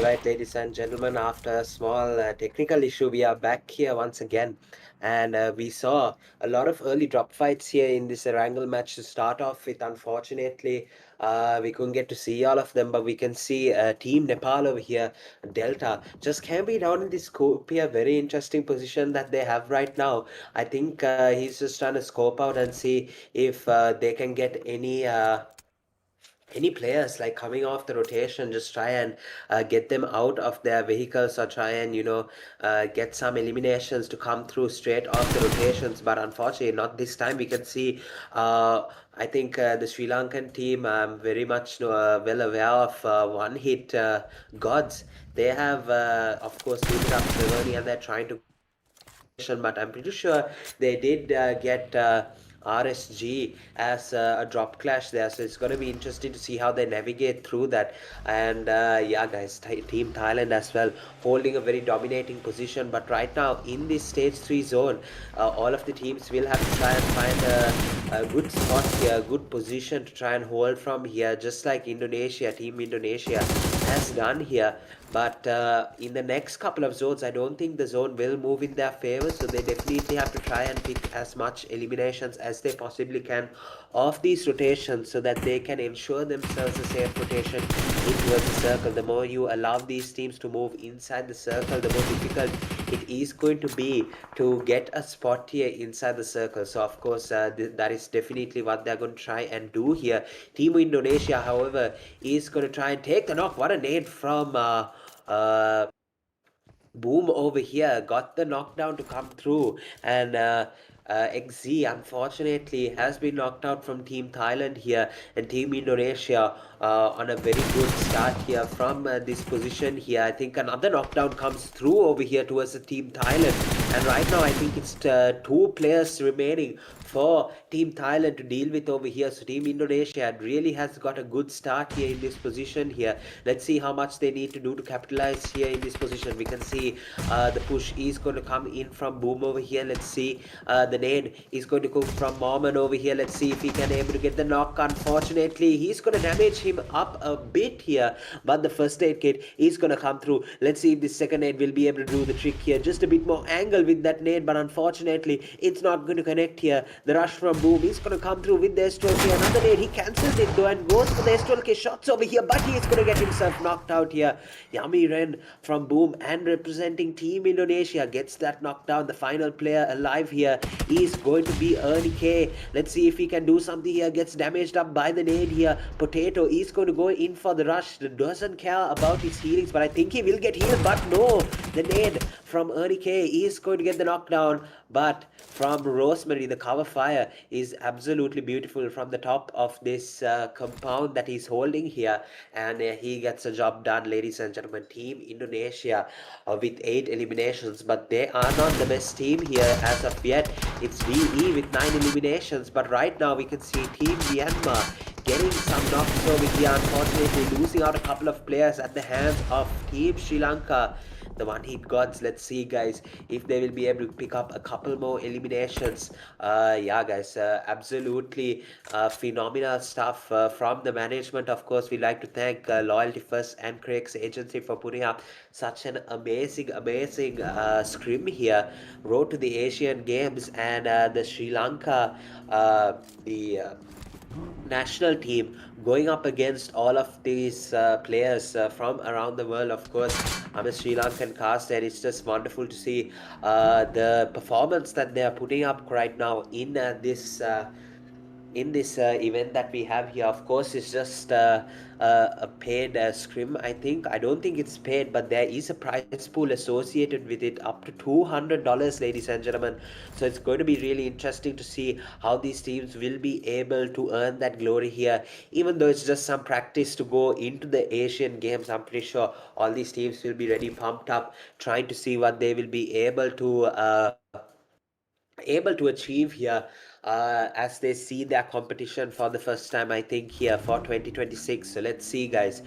right, ladies and gentlemen, after a small technical issue, we are back here once again. And we saw a lot of early drop fights here in this Erangel match to start off with. Unfortunately, we couldn't get to see all of them, but we can see Team Nepal over here, Delta, just can be down in this scope here. Very interesting position that they have right now. I think he's just trying to scope out and see if they can get any players like coming off the rotation, just try and get them out of their vehicles, or try and get some eliminations to come through straight off the rotations. But unfortunately not this time. We can see I think the Sri Lankan team, I'm very much well aware of one hit gods. They have of course suited up Triveni, and they're trying to go off the rotation, but I'm pretty sure they did get RSG as a drop clash there. So it's going to be interesting to see how they navigate through that. And yeah, guys, Team Thailand as well, holding a very dominating position. But right now in this stage 3 zone, all of the teams will have to try and find a good spot here, a good position to try and hold from here, just like Team Indonesia has done here. But in the next couple of zones, I don't think the zone will move in their favor. So they definitely have to try and pick as much eliminations as they possibly can of these rotations, so that they can ensure themselves a safe rotation in towards the circle. The more you allow these teams to move inside the circle, the more difficult it is going to be to get a spot here inside the circle. So of course that is definitely what they're going to try and do here. Team Indonesia, however, is going to try and take the knock. What a nade from uh, Boom over here, got the knockdown to come through. And XZ unfortunately has been knocked out from Team Thailand here, and Team Indonesia on a very good start here from this position here. I think another knockdown comes through over here towards the Team Thailand, and right now I think it's two players remaining for Team Thailand to deal with over here. So Team Indonesia really has got a good start here in this position here. Let's see how much they need to do to capitalize here in this position. We can see the push is going to come in from Boom over here. Let's see the nade is going to come from Mormon over here. Let's see if he can able to get the knock. Unfortunately, he's going to damage him up a bit here, but the first aid kit is going to come through. Let's see if the second nade will be able to do the trick here. Just a bit more angle with that nade, but unfortunately it's not going to connect here. The rush from Boom is going to come through with the S12K. Another nade, he cancels it though and goes for the S12K shots over here, but he is going to get himself knocked out here. Yummy Ren from Boom, and representing Team Indonesia, gets that knockdown. The final player alive here is going to be Ernie K. Let's see if he can do something here. Gets damaged up by the nade here. Potato is going to go in for the rush. Doesn't care about his healings, but I think he will get healed. But no, the nade from Ernie K is going to get the knockdown. But from Rosemary, the cover fire is absolutely beautiful from the top of this compound that he's holding here, and he gets a job done, ladies and gentlemen. Team Indonesia with 8 eliminations, but they are not the best team here as of yet. It's VE with 9 eliminations, but right now we can see Team Myanmar getting some knocks over here, unfortunately losing out a couple of players at the hands of Team Sri Lanka, the one hit gods. Let's see, guys, if they will be able to pick up a couple more eliminations. Yeah, guys, absolutely phenomenal stuff from the management. Of course, we like to thank Loyalty First and Craig's agency for putting up such an amazing scrim here. Road to the Asian Games, and the Sri Lanka the national team going up against all of these players from around the world. Of course, I'm a Sri Lankan cast, and it's just wonderful to see the performance that they are putting up right now in this event that we have here. Of course, it's just a paid scrim. I don't think it's paid, but there is a prize pool associated with it, up to $200, ladies and gentlemen. So it's going to be really interesting to see how these teams will be able to earn that glory here. Even though it's just some practice to go into the Asian Games, I'm pretty sure all these teams will be ready, pumped up, trying to see what they will be able to achieve here as they see their competition for the first time, I think, here for 2026. So let's see, guys,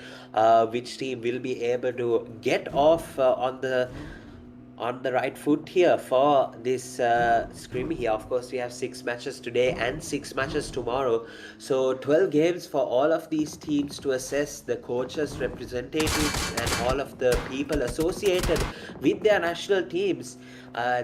which team will be able to get off on the on the right foot here for this scrim here. Of course, we have 6 matches today and 6 matches tomorrow. So 12 games for all of these teams to assess the coaches, representatives, and all of the people associated with their national teams.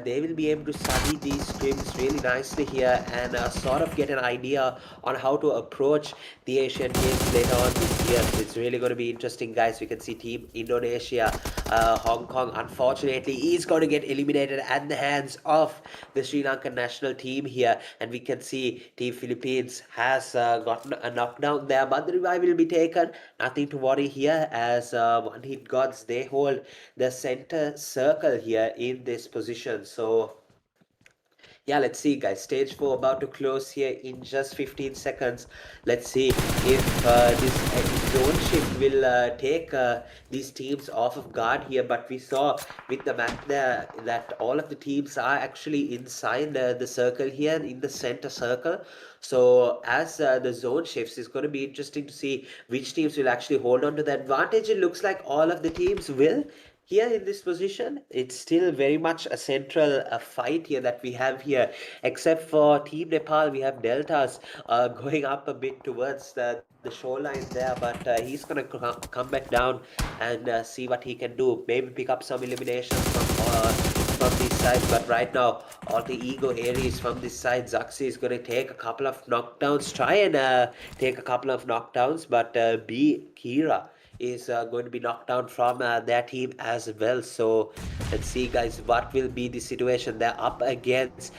They will be able to study these scrims really nicely here and sort of get an idea on how to approach the Asian Games later on this year. So it's really going to be interesting, guys. We can see Team Indonesia, Hong Kong, unfortunately, is going to get eliminated at the hands of the Sri Lankan national team here. And we can see Team Philippines has gotten a knockdown there, but the revive will be taken. Nothing to worry here, as one hit gods, they hold the center circle here in this position. So yeah, let's see, guys. Stage 4 about to close here in just 15 seconds. Let's see if this zone shift will take these teams off of guard here. But we saw with the map there that all of the teams are actually inside the circle here in the center circle. So as the zone shifts, it's going to be interesting to see which teams will actually hold on to the advantage. It looks like all of the teams will. Here in this position, it's still very much a central fight here that we have here, except for Team Nepal. We have Deltas going up a bit towards the shoreline there, but he's gonna come back down and see what he can do. Maybe pick up some eliminations from these sides, but right now all the ego Aries from this side, Zaxi is going to take a couple of knockdowns, try and take a couple of knockdowns, but B Kira is going to be knocked down from their team as well. So let's see, guys, what will be the situation. They're up against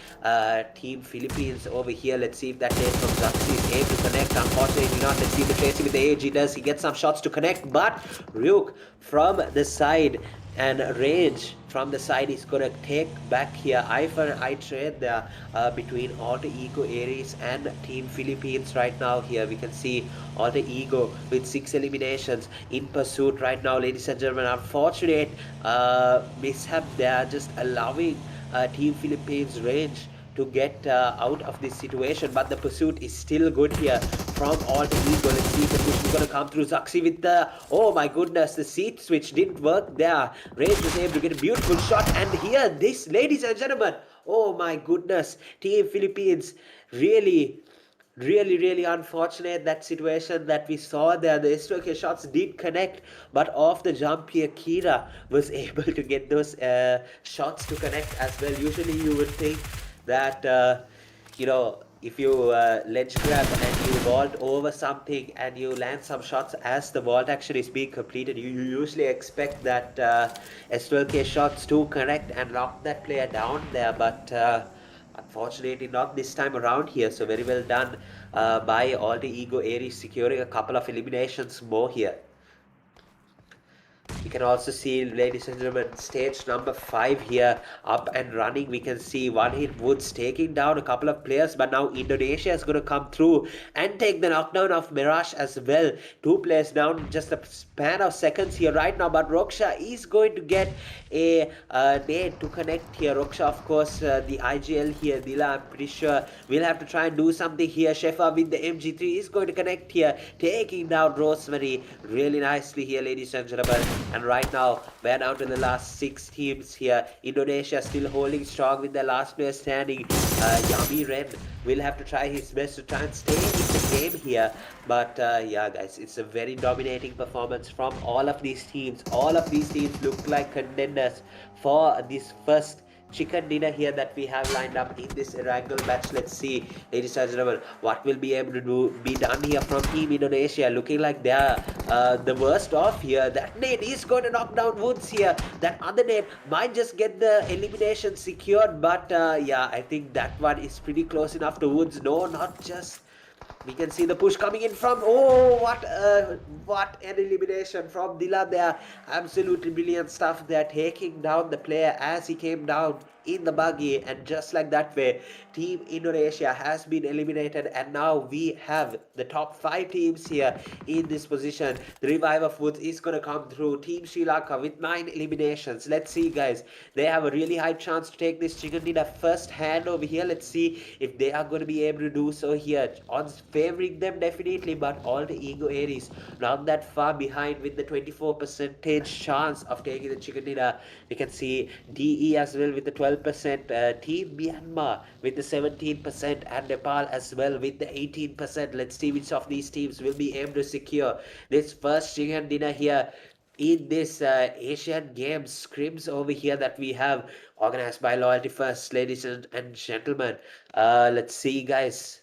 Team Philippines over here. Let's see if that name from Zaxi is able to connect. Unfortunately not. Let's see the tracing with the AG. Does he get some shots to connect? But Ryuk from the side and range from the side is going to take back here. Eye for eye trade there between Alter Ego Aries and Team Philippines right now. Here we can see Alter Ego with 6 eliminations in pursuit right now, ladies and gentlemen. Unfortunate mishap there, just allowing Team Philippines range to get out of this situation, but the pursuit is still good here from Alter Ego. Let's see if the push is going to come through. Zaxi with the, oh my goodness, the seat switch didn't work there. Rage was able to get a beautiful shot, and here this, ladies and gentlemen, oh my goodness, Team Philippines really unfortunate that situation that we saw there. The S2K shots did connect, but off the jump here, Kira was able to get those shots to connect as well. Usually you would think that if you ledge grab and you vault over something and you land some shots as the vault actually is being completed, you usually expect that S12K shots to connect and lock that player down there, but unfortunately not this time around here. So very well done by Alter Ego Aries, securing a couple of eliminations more here. You can also see, ladies and gentlemen, stage number 5 here up and running. We can see one hit Woods taking down a couple of players, but now Indonesia is going to come through and take the knockdown of Mirage as well. 2 players down in just a span of seconds here right now, but Roksha is going to get a nade to connect here. Roksha, of course, the IGL here, Dila, I'm pretty sure will have to try and do something here. Shefa with the MG3 is going to connect here, taking down Rosemary really nicely here, ladies and gentlemen. And right now, we're down to the last 6 teams here. Indonesia still holding strong with their last player standing. Yami Ren will have to try his best to try and stay in the game here. But yeah, guys, it's a very dominating performance from all of these teams. All of these teams look like contenders for this first chicken dinner here that we have lined up in this Erangel match. Let's see, ladies and gentlemen, what will be able to be done here from Team Indonesia. Looking like they're the worst off here. That nade is going to knock down Woods here. That other nade might just get the elimination secured, but yeah, I think that one is pretty close enough to Woods. No, not just. We can see the push coming in from, oh, what an elimination from Dila there. Absolutely brilliant stuff. They're taking down the player as he came down in the buggy, and just like that way, Team Indonesia has been eliminated, and now we have the top 5 teams here in this position. The revive of Woods is going to come through. Team Sri Lanka with 9 eliminations. Let's see, guys, they have a really high chance to take this chicken dinner first hand over here. Let's see if they are going to be able to do so here. Odds favoring them definitely, but all the ego Aries not that far behind with the 24% chance of taking the chicken dinner. You can see DE as well with the 12%, Team Myanmar with the 17%, and Nepal as well with the 18%. Let's see which of these teams will be able to secure this first chicken dinner here in this Asian Games scrims over here that we have organized by Loyalty First, ladies and gentlemen. Let's see, guys.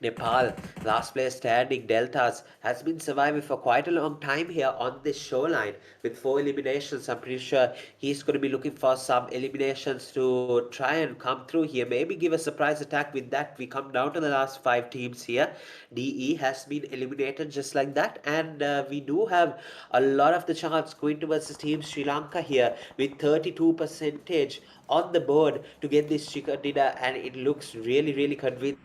Nepal, last place standing, Deltas, has been surviving for quite a long time here on this shoreline with 4 eliminations. I'm pretty sure he's going to be looking for some eliminations to try and come through here. Maybe give a surprise attack with that. We come down to the last 5 teams here. DE has been eliminated just like that, and we do have a lot of the chance going towards the team Sri Lanka here with 32% on the board to get this chicken dinner, and it looks really convincing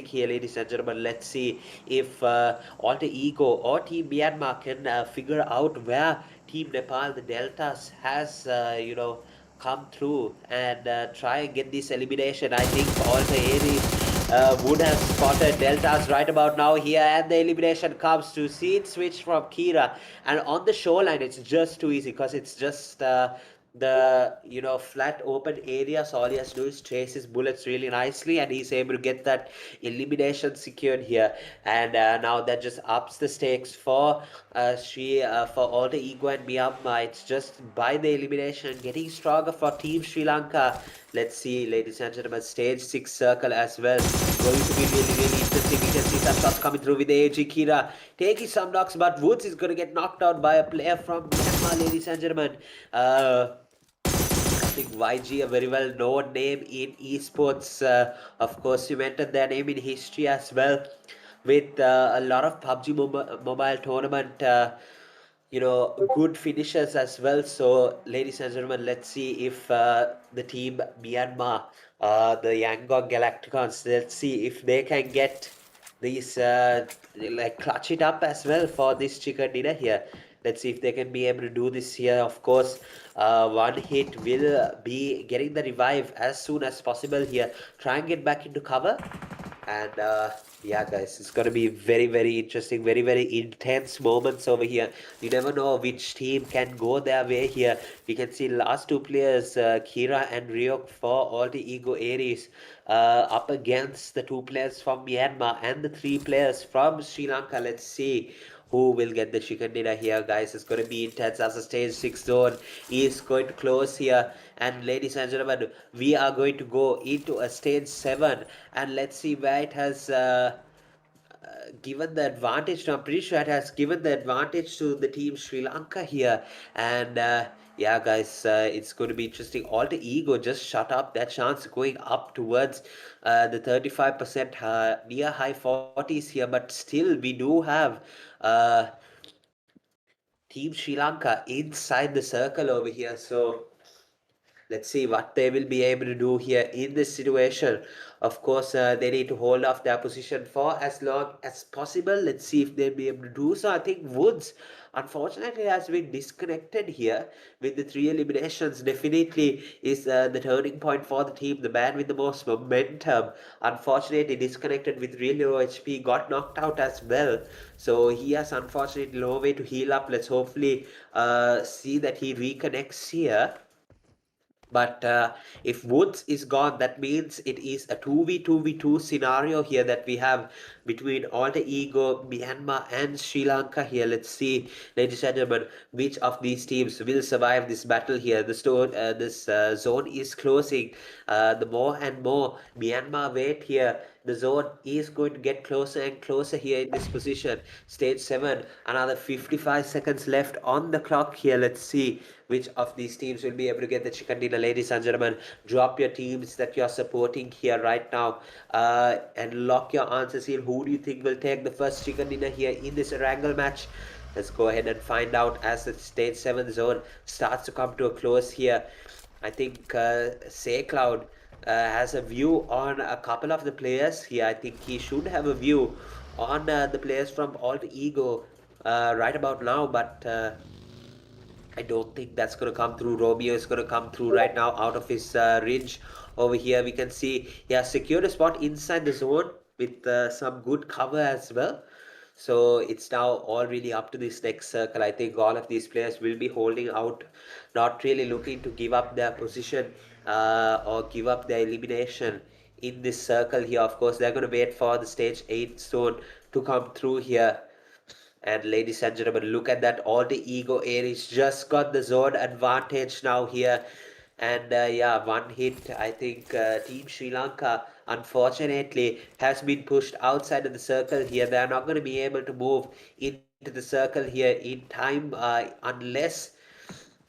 here, ladies and gentlemen. Let's see if Alter Ego or Team Myanmar can figure out where Team Nepal, the Deltas, has come through and try and get this elimination. I think Alter Aries would have spotted Deltas right about now here, and the elimination comes to scene switch from Kira. And on the shoreline, it's just too easy because it's just the flat open area, so all he has to do is trace his bullets really nicely, and he's able to get that elimination secured here. And now that just ups the stakes for for all the Ego and Myanmar. It's just by the elimination getting stronger for Team Sri Lanka. Let's see, ladies and gentlemen, stage 6 circle as well. Going to be really interesting. We can see some shots coming through with AG Kira taking some knocks, but Woods is going to get knocked out by a player from Myanmar, ladies and gentlemen. I think YG, a very well known name in esports. Of course, cemented their name in history as well with a lot of PUBG mobile tournament. Good finishes as well. So, ladies and gentlemen, let's see if the team Myanmar, the Yangon Galacticons, let's see if they can get these clutch it up as well for this chicken dinner here. Let's see if they can be able to do this here. Of course, one hit will be getting the revive as soon as possible here. Try and get back into cover. And yeah, guys, it's going to be very interesting, very intense moments over here. You never know which team can go their way here. We can see last 2 players, Kira and Ryok, for all the Ego Aries, up against the 2 players from Myanmar and the 3 players from Sri Lanka. Let's see who will get the chicken dinner here, guys. It's going to be intense as the stage 6 zone is going to close here. And ladies and gentlemen, we are going to go into a stage 7, and let's see where it has given the advantage to. I'm pretty sure it has given the advantage to the team Sri Lanka here. And yeah, guys, it's going to be interesting. All the Ego just shut up that chance going up towards the 35%, near high 40s here, but still we do have Team Sri Lanka inside the circle over here. So let's see what they will be able to do here in this situation. Of course, they need to hold off their position for as long as possible. Let's see if they'll be able to do so. I think Woods, unfortunately, has been disconnected here with the 3 eliminations. Definitely is the turning point for the team. The man with the most momentum, unfortunately, disconnected with really low HP, got knocked out as well. So he has unfortunately no way to heal up. Let's hopefully see that he reconnects here. But if Woods is gone, that means it is a 2v2v2 scenario here that we have between Alter Ego, Myanmar and Sri Lanka here. Let's see, ladies and gentlemen, which of these teams will survive this battle here. This zone is closing. The more and more Myanmar wait here, the zone is going to get closer and closer here in this position. Stage 7, another 55 seconds left on the clock here. Let's see which of these teams will be able to get the chicken dinner. Ladies and gentlemen, drop your teams that you're supporting here right now and lock your answers in. Who do you think will take the first chicken dinner here in this wrangle match? Let's go ahead and find out as the stage 7 zone starts to come to a close here. I think Say Cloud has a view on a couple of the players here. I think he should have a view on the players from Alter Ego right about now, but I don't think that's going to come through. Romeo is going to come through right now out of his ridge over here. We can see he has secured a spot inside the zone with some good cover as well. So it's now all really up to this next circle. I think all of these players will be holding out, not really looking to give up their position or give up their elimination in this circle here. Of course, they're going to wait for the stage 8 zone to come through here. And ladies and gentlemen, look at that. All the ego Aries just got the zone advantage now here. And yeah, one hit. I think Team Sri Lanka, unfortunately, has been pushed outside of the circle here. They are not going to be able to move into the circle here in time unless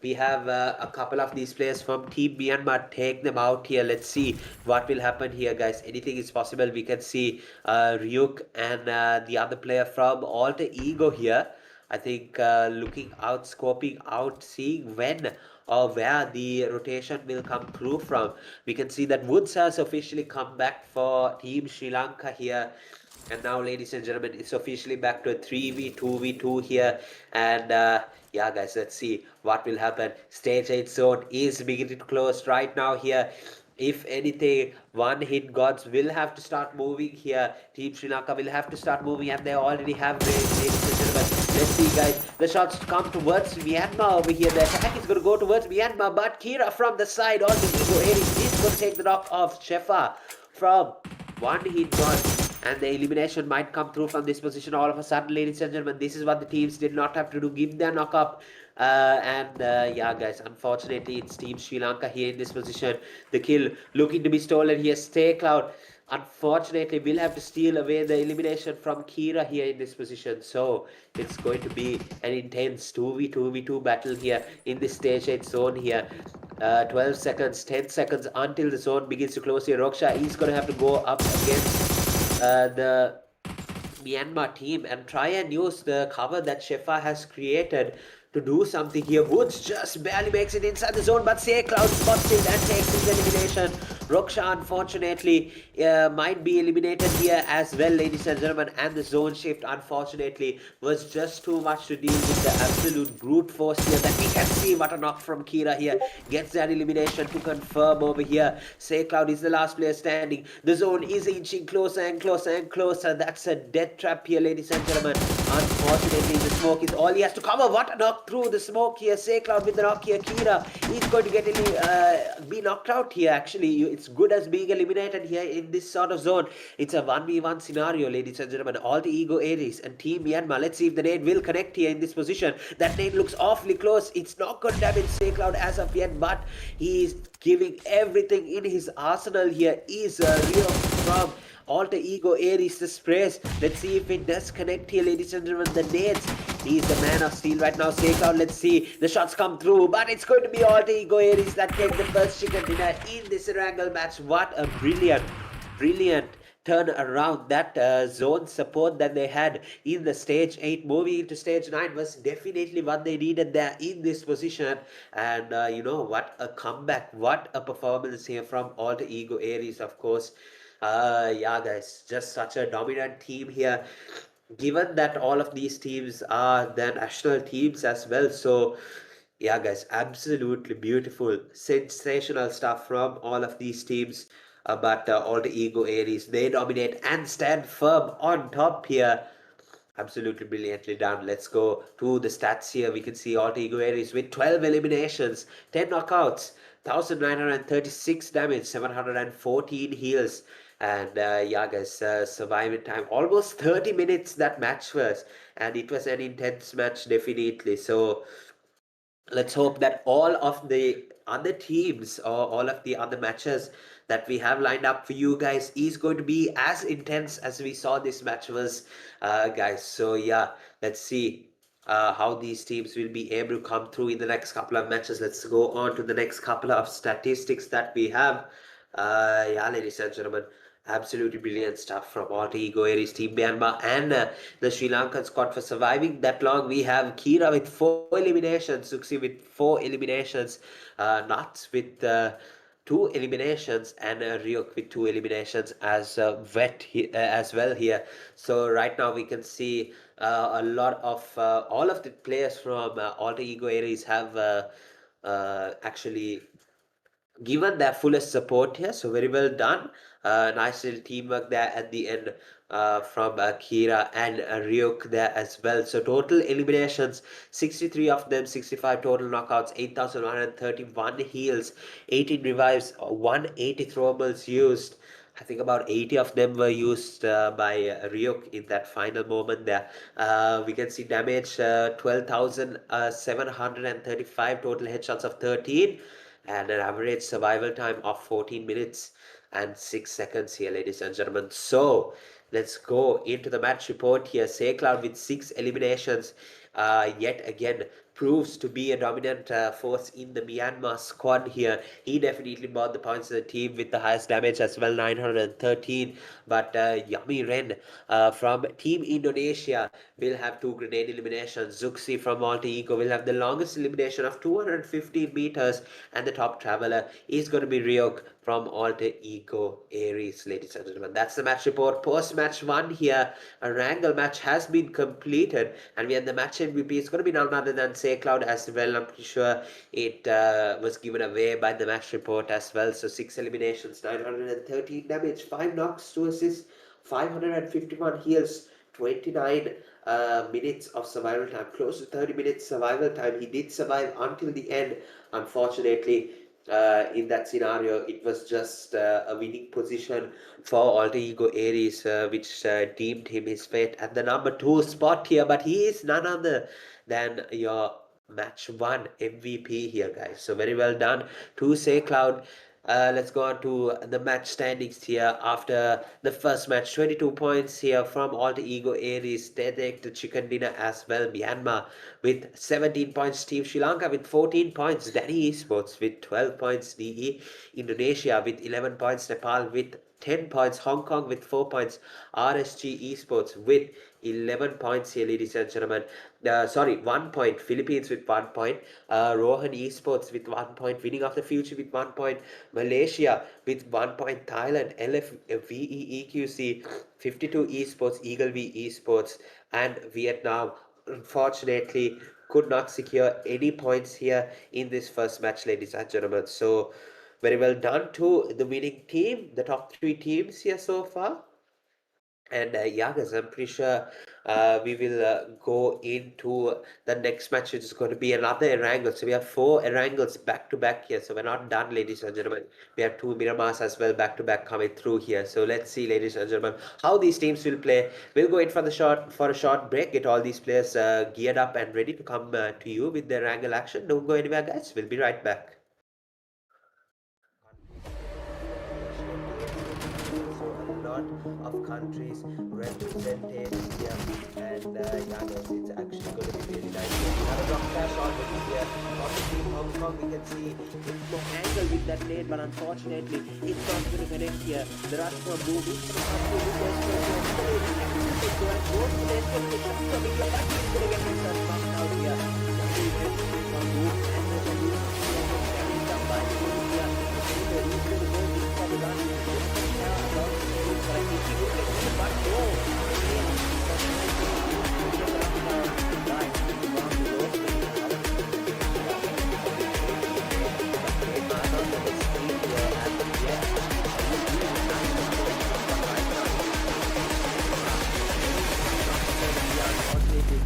we have a couple of these players from Team Myanmar take them out here. Let's see what will happen here, guys. Anything is possible. We can see Ryuk and the other player from Alter Ego here. I think looking out, scoping out, seeing when or where the rotation will come through from. We can see that Woods has officially come back for Team Sri Lanka here. And now, ladies and gentlemen, it's officially back to a 3v2v2 here. And yeah, guys, let's see what will happen. Stage 8 zone is beginning to close right now here. If anything, one hit gods will have to start moving here. Team Sri Lanka will have to start moving, and they already have raised, ladies and gentlemen. Let's see, guys. The shots come towards Myanmar over here. The attack is going to go towards Myanmar, but Kira from the side on the Ego Aries is going to take the knock off Shefa from one hit gone, and the elimination might come through from this position all of a sudden, ladies and gentlemen. This is what the teams did not have to do, give their knock up. And yeah, guys, unfortunately, it's Team Sri Lanka here in this position. The kill looking to be stolen here. Stay Cloud, unfortunately, will have to steal away the elimination from Kira here in this position. So it's going to be an intense 2v2v2 battle here in this stage 8 zone here. 12 seconds, 10 seconds until the zone begins to close here. Roksha is going to have to go up against the Myanmar team and try and use the cover that Shefa has created to do something here. Woods just barely makes it inside the zone, but Say Cloud spots it and takes his elimination. Roksha, unfortunately, might be eliminated here as well, ladies and gentlemen. And the zone shift, unfortunately, was just too much to deal with the absolute brute force here that we can see. What a knock from Kira here. Gets that elimination to confirm over here. Say Cloud is the last player standing. The zone is inching closer and closer and closer. That's a death trap here, ladies and gentlemen. Unfortunately, the smoke is all he has to cover. What a knock through the smoke here. Say Cloud with the knock here. Kira is going to get be knocked out here. Actually, it's good as being eliminated here in this sort of zone. It's a 1v1 scenario, ladies and gentlemen. All the Ego Aries and Team Myanmar. Let's see if the nade will connect here in this position. That nade looks awfully close. It's not going to damage Say Cloud as of yet, but he is giving everything in his arsenal here. Is real from Alter Ego Aries the sprays. Let's see if it does connect here, ladies and gentlemen. The nades. He's the man of steel right now. Say Cloud, let's see. The shots come through, but it's going to be Alter Ego Aries that take the first chicken dinner in this Wrangle match. What a brilliant turn around. That zone support that they had in the stage 8 moving into stage 9 was definitely what they needed there in this position. And you know, what a comeback, what a performance here from Alter Ego Aries, of course. Yeah, guys, just such a dominant team here, given that all of these teams are the national teams as well. So yeah, guys, absolutely beautiful, sensational stuff from all of these teams. But all the Ego Aries, they dominate and stand firm on top here. Absolutely brilliantly done. Let's go to the stats here. We can see all the Ego Aries with 12 eliminations, 10 knockouts, 1936 damage, 714 heals. And yeah, guys, surviving time almost 30 minutes that match was, and it was an intense match, definitely. So let's hope that all of the other teams or all of the other matches that we have lined up for you guys is going to be as intense as we saw this match was, guys. So yeah, let's see how these teams will be able to come through in the next couple of matches. Let's go on to the next couple of statistics that we have. Yeah, ladies and gentlemen, absolutely brilliant stuff from Alter Ego Aries, Team Myanmar, and the Sri Lankan squad for surviving that long. We have Kira with 4 eliminations, Suksi with 4 eliminations, Nuts with 2 eliminations, and Ryuk with 2 eliminations as as well here. So right now we can see a lot of all of the players from Alter Ego Aries have actually given their fullest support here. So very well done. Nice little teamwork there at the end from Kira and Ryuk there as well. So total eliminations, 63 of them, 65 total knockouts, 8,131 heals, 18 revives, 180 throwables used. I think about 80 of them were used by Ryuk in that final moment there. We can see damage 12,735, total headshots of 13, and an average survival time of 14 minutes and 6 seconds here, ladies and gentlemen. So let's go into the match report here. Cloud with 6 eliminations yet again proves to be a dominant force in the Myanmar squad here. He definitely brought the points to the team with the highest damage as well, 913. But Yummy Ren from Team Indonesia will have 2 grenade eliminations. Zuxi from Alter Ego will have the longest elimination of 215 meters, and the top traveler is going to be Ryuk from Alter Ego Aries, ladies and gentlemen. That's the match report. Post match 1 here, a wrangle match has been completed, and we have the match MVP. It's going to be none other than Cloud as well. I'm pretty sure it was given away by the match report as well. So 6 eliminations, 913 damage, 5 knocks, 2 assists, 551 heals, 29 minutes of survival time, close to 30 minutes survival time. He did survive until the end. Unfortunately, in that scenario, it was just a winning position for Alter Ego Aries, which deemed him his fate at the number 2 spot here. But he is none other than your match 1 MVP here, guys. So very well done to Cloud. Let's go on to the match standings here after the first match. 22 points here from Alter Ego Aries. They take the chicken dinner as well. Myanmar with 17 points. Team Sri Lanka with 14 points. Danny Esports with 12 points. DE Indonesia with 11 points. Nepal with 10 points. Hong Kong with 4 points. RSG Esports with 11 points here, ladies and gentlemen. Sorry, 1 point. Philippines with 1 point. Rohan Esports with 1 point. Winning of the Future with 1 point. Malaysia with 1 point. Thailand, LFVEEQC, 52 Esports, Eagle V Esports, and Vietnam, unfortunately, could not secure any points here in this first match, ladies and gentlemen. So, very well done to the winning team, the top 3 teams here so far. And yeah, guys, I'm pretty sure we will go into the next match, which is going to be another Erangel. So we have 4 Erangels back to back here. So we're not done, ladies and gentlemen. We have 2 Miramars as well back to back coming through here. So let's see, ladies and gentlemen, how these teams will play. We'll go in for a short break, get all these players geared up and ready to come to you with their Erangel action. Don't go anywhere, guys. We'll be right back. Of countries represented here, and yeah, guys, it's actually going to be really nice. Another drop flash already here on the team Hong Kong. We can see it's no angle with that lane, but unfortunately it's not going to connect here. The rush from Boom is going to come through with Esport, so and goes to the Esport, the shot from India, but he's going to get himself knocked out here. From Boom and then the Boom carries up by the Boom here. He's going to go in for the run. But I think he will get the back door.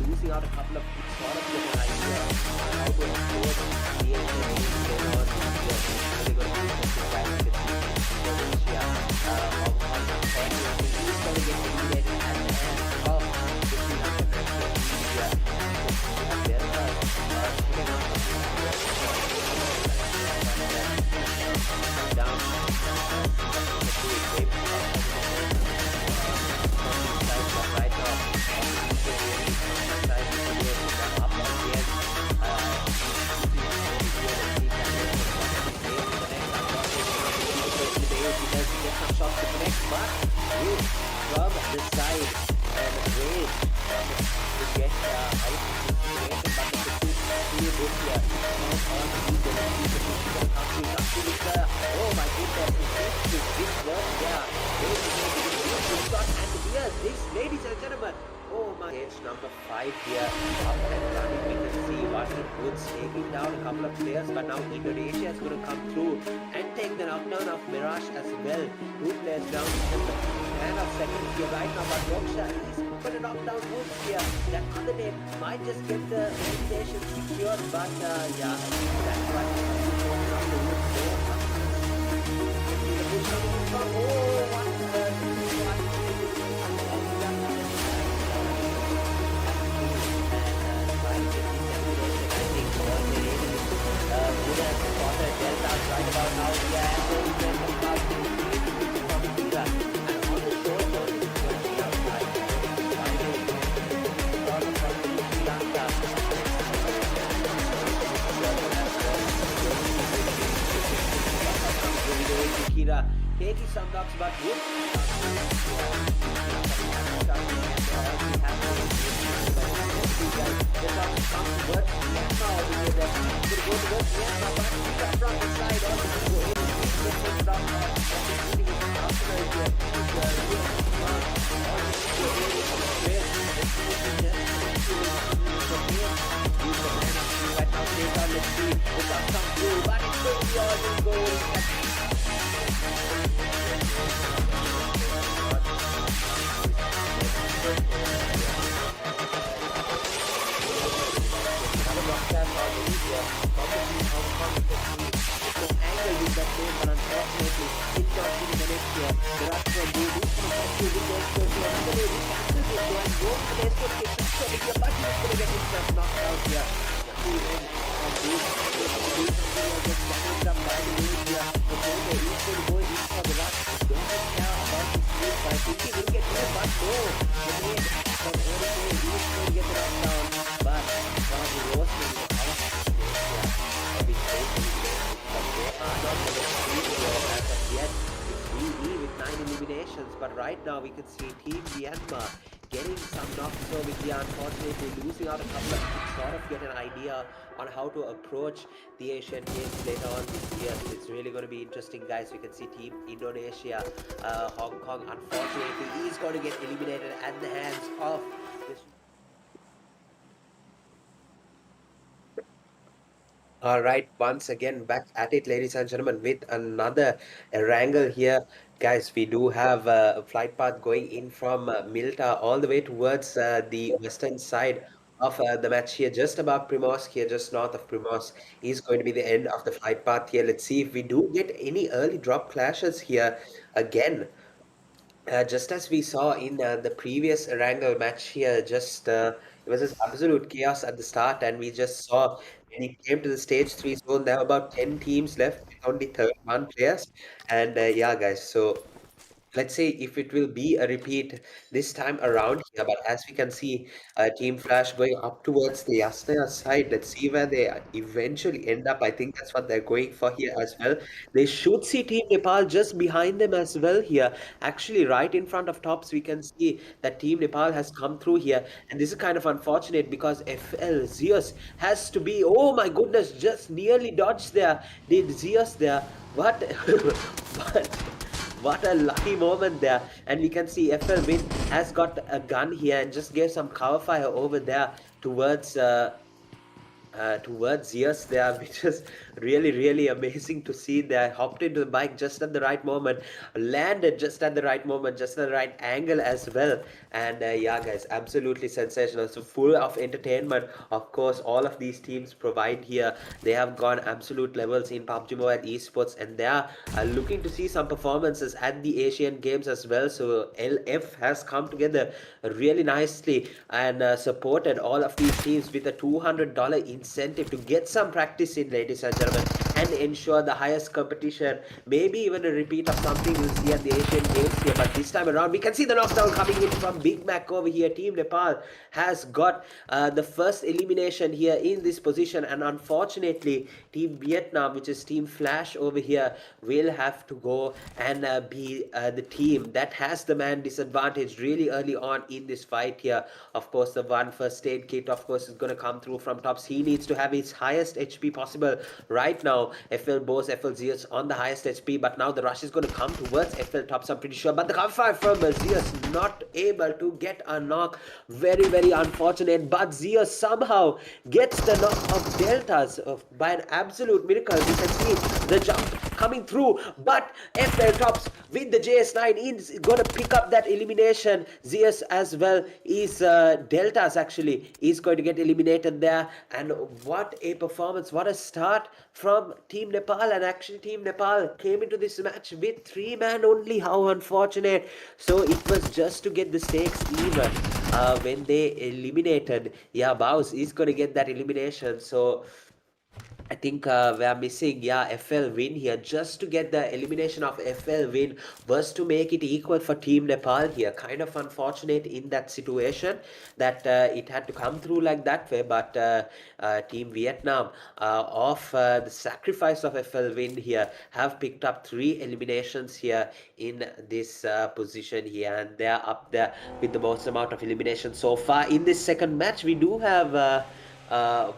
Losing out a couple of sort of different ideas how to afford the stage number 5 here, up and running. We can see one hit Woods taking down a couple of players, but now Indonesia is going to come through and take the knockdown of Mirage as well. 2 players down in the man of seconds here right now, but Roksha is going to knock down Woods here. That other name might just get the elimination secured, but yeah, that's why the Woods there. Oh, what right about now, yeah, Kira taking some knocks, but good. But right now we can see Team Myanmar getting some knocks over here, unfortunately losing out a couple of to sort of get an idea on how to approach the Asian Games later on this year. It's really going to be interesting, guys. We can see Team Indonesia, Hong Kong, unfortunately is going to get eliminated at the hands of this. All right, once again back at it, ladies and gentlemen, with another wrangle here. Guys, we do have a flight path going in from Milta all the way towards the western side of the match here, just above Primorsk here, just north of Primorsk, is going to be the end of the flight path here. Let's see if we do get any early drop clashes here again. Just as we saw in the previous Wrangle match here, just it was just absolute chaos at the start, and we just saw when it came to the stage 3 zone, there were about 10 teams left with only 31 players. And yeah, guys, so let's say if it will be a repeat this time around here, but as we can see, Team Flash going up towards the Yasnaya side. Let's see where they eventually end up. I think that's what they're going for here as well. They should see Team Nepal just behind them as well here. Actually, right in front of tops, we can see that Team Nepal has come through here. And this is kind of unfortunate because FL Zeus has to be, oh my goodness, just nearly dodged there. Did Zeus there? What? What a lucky moment there. And we can see FL Win has got a gun here and just gave some cover fire over there towards Zeus there, which is really amazing to see. They hopped into the bike just at the right moment, landed just at the right moment, just at the right angle as well. And yeah, guys, absolutely sensational. So full of entertainment. Of course, all of these teams provide here. They have gone absolute levels in PUBG Mobile Esports, and they are looking to see some performances at the Asian Games as well. So LF has come together really nicely and supported all of these teams with a $200 incentive to get some practice in, ladies and gentlemen, and ensure the highest competition. Maybe even a repeat of something we'll see at the Asian Games here. But this time around, we can see the knockdown coming in from Big Mac over here. Team Nepal has got the first elimination here in this position, and unfortunately, Team Vietnam, which is Team Flash over here, will have to go and be the team that has the man disadvantage really early on in this fight here. Of course, the one first aid kit, of course, is going to come through from tops. He needs to have his highest HP possible right now now. FL Boss, FL Zeus on the highest HP, but now the rush is going to come towards FL Tops, I'm pretty sure. But the cover fire from Zeus not able to get a knock. Very, very unfortunate. But Zeus somehow gets the knock of Deltas by an absolute miracle. You can see the jump coming through, but FL Tops with the JS9 is going to pick up that elimination. Zeus as well is Deltas actually is going to get eliminated there. And what a performance, what a start from Team Nepal. And actually Team Nepal came into this match with 3 man only. How unfortunate. So it was just to get the stakes even when they eliminated. Yeah, Baus is going to get that elimination. So I think we are missing, yeah, FL win here. Just to get the elimination of FL win was to make it equal for Team Nepal here. Kind of unfortunate in that situation that it had to come through like that way. But Team Vietnam, of the sacrifice of FL win here, have picked up 3 eliminations here in this position here. And they're up there with the most amount of eliminations so far. In this second match, we do have uh,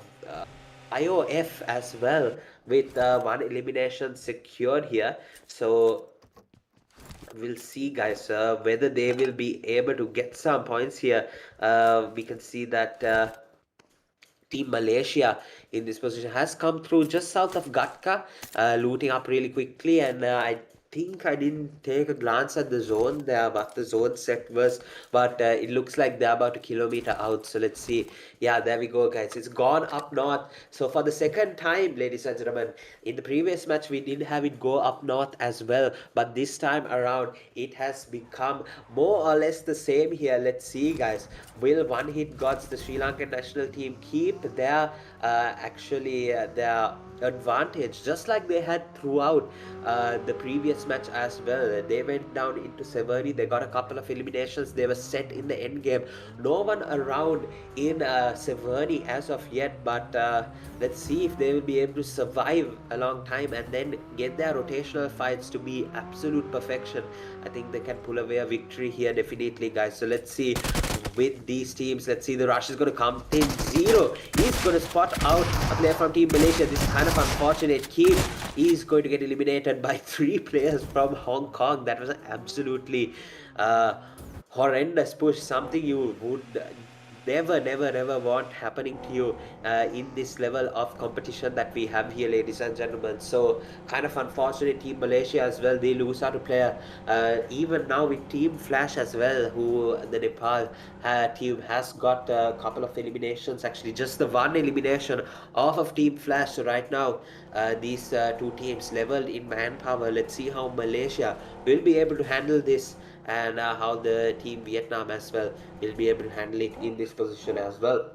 WiOF as well with 1 elimination secured here. So we'll see, guys, whether they will be able to get some points here. We can see that Team Malaysia in this position has come through just south of Gatka, looting up really quickly. And I think I didn't take a glance at the zone there, but the zone set was, but it looks like they're about a kilometer out. So let's see. Yeah, there we go, guys. It's gone up north. So for the second time, ladies and gentlemen, in the previous match we did have it go up north as well, but this time around it has become more or less the same here. Let's see, guys. Will One Hit Gods, the Sri Lankan national team, keep their their advantage just like they had throughout the previous match as well? They went down into Severi, they got a couple of eliminations, they were set in the end game. No one around in Severi as of yet, but let's see if they will be able to survive a long time and then get their rotational fights to be absolute perfection. I think they can pull away a victory here definitely, guys. So let's see with these teams. Let's see, the rush is going to come. Team Zero is going to spot out a player from Team Malaysia. This is kind of unfortunate. Kim is going to get eliminated by 3 players from Hong Kong. That was an absolutely horrendous push. Something you would never want happening to you in this level of competition that we have here, ladies and gentlemen. So kind of unfortunate. Team Malaysia as well, they lose out a player. Even now with Team Flash as well, who the Nepal team has got a couple of eliminations, actually just the 1 elimination off of Team Flash. So right now these 2 teams leveled in manpower. Let's see how Malaysia will be able to handle this, and how the Team Vietnam as well will be able to handle it in this position as well.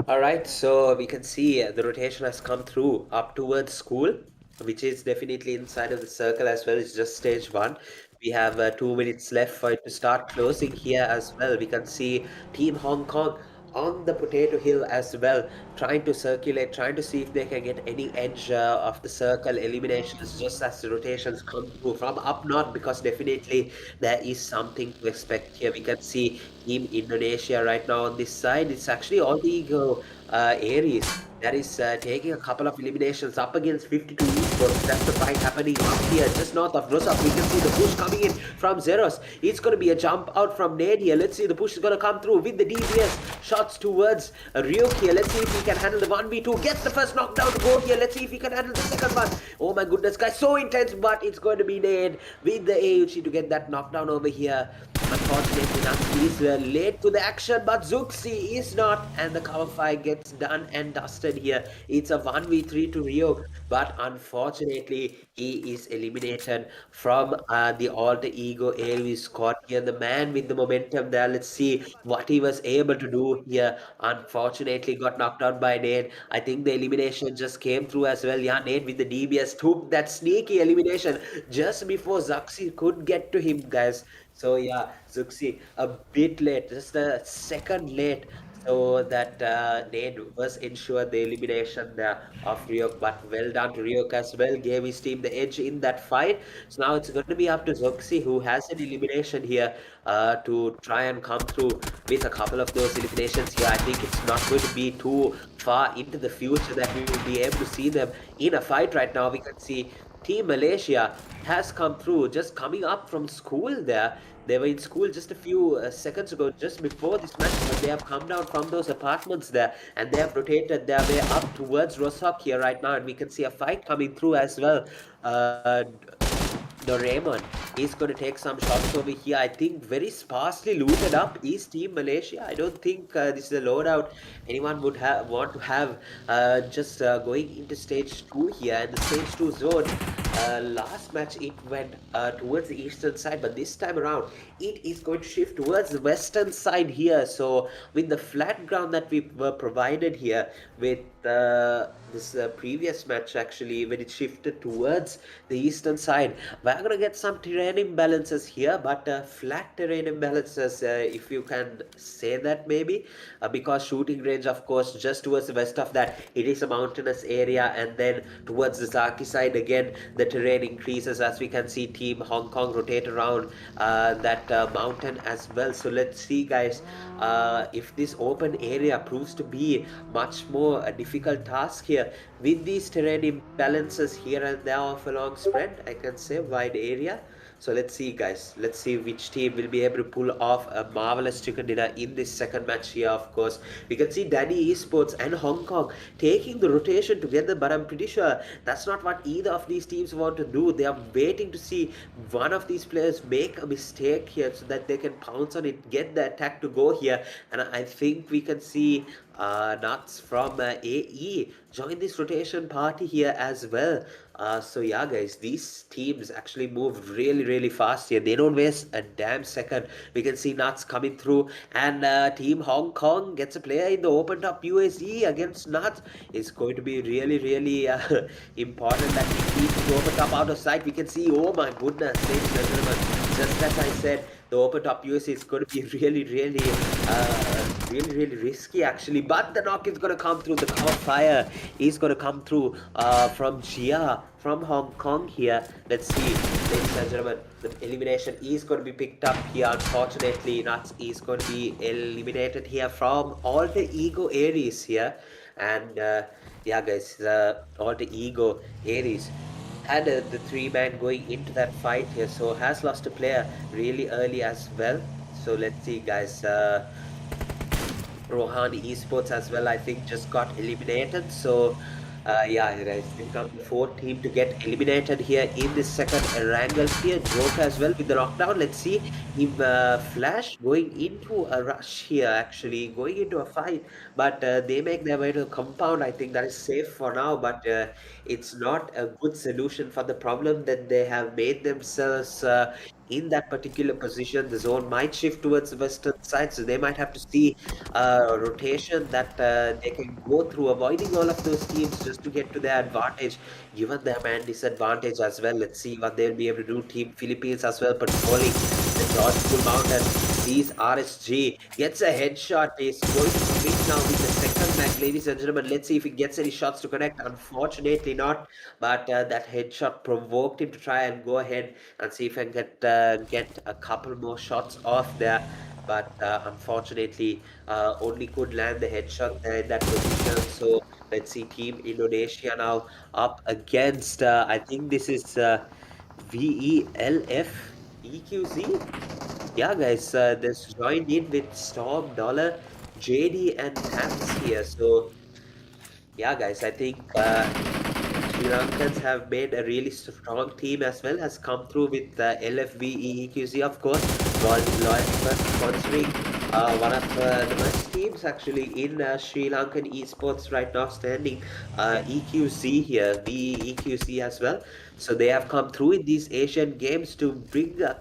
All right, so we can see the rotation has come through up towards school, which is definitely inside of the circle as well. It's just stage 1. We have 2 minutes left for it to start closing here as well. We can see Team Hong Kong on the potato hill as well, trying to circulate, trying to see if they can get any edge of the circle eliminations just as the rotations come through from up north, because definitely there is something to expect here. We can see Team Indonesia right now on this side. It's actually all the ego Aries that is taking a couple of eliminations up against 52 Esports. That's the fight happening up here just north of Rosaf. We can see the push coming in from Zeros. It's going to be a jump out from Nade here. Let's see, the push is going to come through with the DBS shots towards Ryuk here. Let's see if he can handle the 1v2. Gets the first knockdown to go here. Let's see if he can handle the second one. Oh my goodness, guys, so intense, but it's going to be Nade with the AUG to get that knockdown over here. Unfortunately, Natsuki is late to the action, but Zuxi is not, and the cover fire gets done and dusted here. It's a 1v3 to Rio, but unfortunately, he is eliminated from the alter ego AOE squad here. The man with the momentum there, let's see what he was able to do here. Unfortunately, got knocked out by Nate. I think the elimination just came through as well. Yeah, Nate with the DBS took that sneaky elimination just before Zuxi could get to him, guys. So yeah, Zuxi a bit late, just a second late. so that Nate was ensured the elimination of Ryuk, but well done to Ryuk as well. Gave his team the edge in that fight. So now it's going to be up to Zoxy, who has an elimination here, to try and come through with a couple of those eliminations here. I think it's not going to be too far into the future that we will be able to see them in a fight right now. We can see Team Malaysia has come through, just coming up from school there. They were in school just a few seconds ago, just before this match, but they have come down from those apartments there and they have rotated their way up towards Rostock here right now. And we can see a fight coming through as well. The Raymond is going to take some shots over here. I think very sparsely looted up is Team Malaysia. I don't think this is a loadout anyone would want to have just going into stage 2 here. And the stage 2 zone, last match it went towards the eastern side, but this time around it is going to shift towards the western side here. So with the flat ground that we were provided here with this previous match, actually when it shifted towards the eastern side, we're gonna get some terrain imbalances here, but flat terrain imbalances, if you can say that, maybe, because shooting range, of course, just towards the west of that, it is a mountainous area, and then towards the Zaki side again, the terrain increases as we can see Team Hong Kong rotate around that mountain as well. So let's see, guys, if this open area proves to be much more a difficult task here with these terrain imbalances here and there of a long spread, I can say, wide area. So let's see, guys. Let's see which team will be able to pull off a marvelous chicken dinner in this second match here, of course. We can see Danny Esports and Hong Kong taking the rotation together, but I'm pretty sure that's not what either of these teams want to do. They are waiting to see one of these players make a mistake here so that they can pounce on it, get the attack to go here. And I think we can see Nuts from AE join this rotation party here as well. So yeah, guys, these teams actually move really fast here. They don't waste a damn second. We can see Nuts coming through, and Team Hong Kong gets a player in the open top USE against Nuts. It's going to be really important that he keeps the open top out of sight. We can see, oh my goodness, ladies and gentlemen, just as I said, the open top USE is going to be really risky actually, but the knock is going to come through. The cover fire is going to come through from Jia from Hong Kong here. Let's see, ladies and gentlemen, the elimination is going to be picked up here. Unfortunately, Nuts is going to be eliminated here from Alter Ego Aries here. And yeah, guys, Alter Ego Aries had the 3-man going into that fight here, so has lost a player really early as well. So let's see, guys. Rohan Esports as well, I think, just got eliminated. So yeah, guys, become the fourth team to get eliminated here in this second wrangle here. Joke as well with the knockdown. Let's see him Flash going into a rush here, actually going into a fight, but they make their way to the compound. I think that is safe for now, but it's not a good solution for the problem that they have made themselves in that particular position. The zone might shift towards the western side, so they might have to see rotation that they can go through, avoiding all of those teams just to get to their advantage, given their man disadvantage as well. Let's see what they'll be able to do. Team Philippines as well patrolling the George School Mountain. Sees RSG, gets a headshot. Is going to commit now with the second mag, ladies and gentlemen. Let's see if he gets any shots to connect. Unfortunately not, but that headshot provoked him to try and go ahead and see if I can get a couple more shots off there. But unfortunately, only could land the headshot there in that position. So let's see, Team Indonesia now up against, I think this is VELF EQZ. Yeah, guys, this joined in with Storm, Dollar, JD, and Tams here. So yeah, guys, I think Sri Lankans have made a really strong team as well, has come through with LFV of course, sponsoring one of the best teams actually in Sri Lankan esports right now, standing EQC here, VEQC as well. So they have come through in these Asian games to bring a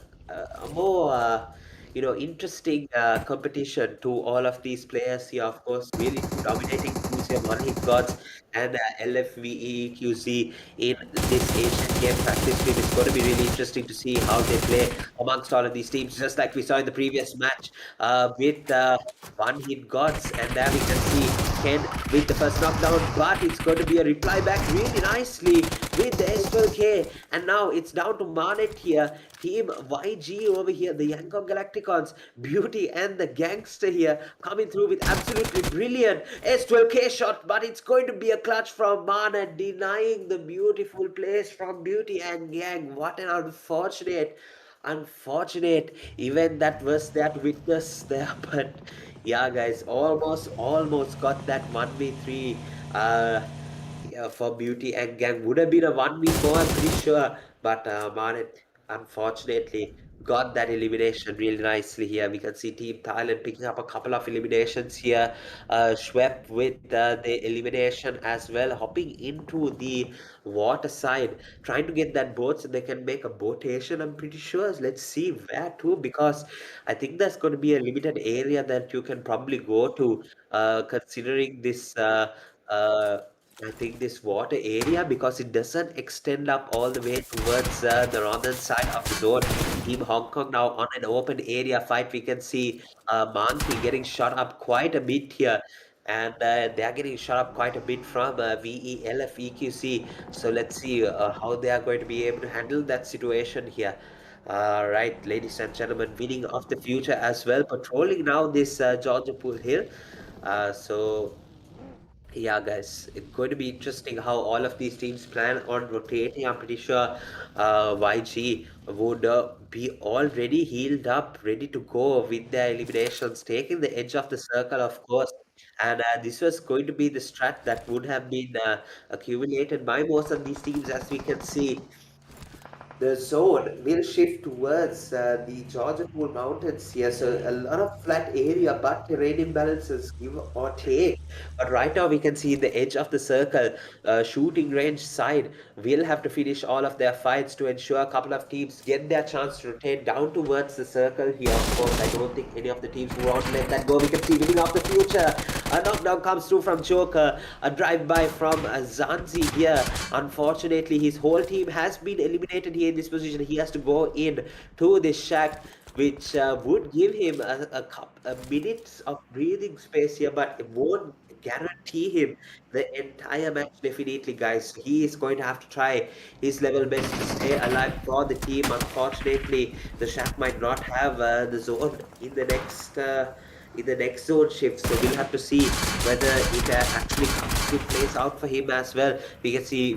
more interesting competition to all of these players here, of course, really dominating here, one hit gods and LFVEQZ in this Asian game practice stream. It's going to be really interesting to see how they play amongst all of these teams, just like we saw in the previous match with one hit gods. And there we can see Ken with the first knockdown, but it's going to be a reply back really nicely with the S12K. And now it's down to Manet here, Team YG over here, the Yangon Galacticons, Beauty and the Gangster here coming through with absolutely brilliant S12K shot, but it's going to be a clutch from Manet, denying the beautiful plays from Beauty and Gang. What an unfortunate event that was that witness there. But yeah, guys, almost got that 1v3 yeah, for Beauty and Gang. Would have been a 1v4, I'm pretty sure, but Manet unfortunately got that elimination really nicely here. We can see Team Thailand picking up a couple of eliminations here. Schwepp with the elimination as well, hopping into the water side, trying to get that boat so they can make a boatation, I'm pretty sure. Let's see where to, because I think there's going to be a limited area that you can probably go to, considering this uh, I think this water area, because it doesn't extend up all the way towards the northern side of the zone. Team Hong Kong now on an open area fight. We can see Monkey getting shot up quite a bit here. And they're getting shot up quite a bit from VELF So let's see how they are going to be able to handle that situation here. Right, ladies and gentlemen, winning of the future as well, patrolling now this Georgia Pool Hill. So yeah, guys, it's going to be interesting how all of these teams plan on rotating. I'm pretty sure YG would be already healed up, ready to go with their eliminations, taking the edge of the circle, of course. And this was going to be the strat that would have been accumulated by most of these teams, as we can see the zone will shift towards the Georgia Pool Mountains here. So a lot of flat area, but terrain imbalances give or take. But right now we can see the edge of the circle, shooting range side will have to finish all of their fights to ensure a couple of teams get their chance to rotate down towards the circle here. Of course, I don't think any of the teams will want to let that go. We can see winning of the future. A knockdown comes through from Joker, a drive-by from Zanzi here. Unfortunately, his whole team has been eliminated here in this position. He has to go in to this shack, which would give him a minute of breathing space here, but it won't guarantee him the entire match definitely, guys. He is going to have to try his level best to stay alive for the team. Unfortunately, the shack might not have the zone in the next zone shift. So we'll have to see whether it actually comes to place out for him as well. We can see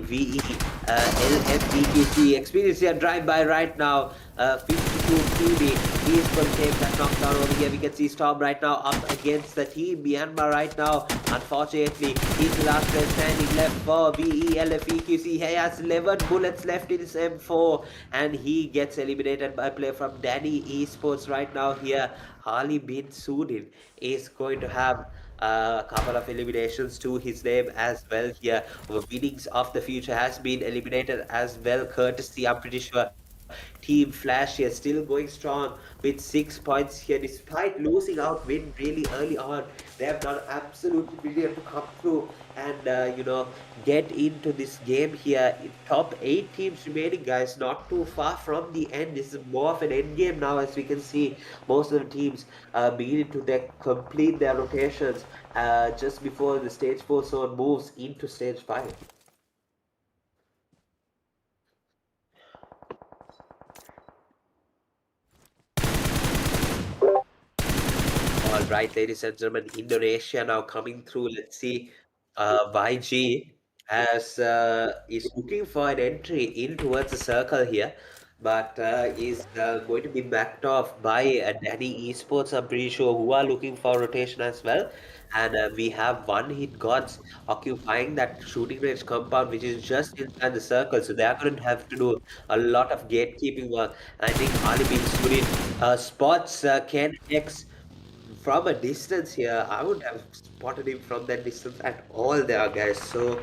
LFBQC experiencing a drive-by right now. 52 PB. He is going to take that knockdown over here. We can see Storm right now up against the team Myanmar right now. Unfortunately, he's the last player standing left for VELFEQC. He has 11 bullets left in his M4, and he gets eliminated by play from Danny Esports right now here. Harley bin Sudin is going to have a couple of eliminations to his name as well here. Winnings of the future has been eliminated as well, courtesy, I'm pretty sure, Team Flash here, still going strong with 6 points here, despite losing out win really early on. They have done absolutely brilliant to come through and get into this game here. Top 8 teams remaining, guys, not too far from the end. This is more of an end game now, as we can see most of the teams beginning to complete their rotations just before the stage 4 zone moves into stage 5. All right, ladies and gentlemen, Indonesia now coming through. Let's see. YG has is looking for an entry in towards the circle here, but is going to be backed off by Danny Esports, I'm pretty sure, who are looking for rotation as well. And we have one hit gods occupying that shooting range compound, which is just inside the circle. So they are going to have to do a lot of gatekeeping work. I think Ali bin Surin spots Ken X from a distance here. I would have spotted him from that distance at all there, guys. So,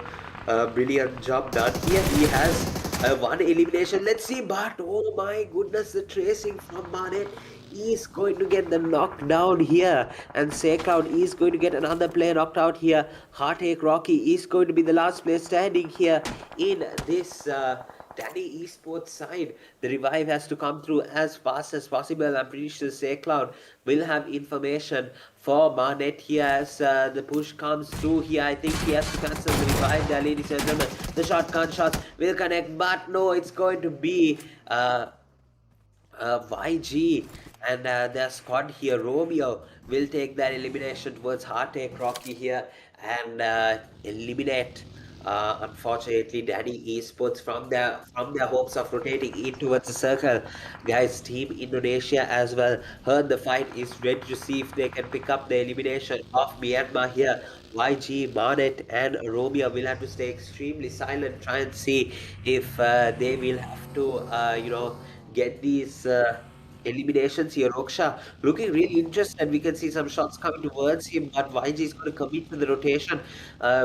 brilliant job done here. He has One elimination. Let's see, but oh my goodness, the tracing from Manet is going to get the knockdown here, and Cloud is going to get another player knocked out here. Heartache Rocky is going to be the last player standing here in this. Danny Esports side. The revive has to come through as fast as possible. I'm pretty sure Cloud will have information for Manet here as the push comes through here. I think he has to cancel the revive there, ladies and gentlemen. The shotgun shots will connect, but no, it's going to be YG and their squad here. Romeo will take that elimination towards Heartache Rocky here and eliminate. Unfortunately, Danny Esports from their hopes of rotating in towards the circle. Guys, Team Indonesia as well heard the fight is ready to see if they can pick up the elimination of Myanmar here. YG, Manet, and Romeo will have to stay extremely silent, try and see if they will have to, get these eliminations here. Roksha looking really interested. We can see some shots coming towards him, but YG is going to commit to the rotation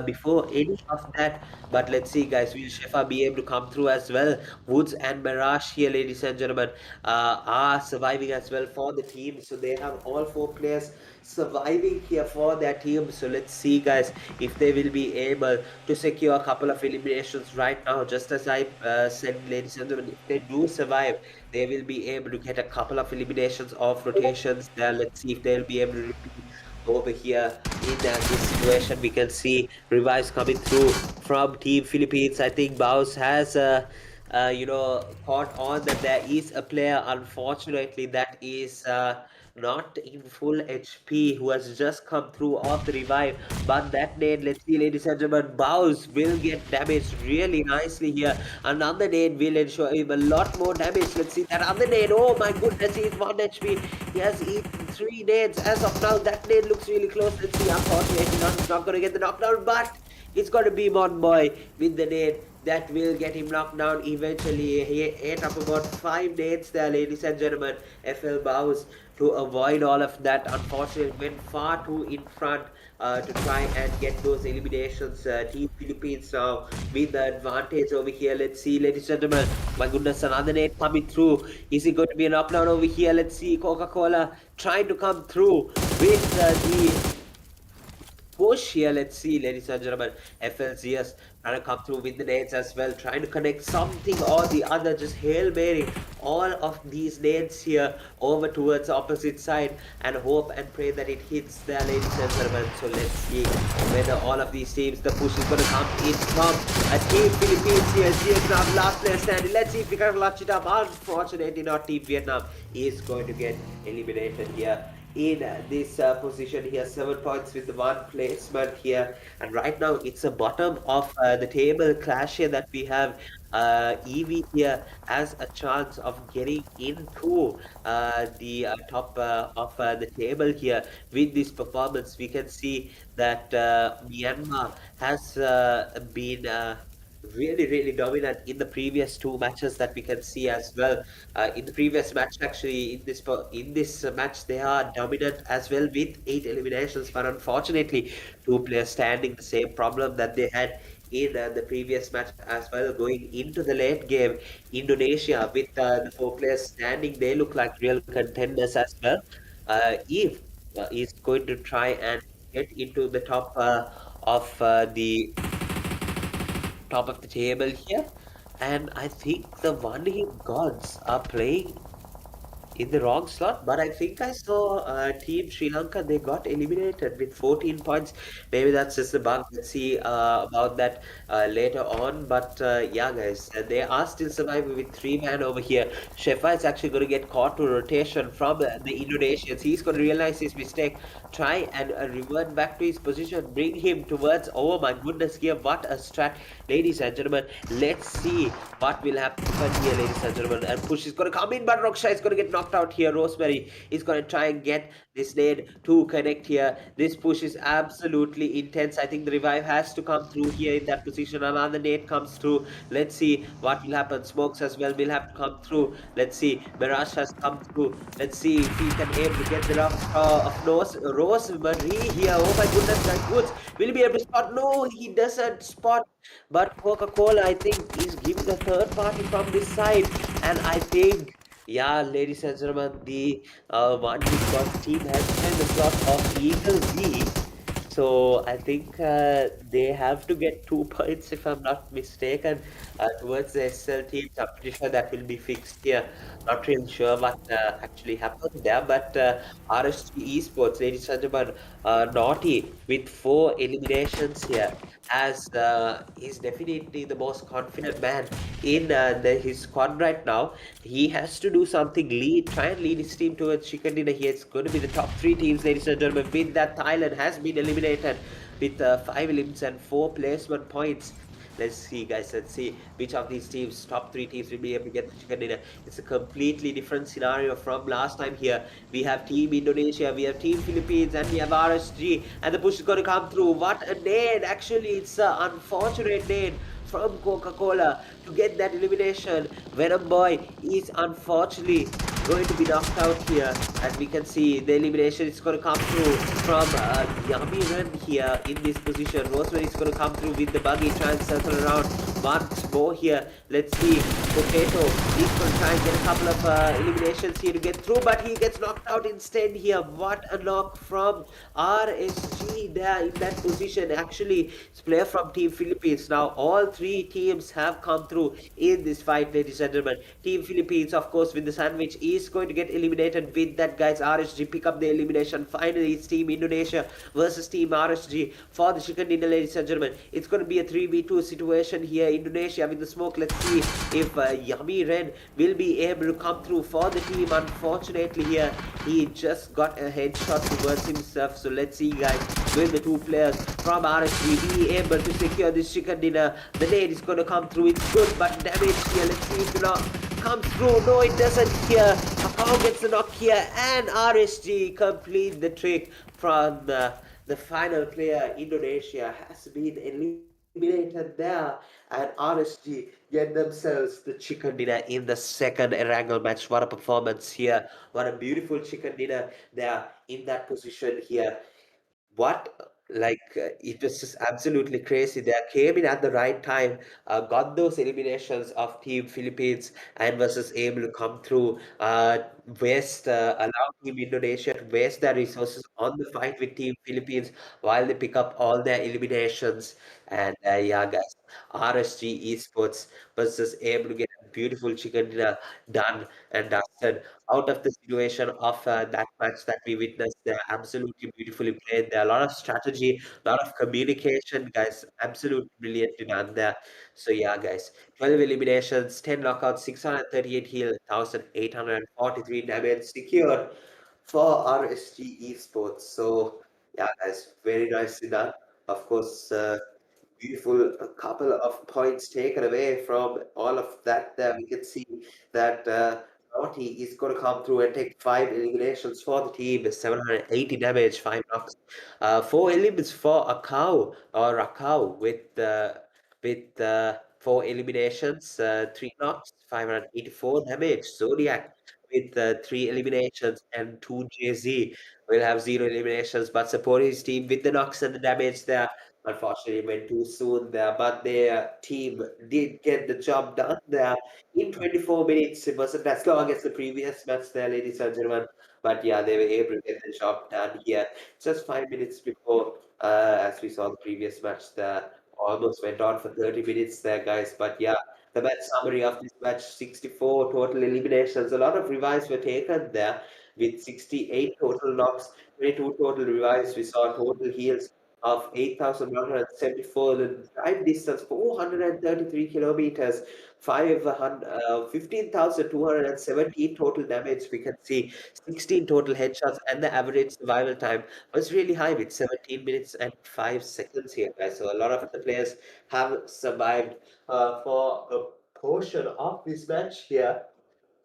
before any of that. But let's see, guys. Will Shefa be able to come through as well? Woods and Mirage here, ladies and gentlemen, are surviving as well for the team. So they have all four players surviving here for their team. So let's see, guys, if they will be able to secure a couple of eliminations right now. Just as I said, ladies and gentlemen, if they do survive, they will be able to get a couple of eliminations of rotations there. Let's see if they'll be able to repeat over here in this situation. We can see revives coming through from Team Philippines. I think Baus has caught on that there is a player, unfortunately, that is not in full HP, who has just come through off the revive. But that nade, let's see, ladies and gentlemen, Baus will get damaged really nicely here. Another nade will ensure him a lot more damage. Let's see that other nade. Oh my goodness, he's 1 HP. He has eaten 3 nades as of now. That nade looks really close. Let's see, unfortunately, not going to get the knockdown, but it's got to be Mon Boy with the nade that will get him knocked down eventually. He ate up about 5 nades there, ladies and gentlemen. FL Baus, to avoid all of that, unfortunately went far too in front to try and get those eliminations. Team Philippines now with the advantage over here. Let's see, ladies and gentlemen. My goodness, another nade coming through. Is it going to be a knockdown over here? Let's see, Coca-Cola trying to come through with the push here. Let's see, ladies and gentlemen. FLCS trying to come through with the nades as well, trying to connect something or the other, just Hail Mary all of these nades here over towards the opposite side and hope and pray that it hits there, ladies and gentlemen. So let's see whether all of these teams, the push is going to come in from a Team Philippines here. Vietnam last player standing. Let's see if we can clutch it up. Unfortunately not. Team Vietnam is going to get eliminated here in this position here. 7 points with the 1 placement here, and right now it's a bottom of the table clash here that we have. EV here has a chance of getting into the top of the table here. With this performance, we can see that Myanmar has been really dominant in the previous 2 matches that we can see as well. In the previous match, actually, in this match, they are dominant as well with 8 eliminations. But unfortunately, 2 players standing, the same problem that they had in the previous match as well. Going into the late game, Indonesia with the 4 players standing, they look like real contenders as well. Eve is going to try and get into the top of the table here, and I think the one hit gods are playing in the wrong slot. But I think I saw Team Sri Lanka, they got eliminated with 14 points. Maybe that's just a bug. Let's see about that later on. But yeah, guys, they are still surviving with 3 man over here. Shefa is actually going to get caught to rotation from the Indonesians. He's going to realize his mistake, try and revert back to his position, bring him towards. Oh my goodness, here, what a strat, ladies and gentlemen. Let's see what will happen here, ladies and gentlemen. And push is going to come in, but Roksha is going to get knocked knocked out here. Rosemary is going to try and get this nade to connect here. This push is absolutely intense. I think the revive has to come through here in that position. Another nade comes through. Let's see what will happen. Smokes as well will have to come through. Let's see. Mirage has come through. Let's see if he can able to get the knock of Rosemary here. Oh my goodness, that Woods will be able to spot. No, he doesn't spot. But Coca-Cola, I think, is giving a third party from this side. And I think, yeah, ladies and gentlemen, the one who's got team has taken the slot of Eagle V. So I think they have to get 2 points if I'm not mistaken towards the SL teams. I'm pretty sure that will be fixed here. Not really sure what actually happened there, but RSG Esports, ladies and gentlemen, Naughty with 4 eliminations here as he's definitely the most confident man in his squad right now. He has to do something, try and lead his team towards chicken dinner here. It's going to be the top 3 teams, ladies and gentlemen. With that, Thailand has been eliminated with 5 elims and 4 placement points. Let's see, guys. Let's see which of these teams, top 3 teams, will be able to get the chicken dinner. It's a completely different scenario from last time here. We have Team Indonesia, we have Team Philippines, and we have RSG. And the push is going to come through. What a nade! Actually, it's an unfortunate nade from Coca-Cola to get that elimination. Venom Boy is unfortunately going to be knocked out here. As we can see, the elimination is going to come through from Yami Ren here in this position. Rosemary is going to come through with the buggy, try and circle around once more here. Let's see. Potato is going to try and get a couple of eliminations here to get through, but he gets knocked out instead here. What a knock from RSG there in that position. Actually, it's player from Team Philippines. Now, all 3 teams have come through in this fight, ladies and gentlemen. Team Philippines, of course, with the sandwich, is going to get eliminated with that, guys. RSG pick up the elimination. Finally, it's Team Indonesia versus Team RSG for the chicken dinner, ladies and gentlemen. It's going to be a 3v2 situation here. Indonesia with the smoke. Let's see if Yummy Ren will be able to come through for the team. Unfortunately, here he just got a headshot towards himself. So let's see, guys, will the 2 players from RSG be able to secure this chicken dinner? The nade is going to come through. It's good, but damage here. Let's see if it comes through. No, it doesn't here. Hakao gets the knock here, and RSG complete the trick from the final player. Indonesia has been eliminated there, and RSG get themselves the chicken dinner in the second Erangel match. What a performance here. What a beautiful chicken dinner there in that position here. What it was just absolutely crazy. They came in at the right time, got those eliminations of Team Philippines and versus able to come through, allow Team Indonesia to waste their resources on the fight with Team Philippines while they pick up all their eliminations. And yeah, guys, RSG Esports was just able to get a beautiful chicken dinner done and dusted out of the situation of that match that we witnessed. They're absolutely beautifully played. There are a lot of strategy, a lot of communication, guys. Absolutely brilliantly done there. So yeah, guys, 12 eliminations, 10 knockouts, 638 heal, 1,843 damage secured for RSG Esports. So yeah, guys, very nicely done. Of course, beautiful a couple of points taken away from all of that there. We can see that Naughty is going to come through and take 5 eliminations for the team, 780 damage, 5 knocks. 4 eliminations for a cow or a cow with 4 eliminations, 3 knocks, 584 damage. Zodiac with 3 eliminations and 2 JZ will have 0 eliminations, but support his team with the knocks and the damage there. Unfortunately, went too soon there, but their team did get the job done there in 24 minutes. It wasn't as long as the previous match there, ladies and gentlemen. But yeah, they were able to get the job done here. Just 5 minutes before, as we saw the previous match there, almost went on for 30 minutes there, guys. But yeah, the match summary of this match: 64 total eliminations. A lot of revives were taken there with 68 total knocks, 22 total revives. We saw total heals of 8,174, the drive distance 433 kilometers, 15,270 total damage. We can see 16 total headshots, and the average survival time was really high with 17 minutes and 5 seconds here, guys. So a lot of the players have survived for a portion of this match here.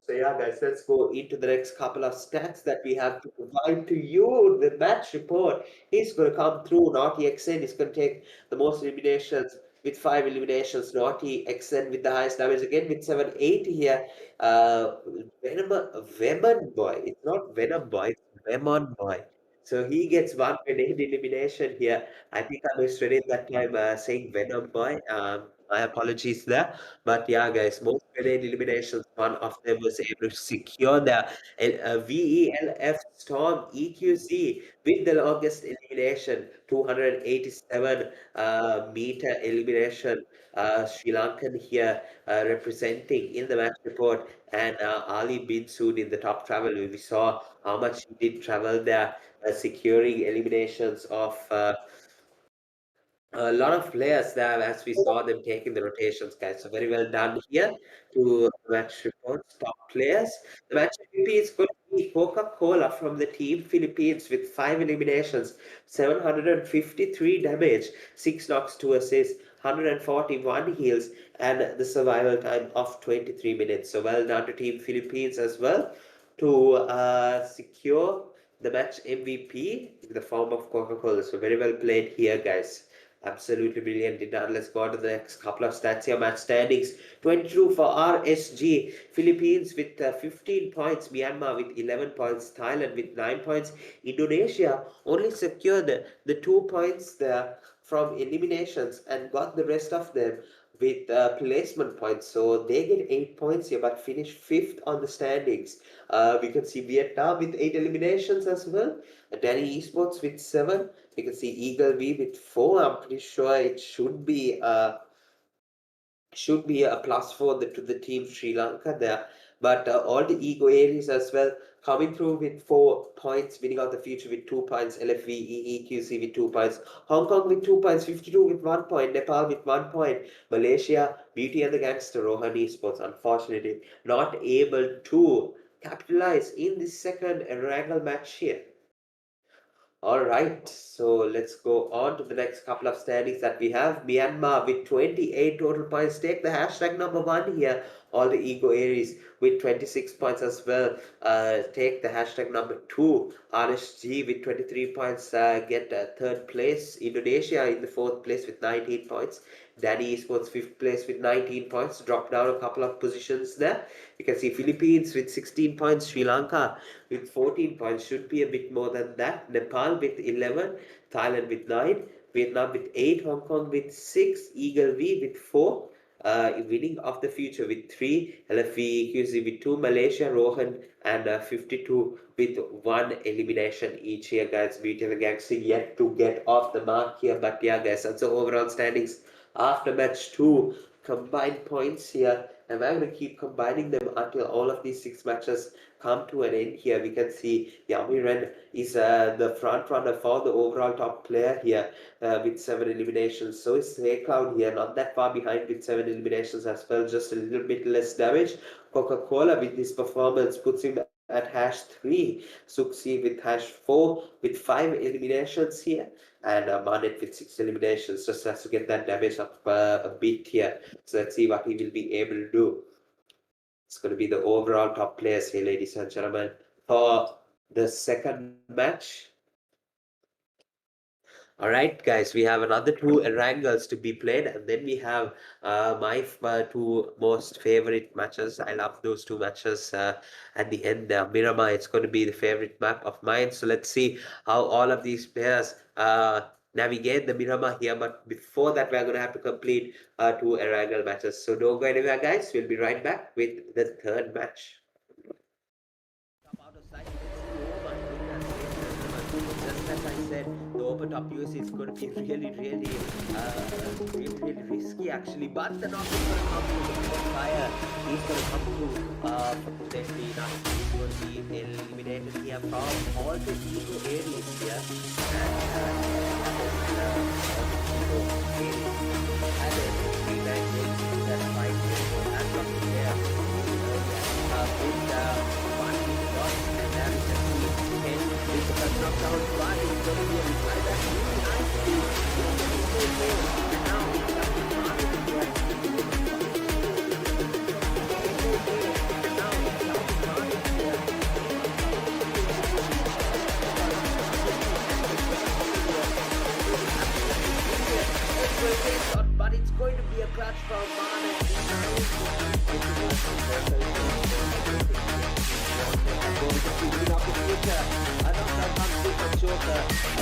So yeah, guys, let's go into the next couple of stats that we have to provide to you. The match report. He's going to come through. Naughty XN is going to take the most eliminations with 5 eliminations. Naughty XN with the highest damage again with 780 here. Venom Boy. It's not Venom Boy. It's Vemon Boy. So he gets 1 grenade elimination here. I think I misread it that time saying Venom Boy. My apologies there. But yeah, guys, most grenade eliminations, one of them was able to secure the VELF Storm EQC with the longest elimination, 287 meter elimination. Sri Lankan here representing in the match report, and Ali bin Sood in the top travel. We saw how much he did travel there, securing eliminations of a lot of players there as we saw them taking the rotations, guys. So very well done here to match reports, top players. The match MVP is going to be Coca-Cola from the team Philippines with 5 eliminations, 753 damage, 6 knocks, 2 assists, 141 heals, and the survival time of 23 minutes. So well done to Team Philippines as well to secure the match MVP in the form of Coca-Cola. So very well played here, guys. Absolutely brilliant. Done. Let's go on to the next couple of stats here. Match standings 22 for RSG. Philippines with 15 points. Myanmar with 11 points. Thailand with 9 points. Indonesia only secured the 2 points there from eliminations and got the rest of them with placement points. So they get 8 points here but finish 5th on the standings. We can see Vietnam with 8 eliminations as well. Danny Esports with 7. You can see Eagle V with 4. I'm pretty sure it should be a plus for to the team Sri Lanka there. But all the ego areas as well coming through with 4 points, winning out the future with 2 points, LFV, EQC with 2 points, Hong Kong with 2 points, 52 with 1 point, Nepal with 1 point, Malaysia, Beauty and the Gangster, Rohan Esports, unfortunately not able to capitalize in the second wrangle match here. All right, so let's go on to the next couple of standings that we have. Myanmar with 28 total points. Take the hashtag number 1 here. All the ego Aries with 26 points as well. Take the hashtag number 2. RSG with 23 points. Get 3rd place. Indonesia in the 4th place with 19 points. Danny Esports 5th place with 19 points. Drop down a couple of positions there. You can see Philippines with 16 points. Sri Lanka with 14 points. Should be a bit more than that. Nepal with 11. Thailand with 9. Vietnam with 8. Hong Kong with 6. Eagle V with 4. Winning of the future with 3. LFV QZ with 2. Malaysia, Rohan, and 52 with 1 elimination each here, guys. Beauty and the Gangster yet to get off the mark here. But yeah, guys, that's the overall standings after match 2. Combined points here, and I'm going to keep combining them until all of these 6 matches come to an end here. We can see Yamiren is the front runner for the overall top player here with 7 eliminations. So is Cloud here, not that far behind with 7 eliminations as well, just a little bit less damage. Coca-Cola with this performance puts him at hash 3. Suksi with hash 4 with 5 eliminations here. And Manet with 6 eliminations, just has to get that damage up a bit here. So let's see what he will be able to do. It's going to be the overall top players here, ladies and gentlemen, for the second match. All right, guys, we have another 2 wrangles to be played, and then we have my 2 most favorite matches. I love those 2 matches at the end. Miramar, it's going to be the favorite map of mine. So let's see how all of these players navigate the Miramar here. But before that, we're going to have to complete 2 wrangle matches. So don't go anywhere, guys. We'll be right back with the third match. Out of sight, oh my goodness, just as I said, the open top USC is going to be really risky actually. But the knock is going to come through the fire. He's going to come through safely enough. He's going to be eliminated here from all the ego areas here.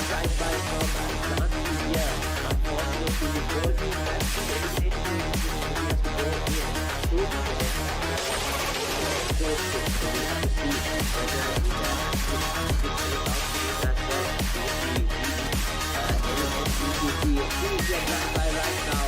drive by from John India. Unfortunately, the goal team has been eliminated. He has to go in. Two minutes. Close to it. So we have to see whether he can actually take out the game as well. BTC is done by right now.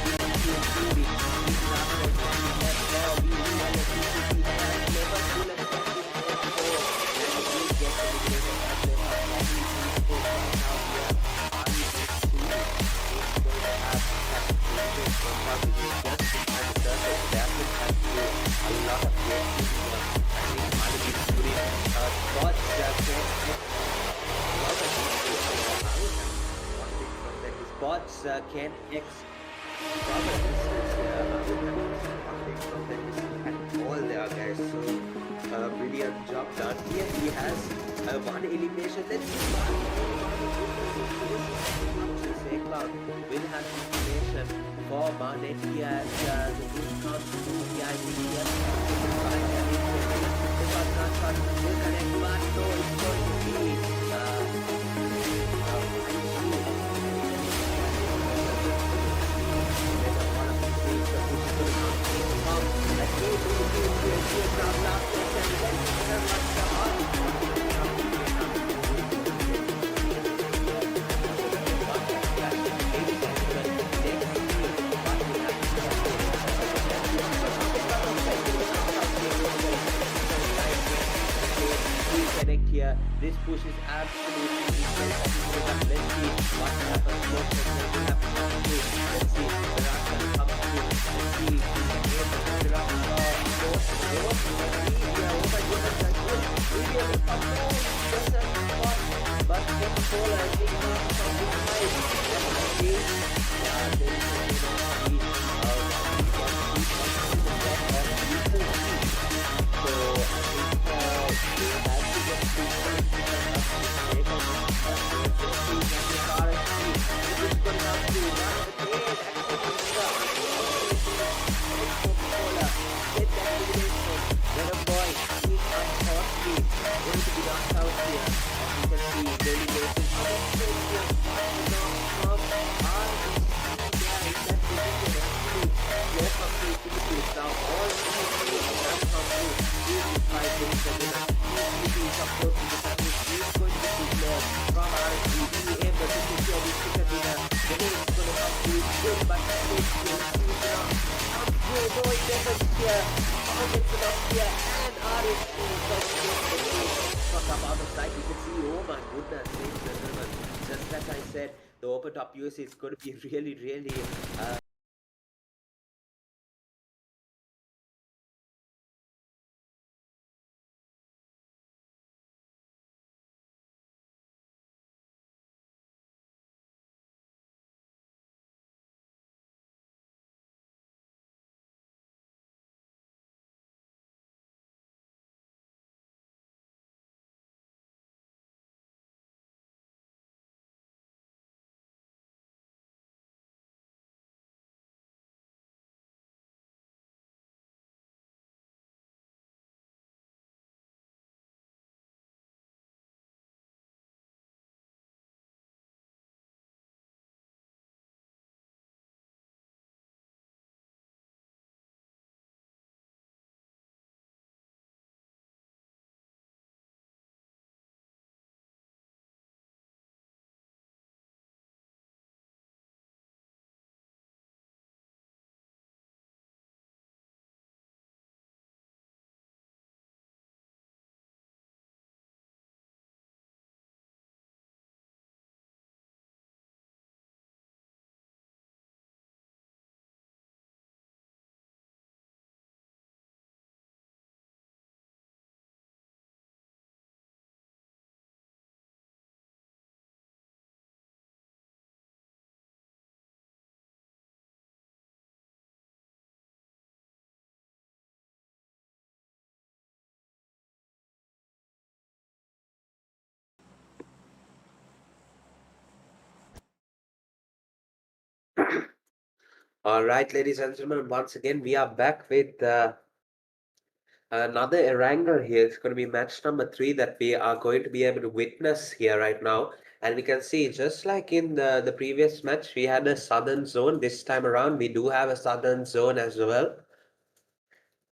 BTC is leading. He's not going to be left there. We have a BTC has never full and effective for 4. And he will get eliminated as they are probably esports right now here. Are you going to have capitalization from probably just behind the surface. That will have to do a lot of great things here. I think Malik is putting spots that can Bots can X cover distance here. From the distance at all there, guys. So, brilliant job done here. He has one elimination. Let's see Cloud will have elimination for Barnet here as the team comes to the idea. Will connect, but no, it's going to be connect here. This push is absolutely essential. Let's see what happens. Let's see. The rush will come through. Let's see. The rush. Oh my goodness, that's good. Really, just a spot. But get the ball and take it off from this side. And I think there is a so I think we have to get just as I said, the open top use is going to be really All right, ladies and gentlemen, once again, we are back with Another Erangel here. It's going to be match number 3 that we are going to be able to witness here right now. And we can see, just like in the previous match, we had a southern zone. This time around, we do have a southern zone as well.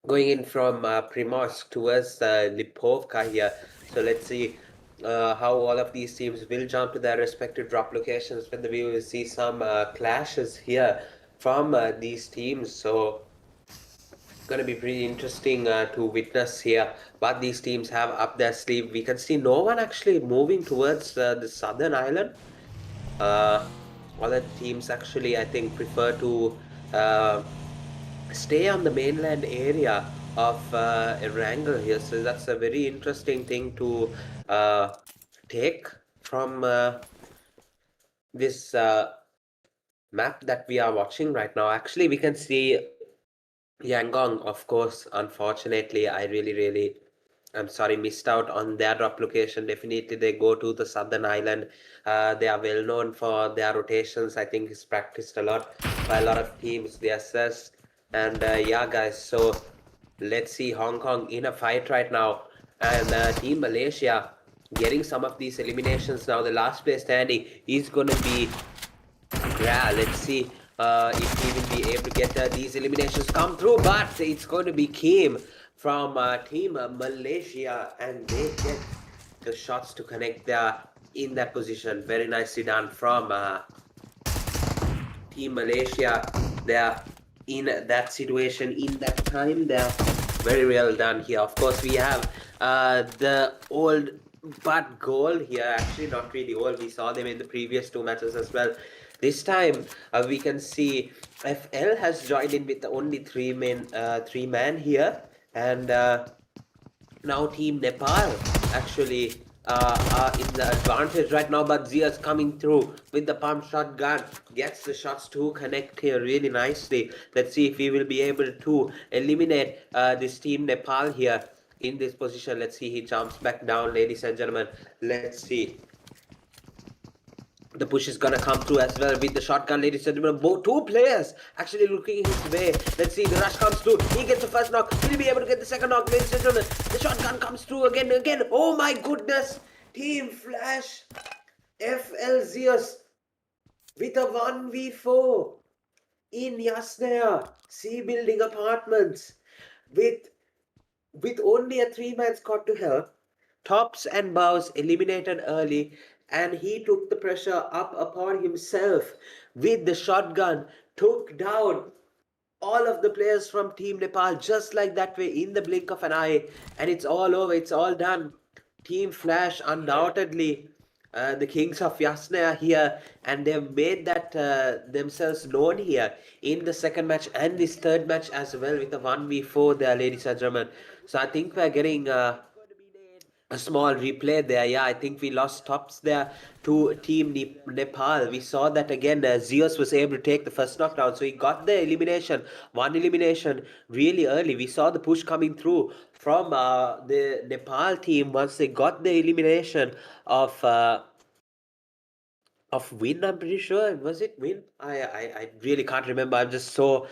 Going in from Primorsk towards Lipovka here. So let's see how all of these teams will jump to their respective drop locations when we will see some clashes here from these teams. So going to be pretty interesting to witness here what these teams have up their sleeve. We can see no one actually moving towards the southern island. Other teams actually, I think, prefer to stay on the mainland area of Erangel here. So that's a very interesting thing to take from this map that we are watching right now. Actually, we can see Yangon, of course. Unfortunately, I'm sorry, missed out on their drop location. Definitely, they go to the southern island. They are well known for their rotations. I think it's practiced a lot by a lot of teams. They assess. And yeah, guys, so let's see Hong Kong in a fight right now. And Team Malaysia getting some of these eliminations now. The last place standing is going to be, yeah, let's see if he will be able to get these eliminations come through. But it's going to be Kim from Team Malaysia, and they get the shots to connect there in that position. Very nicely done from Team Malaysia. They're in that situation, in that time. They're very well done here. Of course, we have the old but goal here. Actually, not really old. We saw them in the previous 2 matches as well. This time, we can see FL has joined in with only 3 man here, and now Team Nepal actually are in the advantage right now, but Zia's coming through with the pump shotgun, gets the shots to connect here really nicely. Let's see if he will be able to eliminate this Team Nepal here in this position. Let's see, he jumps back down, ladies and gentlemen. Let's see. The push is gonna come through as well with the shotgun, ladies and gentlemen. Both 2 players actually looking his way. Let's see, the rush comes through. He gets the first knock. Will he be able to get the second knock, ladies and gentlemen? The shotgun comes through again. Oh my goodness! Team Flash, FL Zeus with a 1v4 in Yasnaya C building apartments with only a 3-man squad to help. Tops and Bows eliminated early, and he took the pressure up upon himself with the shotgun, took down all of the players from Team Nepal just like that way in the blink of an eye, and it's all over, it's all done. Team Flash undoubtedly the kings of Yasnaya here, and they've made that themselves known here in the second match and this third match as well with the 1v4 there, ladies and gentlemen. So I think we're getting a small replay there. Yeah, I think we lost tops there to Team Nepal. We saw that again. Zeus was able to take the first knockdown, so he got the elimination, 1 elimination really early. We saw the push coming through from the Nepal team once they got the elimination of Win. I'm pretty sure. Was it Win? I really can't remember. I'm just so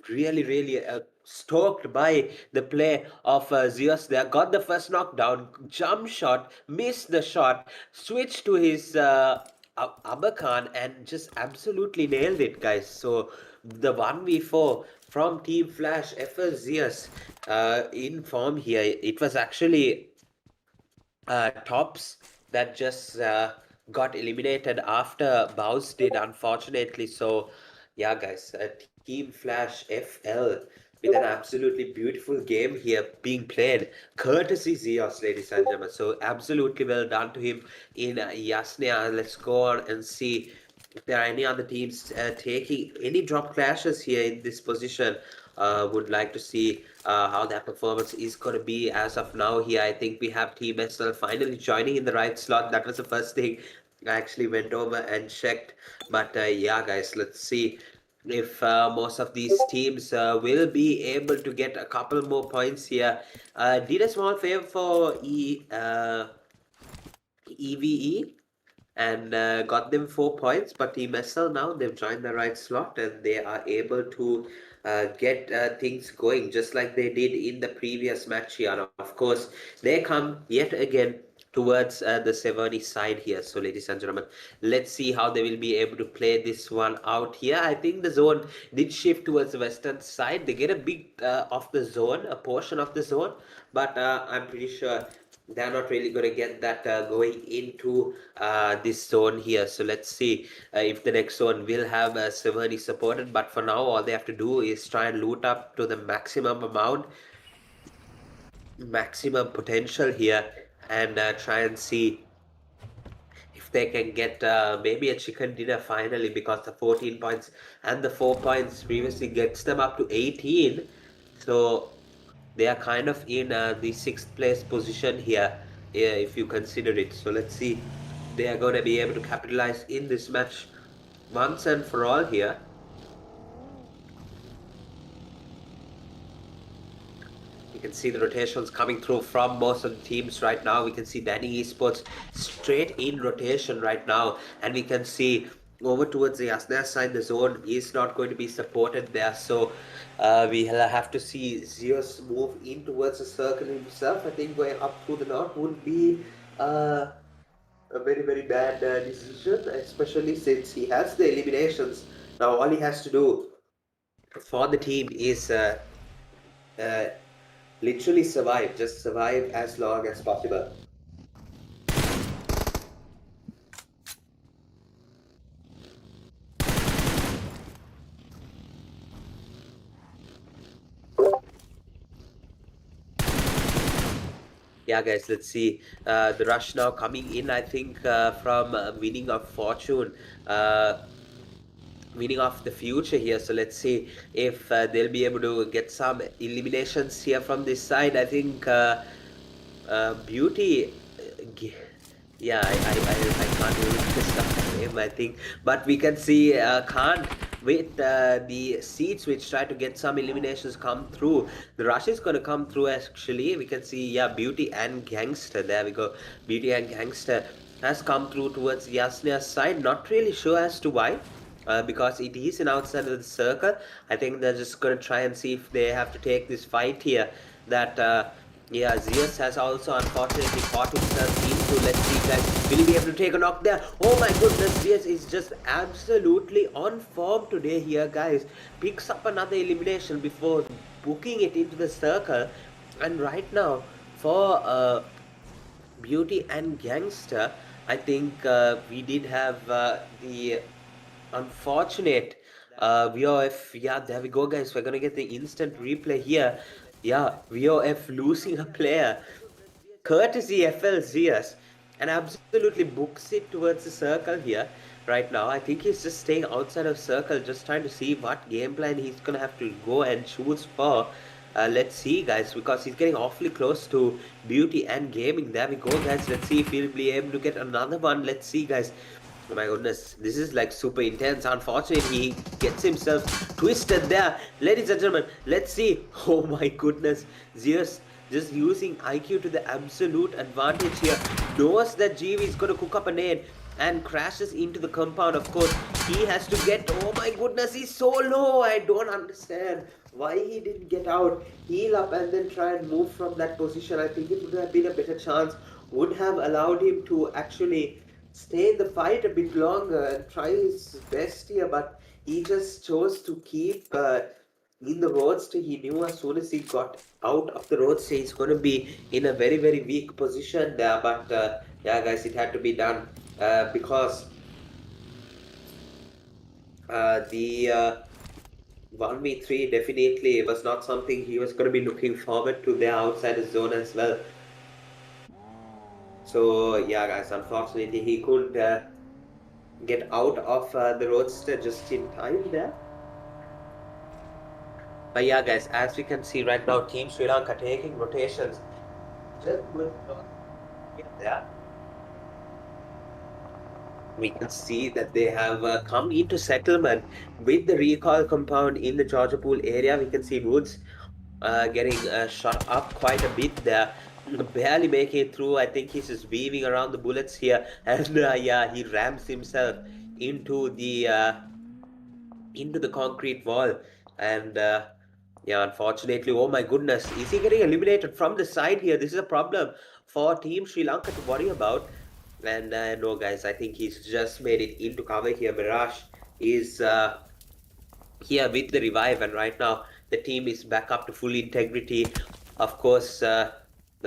really stoked by the play of Zeus there. Got the first knockdown, jump shot, missed the shot, switched to his Abakan, and just absolutely nailed it, guys. So the 1v4 from Team Flash, FL Zeus in form here. It was actually tops that just got eliminated after Bows did, unfortunately. So yeah, guys, Team Flash FL with an absolutely beautiful game here being played, courtesy Zeus, ladies and gentlemen. So absolutely well done to him in Yasnaya. Let's go on and see if there are any other teams taking any drop clashes here in this position. Would like to see how that performance is going to be as of now here. I think we have Team SL finally joining in the right slot. That was the first thing I actually went over and checked. But yeah, guys, let's see if most of these teams will be able to get a couple more points here. Did a small favor for EVE and got them 4 points, but Team SL now they've joined the right slot and they are able to get things going just like they did in the previous match here. And of course, they come yet again towards the 70 side here. So, ladies and gentlemen, let's see how they will be able to play this one out here. I think the zone did shift towards the western side. They get a bit of the zone, a portion of the zone, but I'm pretty sure they're not really going to get that going into this zone here. So let's see if the next zone will have Severny supported. But for now, all they have to do is try and loot up to the maximum amount, maximum potential here, and try and see if they can get maybe a chicken dinner finally, because the 14 points and the 4 points previously gets them up to 18. So they are kind of in the 6th place position here, if you consider it. So let's see, they are going to be able to capitalize in this match once and for all here. You can see the rotations coming through from most of the teams right now. We can see Danny Esports straight in rotation right now, and we can see over towards the Asna side, the zone is not going to be supported there. So we'll have to see Zeus move in towards the circle himself. I think going up through the north would be a very, very bad decision, especially since he has the eliminations. Now all he has to do for the team is uh, literally survive, just survive as long as possible. Yeah, guys, let's see the rush now coming in. I think from winning of fortune, winning of the future here. So let's see if they'll be able to get some eliminations here from this side. I think Beauty, yeah, I can't remember his name, I think, but we can see Khan with the seeds which try to get some eliminations come through. The rush is going to come through actually. We can see, yeah, Beauty and Gangster. There we go. Beauty and Gangster has come through towards Yasnia's side. Not really sure as to why. Because it is an outside of the circle. I think they're just going to try and see if they have to take this fight here. That yeah, Zeus has also unfortunately caught himself into. Let's see, guys, will he be able to take a knock there? Oh my goodness, Zeus is just absolutely on form today here, guys. Picks up another elimination before booking it into the circle. And right now, for Beauty and Gangster, I think we did have the unfortunate WiOF. Yeah, there we go, guys. We're gonna get the instant replay here. Yeah, WiOF losing a player courtesy FLZS, and absolutely books it towards the circle here right now. I think he's just staying outside of circle, just trying to see what game plan he's gonna have to go and choose for. Let's see, guys, because he's getting awfully close to Beauty and Gaming. There we go, guys. Let's see if he'll be able to get another one. Let's see, guys. Oh my goodness, this is like super intense. Unfortunately, he gets himself twisted there. Ladies and gentlemen, let's see. Oh my goodness, Zeus just using IQ to the absolute advantage here. Knows that GV is going to cook up a nade and crashes into the compound. Of course, he has to get. Oh my goodness, he's so low. I don't understand why he didn't get out, heal up, and then try and move from that position. I think it would have been a better chance, would have allowed him to actually stay in the fight a bit longer and try his best here, but he just chose to keep in the roadster. He knew as soon as he got out of the roadster, he's going to be in a very, very weak position there. But yeah, guys, it had to be done because the 1v3 definitely was not something he was going to be looking forward to there outside the zone as well. So yeah, guys, unfortunately he couldn't get out of the roadster just in time there. But yeah, guys, as we can see right now, Team Sri Lanka taking rotations just with there. We can see that they have come into settlement with the recoil compound in the Georgia Pool area. We can see Woods getting shot up quite a bit there, barely making it through. I think he's just weaving around the bullets here, and yeah, he rams himself into the concrete wall. And yeah, unfortunately, oh my goodness, is he getting eliminated from the side here? This is a problem for Team Sri Lanka to worry about. And no, guys, I think he's just made it into cover here. Mirage is here with the revive, and right now the team is back up to full integrity. Of course, the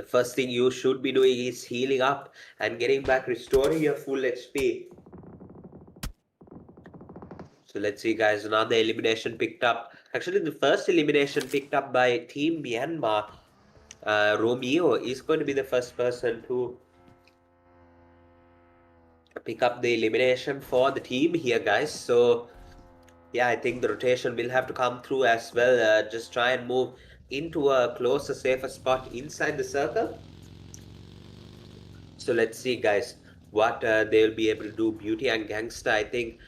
first thing you should be doing is healing up and getting back, restoring your full HP. So let's see, guys, another elimination picked up. Actually, the first elimination picked up by Team Myanmar. Romeo is going to be the first person to pick up the elimination for the team here, guys. So yeah, I think the rotation will have to come through as well. Just try and move into a closer, safer spot inside the circle. So let's see, guys, what they'll be able to do. Beauty and Gangster, I think,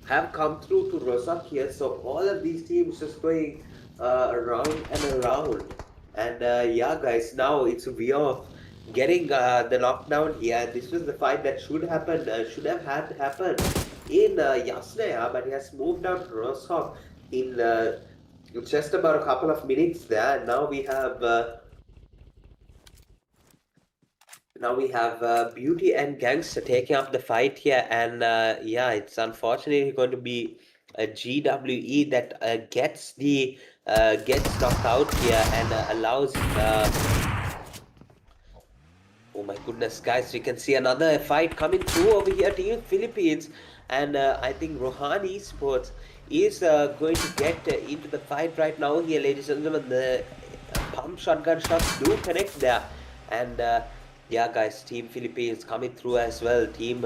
have come through to Rozak here. So all of these teams just going around and around. And yeah, guys, now we are getting the knockdown here. This was the fight that should happen, should have had happen in Yasnaya, but he has moved down to Rozak in just about a couple of minutes there. Now we have Beauty and Gangster taking up the fight here, and yeah, it's unfortunately going to be a GWE that gets knocked out here and allows. Oh my goodness, guys! We can see another fight coming through over here, Team Philippines, and I think Rohan Esports is going to get into the fight right now here, ladies and gentlemen. The pump shotgun shots do connect there, and yeah, guys, Team Philippines coming through as well. Team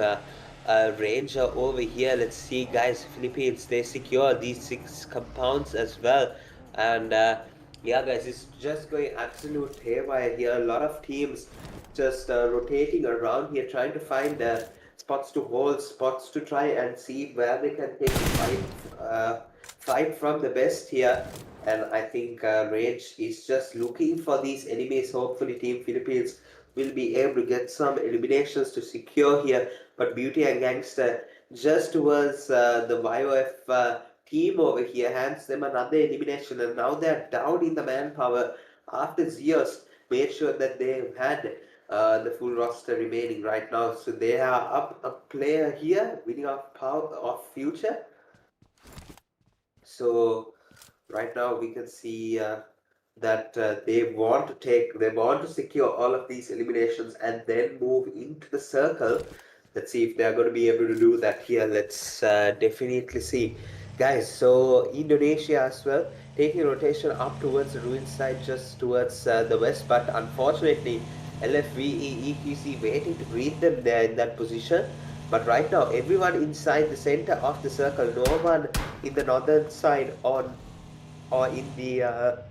Ranger over here. Let's see, guys, Philippines, they secure these 6 compounds as well, and yeah, guys, it's just going absolute haywire here. A lot of teams just rotating around here, trying to find spots to hold, spots to try and see where they can take the fight from the best here. And I think Rage is just looking for these enemies. Hopefully, Team Philippines will be able to get some eliminations to secure here. But Beauty and Gangster just towards the WiOF team over here hands them another elimination, and now they're down in the manpower after Zeus made sure that they had the full roster remaining right now. So they are up a player here, winning off power of future. So right now we can see that they want to secure all of these eliminations and then move into the circle. Let's see if they're going to be able to do that here. Let's definitely see, guys. So Indonesia as well taking rotation up towards the ruin side, just towards the west, but unfortunately LFVE EQC waiting to greet them there in that position. But right now everyone inside the center of the circle, no one in the northern side or in the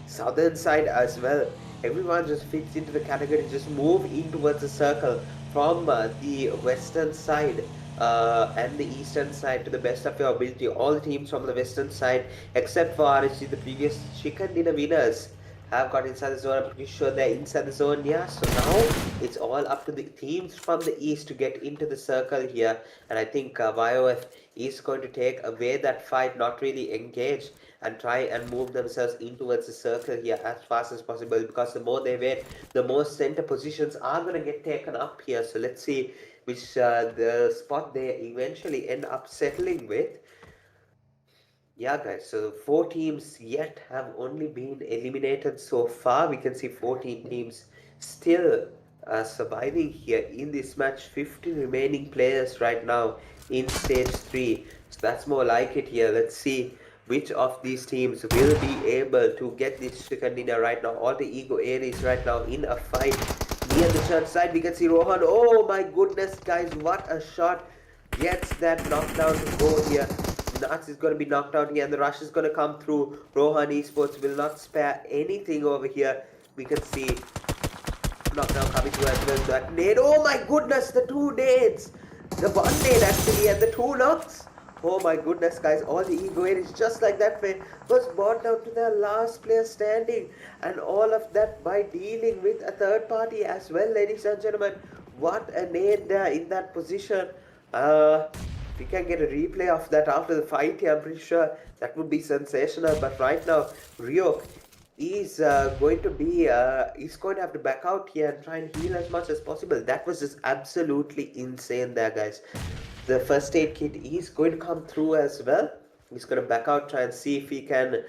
southern side as well. Everyone just fits into the category. Just move in towards the circle from the western side and the eastern side to the best of your ability. All the teams from the western side, except for RSG, the previous chicken dinner winners, have got inside the zone. I'm pretty sure they're inside the zone. Yeah, so now it's all up to the teams from the east to get into the circle here. And I think WiOF is going to take away that fight, not really engage, and try and move themselves in towards the circle here as fast as possible, because the more they wait, the more center positions are going to get taken up here. So let's see which the spot they eventually end up settling with. Yeah, guys, so 4 teams yet have only been eliminated so far. We can see 14 teams still surviving here in this match. 15 remaining players right now in stage 3. So that's more like it here. Let's see which of these teams will be able to get this chicken dinner right now. All the Ego Aries right now in a fight near the church side. We can see Rohan. Oh my goodness, guys, what a shot. Gets that knockdown to go here. Nats is going to be knocked out here, and the rush is going to come through. Rohan Esports will not spare anything over here. We can see knockdown coming through as well. That nade. Oh my goodness, the 2 nades. The 1 nade actually, and the 2 knocks. Oh my goodness, guys, all the ego is just like that way was brought down to the last player standing, and all of that by dealing with a third party as well, ladies and gentlemen. What a nade there in that position. we can get a replay of that after the fight here, I'm pretty sure that would be sensational. But right now, Ryuk is going to be he's going to have to back out here and try and heal as much as possible. That was just absolutely insane there, guys. The first aid kit is going to come through as well. He's going to back out, try and see if he can,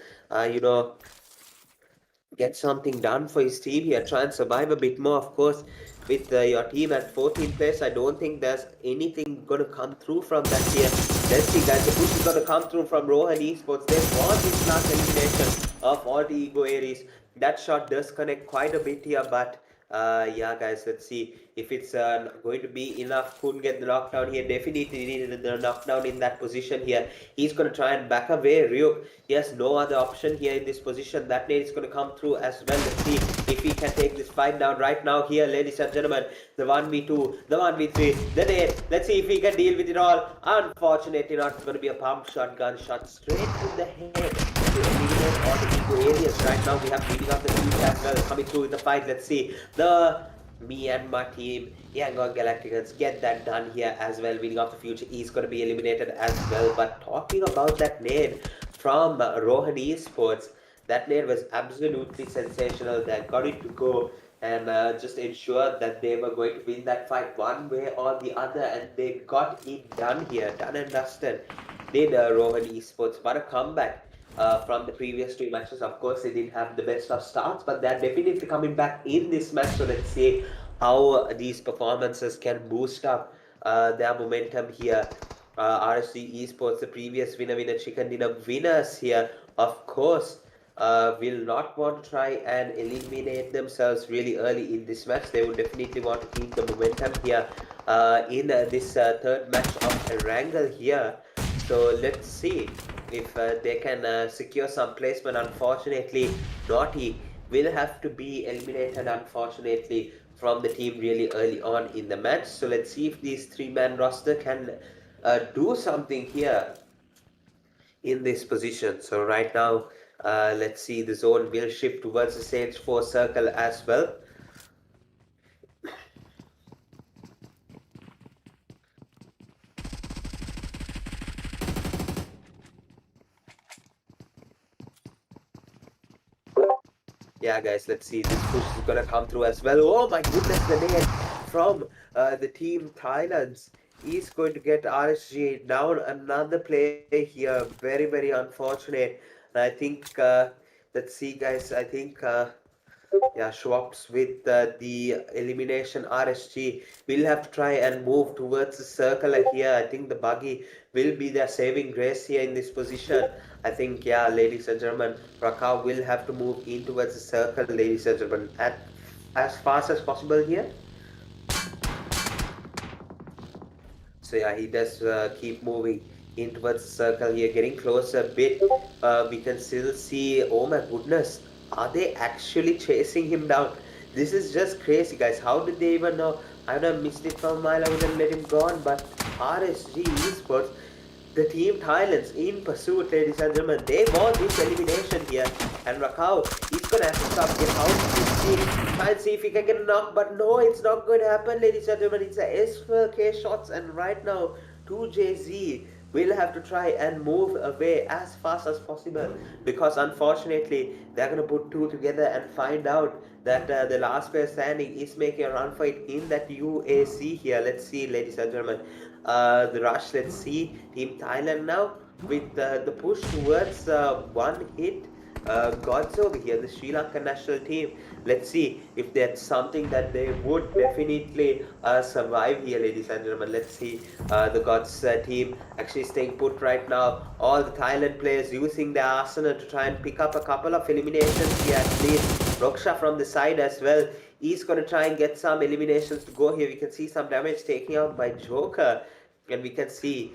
get something done for his team here, try and survive a bit more. Of course, with your team at 14th place, I don't think there's anything going to come through from that here. Let's see, guys. The push is going to come through from Rohan Esports. They want this last elimination of all the Ego Aries. That shot does connect quite a bit here, but yeah, guys, let's see if it's going to be enough. Couldn't get the knockdown here. Definitely needed the knockdown in that position here. He's going to try and back away. Ryuk, he has no other option here in this position. That nade is going to come through as well. Let's see if he can take this fight down right now here, ladies and gentlemen. The 1v2, the 1v3, the nade. Let's see if he can deal with it all. Unfortunately not. It's going to be a pump shotgun shot straight in the head to eliminate all the Ego areas. Right now we have beating up the team as well coming through in the fight. Let's see the Myanmar team, Yangon Galacticans, get that done here as well. Winning of the future is going to be eliminated as well. But talking about that nade from Rohan Esports, that nade was absolutely sensational. They got it to go and just ensure that they were going to win that fight one way or the other, and they got it done here, done and dusted. Did Rohan Esports, but a comeback from the previous two matches. Of course, they didn't have the best of starts, but they're definitely coming back in this match. So let's see how these performances can boost up their momentum here. RSG Esports, the previous winner chicken dinner winners here, of course, will not want to try and eliminate themselves really early in this match. They will definitely want to keep the momentum here in this third match of Wrangle here. So let's see if they can secure some placement. Unfortunately, Naughty will have to be eliminated, unfortunately, from the team really early on in the match. So let's see if this three-man roster can do something here in this position. So right now, let's see, the zone will shift towards the stage 4 circle as well. Yeah, guys, let's see. This push is gonna come through as well. Oh my goodness, the nade from the team Thailand's is going to get RSG down. Another play here. Very, very unfortunate. And I think, let's see, guys. I think, yeah, Schwabs with the elimination. RSG will have to try and move towards the circle here. I think the buggy will be their saving grace here in this position. I think, yeah, ladies and gentlemen, Rakau will have to move in towards the circle, ladies and gentlemen, as fast as possible here. So yeah, he does keep moving in towards the circle here, getting closer a bit. We can still see, oh my goodness, are they actually chasing him down? This is just crazy, guys. How did they even know? I would have missed it from a mile. I would have let him go on, but RSG Esports, the team Thailand's in pursuit, ladies and gentlemen. They want this elimination here. And Rakau is going to have to stop, get out of this team. Try and see if he can get a knock. But no, it's not going to happen, ladies and gentlemen. It's a S4K shots. And right now, 2JZ will have to try and move away as fast as possible. Because unfortunately, they're going to put two together and find out that the last player standing is making a run for it in that UAC here. Let's see, ladies and gentlemen. The rush, let's see, Team Thailand now with the push towards one hit gods over here, the Sri Lanka national team. Let's see if that's something that they would definitely survive here, ladies and gentlemen. Let's see the gods team actually staying put right now. All the Thailand players using their arsenal to try and pick up a couple of eliminations here at least. Roksha from the side as well. He's going to try and get some eliminations to go here. We can see some damage taken out by Joker. And we can see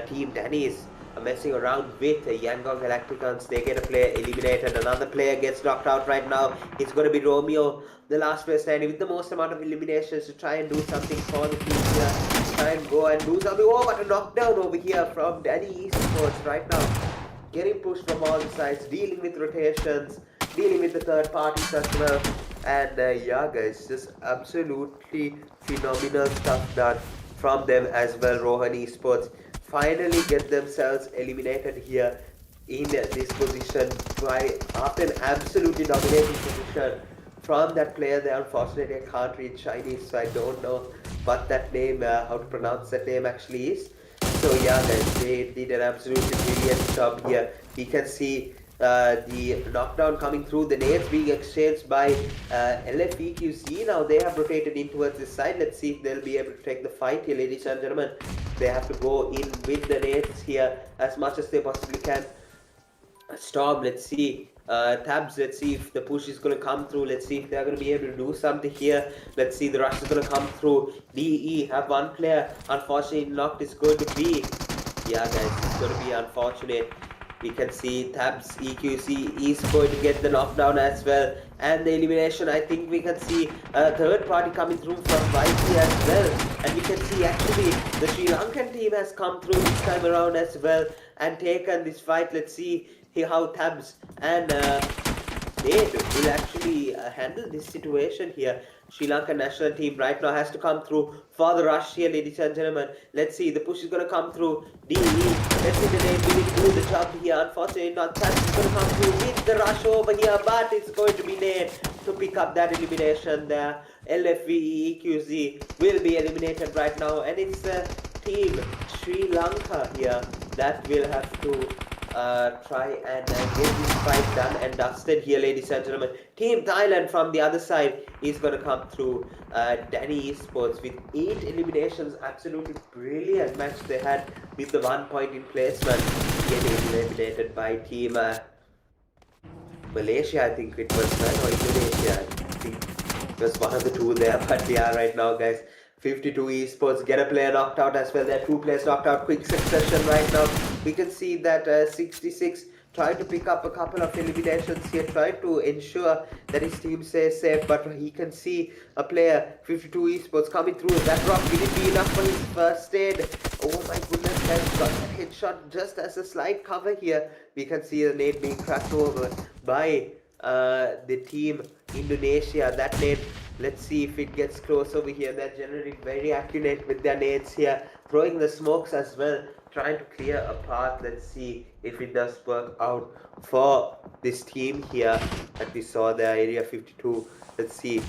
Team Danny's messing around with Yangon Galacticans. They get a player eliminated. Another player gets knocked out right now. It's going to be Romeo, the last player standing with the most amount of eliminations to try and do something for the team here. Try and go and do something. Oh, what a knockdown over here from Danny Esports right now. Getting pushed from all the sides, dealing with rotations, dealing with the third parties as well. And yeah, guys, just absolutely phenomenal stuff done from them as well. Rohan Esports finally get themselves eliminated here in this position by after an absolutely dominating position from that player. They unfortunately I can't read Chinese, so I don't know what that name, how to pronounce that name actually is. So yeah, guys, they did an absolutely brilliant job here. We can see the knockdown coming through, the nades being exchanged by LFEQC. Now they have rotated in towards this side. Let's see if they'll be able to take the fight here, ladies and gentlemen. They have to go in with the nades here as much as they possibly can. Storm, let's see. Tabs, let's see if the push is going to come through. Let's see if they're going to be able to do something here. Let's see, the rush is going to come through. DE have one player. Unfortunately, knocked is going to be. Yeah, guys, it's going to be unfortunate. We can see Tabs EQC is going to get the knockdown as well. And the elimination, I think we can see a third party coming through from YT as well. And we can see actually the Sri Lankan team has come through this time around as well and taken this fight. Let's see how Tabs and Nate will actually handle this situation here. Sri Lanka national team right now has to come through for the rush here, ladies and gentlemen. Let's see, the push is going to come through. DE, let's see the Nate will do the job here. Unfortunately, not Tabs is going to come through with the rush over here, but it's going to be Nate to pick up that elimination there. LFVEQZ will be eliminated right now, and it's team Sri Lanka here that will have to try and get this fight done and dusted here, ladies and gentlemen. Team Thailand from the other side is going to come through. Danny Esports with 8 eliminations. Absolutely brilliant match they had with the 1 point in placement. Getting eliminated by Team Malaysia, I think it was, or Indonesia. I think it was one of the two there. But yeah, right now, guys, 52 Esports get a player knocked out as well. There are 2 players knocked out, quick succession right now. We can see that 66 trying to pick up a couple of eliminations here, trying to ensure that his team stays safe, but he can see a player, 52 Esports, coming through. That rock, will it be enough for his first aid? Oh my goodness, has got a headshot just as a slight cover here. We can see the nade being cracked over by the team Indonesia. That nade, let's see if it gets close over here. They're generally very accurate with their nades here, throwing the smokes as well, trying to clear a path. Let's see if it does work out for this team here that we saw there, area 52. Let's see.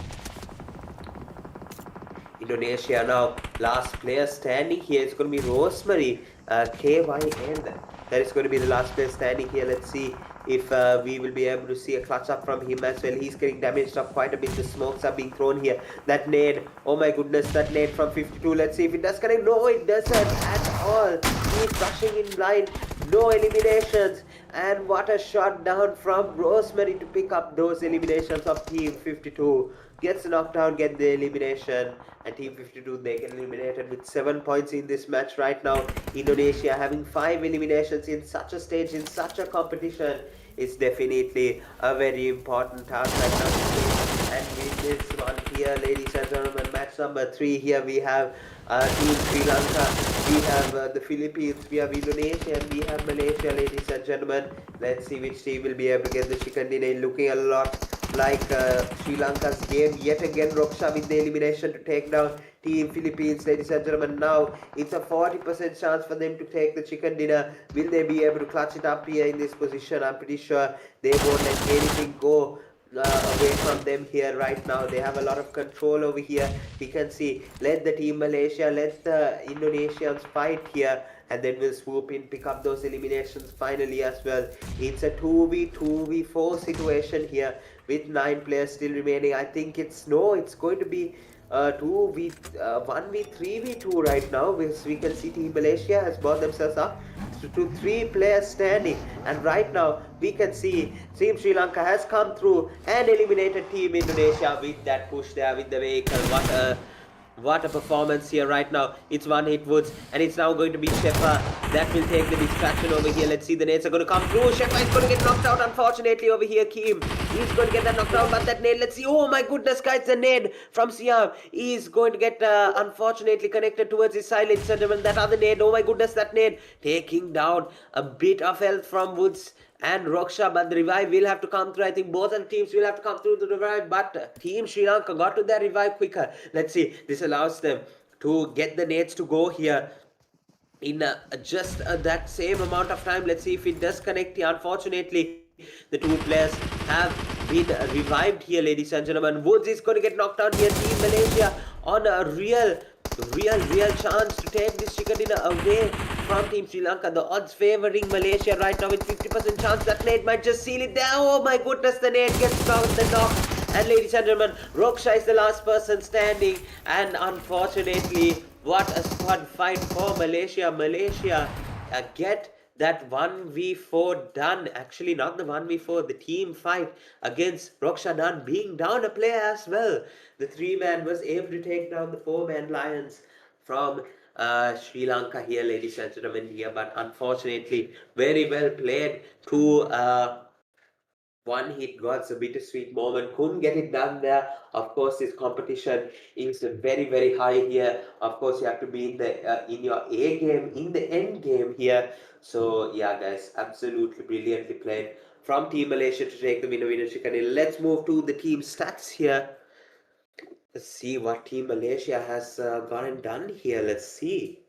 Indonesia now, last player standing here. It's going to be Rosemary, KYN. That is going to be the last player standing here. Let's see if we will be able to see a clutch up from him as well. He's getting damaged up quite a bit. The smokes are being thrown here. That nade, oh my goodness, that nade from 52. Let's see if it does connect. No, it doesn't at all. He's rushing in blind. No eliminations. And what a shot down from Rosemary to pick up those eliminations of Team 52. Gets knocked down, get the elimination, and Team 52, they get eliminated with 7 points in this match right now. Indonesia having 5 eliminations in such a stage, in such a competition, is definitely a very important task right now. And with this one here, ladies and gentlemen, match number 3 here, we have Team Sri Lanka, we have the Philippines, we have Indonesia, and we have Malaysia, ladies and gentlemen. Let's see which team will be able to get the chicken dinner. Looking a lot like Sri Lanka's game yet again. Roksha with the elimination to take down Team Philippines, ladies and gentlemen. Now it's a 40% chance for them to take the chicken dinner. Will they be able to clutch it up here in this position? I'm pretty sure they won't let anything go away from them here right now. They have a lot of control over here. We can see, let the team Malaysia, let the Indonesians fight here, and then we'll swoop in, pick up those eliminations finally as well. It's a 2v4 situation here with 9 players still remaining. I think it's going to be 1v3v2 right now. We can see Team Malaysia has brought themselves up to 3 players standing, and right now we can see Team Sri Lanka has come through and eliminated Team Indonesia with that push there with the vehicle. What a performance here right now. It's one hit Woods, and it's now going to be Shefa that will take the distraction over here. Let's see, the nades are going to come through. Shefa is going to get knocked out, unfortunately, over here. Keem, he's going to get that knocked out, but that nade, let's see. Oh my goodness, guys, the nade from Siam is going to get, unfortunately, connected towards his side, ladies and gentlemen. That other nade, oh my goodness, that nade taking down a bit of health from Woods and Roksha, but the revive will have to come through. I think both of the teams will have to come through to the revive, but Team Sri Lanka got to their revive quicker. Let's see, this allows them to get the nades to go here. in just that same amount of time. Let's see if it does connect here. Unfortunately, the two players have been revived here, ladies and gentlemen. Woods is going to get knocked out here. Team Malaysia on a real chance to take this chicken dinner away from Team Sri Lanka. The odds favoring Malaysia right now with 50% chance that nade might just seal it there. Oh my goodness, the nade gets the knock. And ladies and gentlemen, Roksha is the last person standing. And unfortunately, what a squad fight for Malaysia. Malaysia get that 1v4 done. Actually, not the 1v4, the team fight against Roksha done, being down a player as well. The 3-man was able to take down the 4-man Lions from Sri Lanka here, ladies and gentlemen, here. But unfortunately, very well played to one hit gods, a bittersweet moment. Couldn't get it done there. Of course, this competition is very high here. Of course, you have to be in your A game, in the end game here. So yeah, guys, absolutely brilliantly played from Team Malaysia to take the winner chicken. Let's move to the team stats here. Let's see what Team Malaysia has gotten done here. Let's see.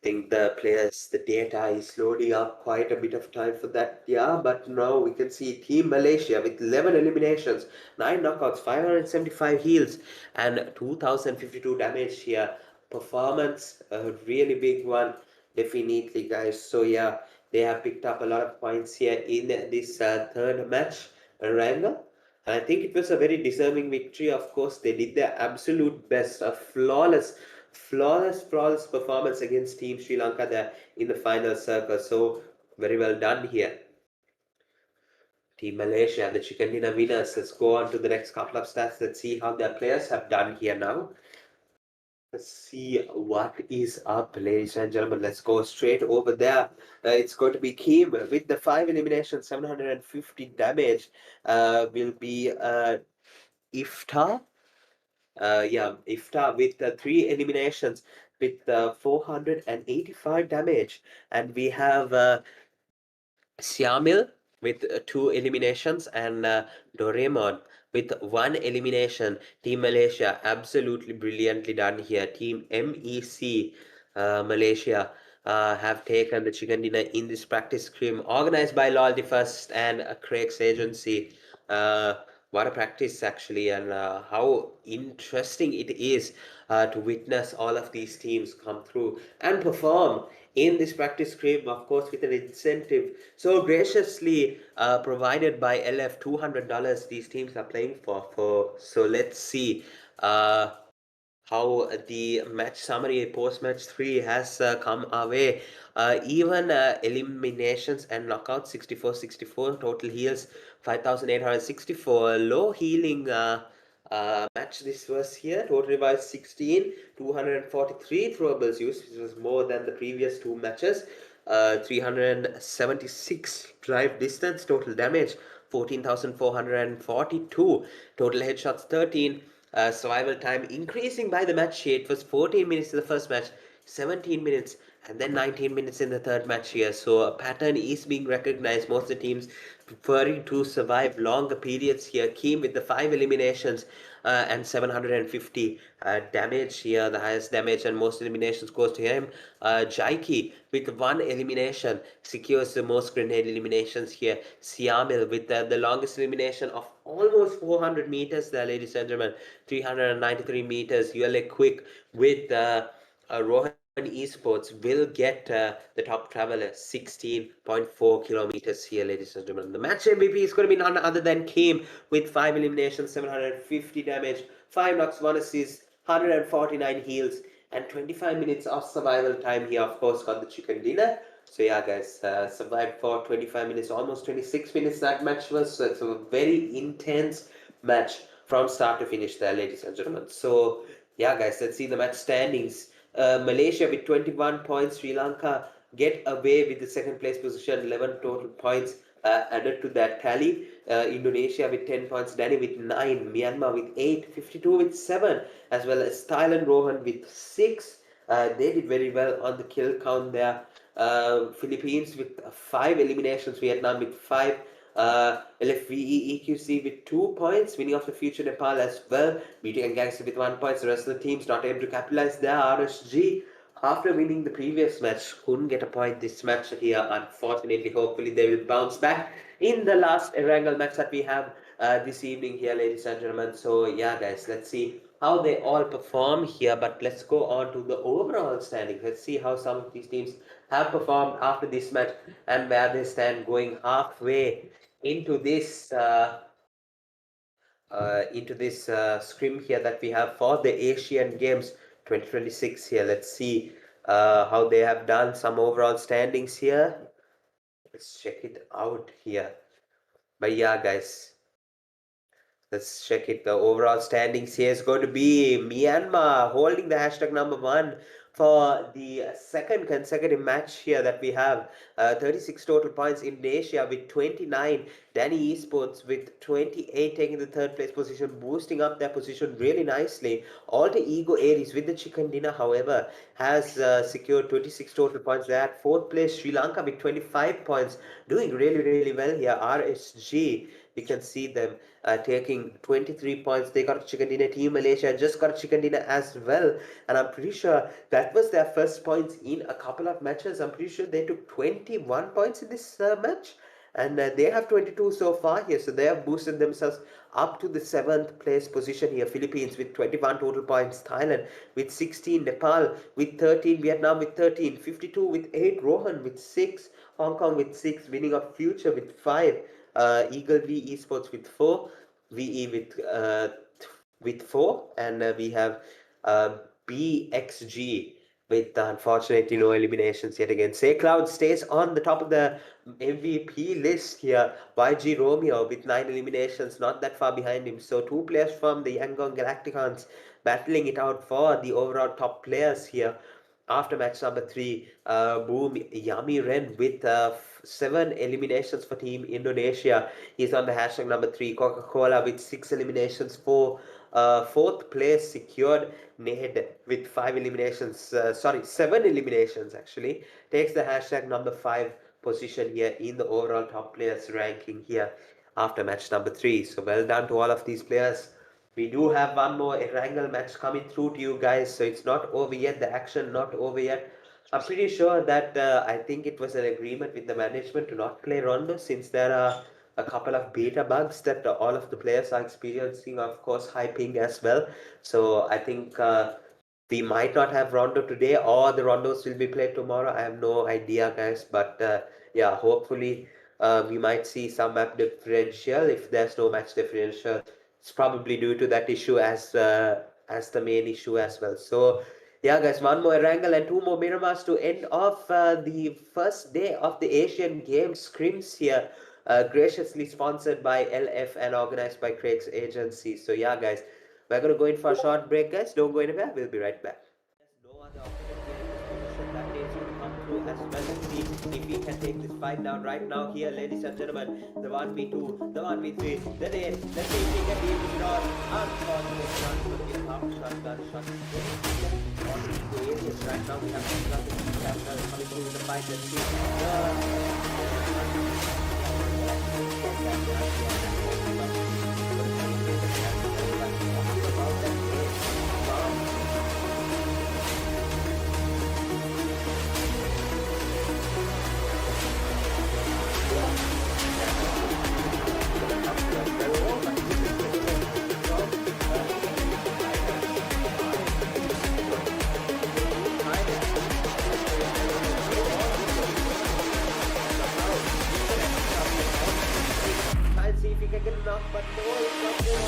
Think the players, the data is loading up quite a bit of time for that. Yeah, but now we can see Team Malaysia with 11 eliminations, 9 knockouts, 575 heals, and 2052 damage here. Performance, a really big one, definitely, guys. So yeah, they have picked up a lot of points here in this third match, Ranga. I think it was a very deserving victory. Of course, they did their absolute best, a flawless performance against Team Sri Lanka there in the final circle. So very well done here. Team Malaysia, the chicken dinner winners. Let's go on to the next couple of stats. Let's see how their players have done here now. Let's see what is up, ladies and gentlemen. Let's go straight over there. It's going to be Kim with the 5 eliminations, 750 damage. Will be Iftar. Iftar with 3 eliminations with 485 damage. And we have Siamil with 2 eliminations and Doraemon with 1 elimination. Team Malaysia, absolutely brilliantly done here. Team MEC Malaysia have taken the chicken dinner in this practice scrim organized by Lol the First and Craig's agency. What a practice actually, and how interesting it is to witness all of these teams come through and perform in this practice scrim, of course, with an incentive so graciously provided by LF. $200 these teams are playing for. So let's see how the match summary post match 3 has come our way. Even eliminations and knockouts 64 total heals 5864, low healing match this was here. Total revive 16, 243 throwables used, which was more than the previous 2 matches. 376 drive distance, total damage 14,442, total headshots 13. Survival time increasing by the match sheet. It was 14 minutes in the first match, 17 minutes, and then 19 minutes in the third match here. So a pattern is being recognized. Most of the teams preferring to survive longer periods here. Keem with the 5 eliminations and 750 damage here. The highest damage and most eliminations goes to him. Jaiki with 1 elimination secures the most grenade eliminations here. Siamil with the longest elimination of almost 400 meters there, ladies and gentlemen. 393 meters. ULA Quick with Rohan Esports will get the top traveler 16.4 kilometers here, ladies and gentlemen. The match MVP is going to be none other than Kim with 5 eliminations, 750 damage, 5 knocks, 1 assist, 149 heals, and 25 minutes of survival time here. Of course, got the chicken dinner. So yeah, guys, survived for 25 minutes, almost 26 minutes that match was. So it's a very intense match from start to finish there, ladies and gentlemen. So yeah, guys, let's see the match standings. Malaysia with 21 points. Sri Lanka get away with the second place position, 11 total points added to that tally. Indonesia with 10 points, Danny with 9, Myanmar with 8, 52 with 7, as well as Thailand, Rohan with 6. They did very well on the kill count there. Philippines with 5 eliminations, Vietnam with 5, LFVE EQC with 2 points, winning of the future Nepal as well, beating Gangster with 1 point. The rest of the teams not able to capitalize there. RSG after winning the previous match, couldn't get a point this match here, unfortunately. Hopefully, they will bounce back in the last Erangel match that we have this evening here, ladies and gentlemen. So, yeah, guys, let's see how they all perform here. But let's go on to the overall standing. Let's see how some of these teams have performed after this match and where they stand going halfway into this. Scrim here that we have for the Asian Games 2026 here. Let's see how they have done, some overall standings here. Let's check it out here. But yeah, guys, let's check it. The overall standings here is going to be Myanmar holding the hashtag #1 for the second consecutive match here that we have. 36 total points. Indonesia with 29. Danny Esports with 28 taking the third place position, boosting up their position really nicely. Alter Ego Aries with the chicken dinner, however, has secured 26 total points. They're at fourth place. Sri Lanka with 25 points, doing really well here. RSG, we can see them taking 23 points. They got a chicken dinner. Team Malaysia just got a chicken dinner as well, and I'm pretty sure that was their first points in a couple of matches. I'm pretty sure they took 21 points in this match, and they have 22 so far here, so they have boosted themselves up to the 7th place position here. Philippines with 21 total points, Thailand with 16, Nepal with 13, Vietnam with 13, 52 with 8, Rohan with 6, Hong Kong with 6, Winning of Future with 5, Eagle V Esports with 4, VE with 4, and we have BXG with unfortunately no eliminations yet again. Say Cloud stays on the top of the MVP list here. YG Romeo with 9 eliminations, not that far behind him. So 2 players from the Yangon Galacticons battling it out for the overall top players here. After match #3, Boom Yummy Ren with 7 eliminations for Team Indonesia. He's on the hashtag #3. Coca-Cola with 6 eliminations for 4th place secured. Ned with 5 eliminations, 7 eliminations actually, takes the hashtag #5 position here in the overall top players ranking here after match #3. So well done to all of these players. We do have one more Erangel match coming through to you guys, so it's not over yet. The action not over yet. I'm pretty sure that I think it was an agreement with the management to not play Rondo, since there are a couple of beta bugs that all of the players are experiencing, of course, high ping as well. So I think we might not have Rondo today, or the Rondos will be played tomorrow. I have no idea, guys. But yeah, hopefully we might see some map differential. If there's no match differential, it's probably due to that issue as the main issue as well. So yeah, guys, one more Erangel and 2 more Miramars to end off the first day of the Asian Games scrims here. Graciously sponsored by LF and organized by Craig's agency. So yeah, guys, we're gonna go in for a short break, guys. Don't go anywhere. We'll be right back. There's no other opponent here in this position that needs to come through as well. Let's see if we can take this fight down right now here, ladies and gentlemen. The 1v2, the 1v3, the nade. Let's see if we can beat this shot. Unfortunate shot, but we have shotgun shot. On the areas right now, we have coming through the fight. Let's see if he can get it off, but no, it's not going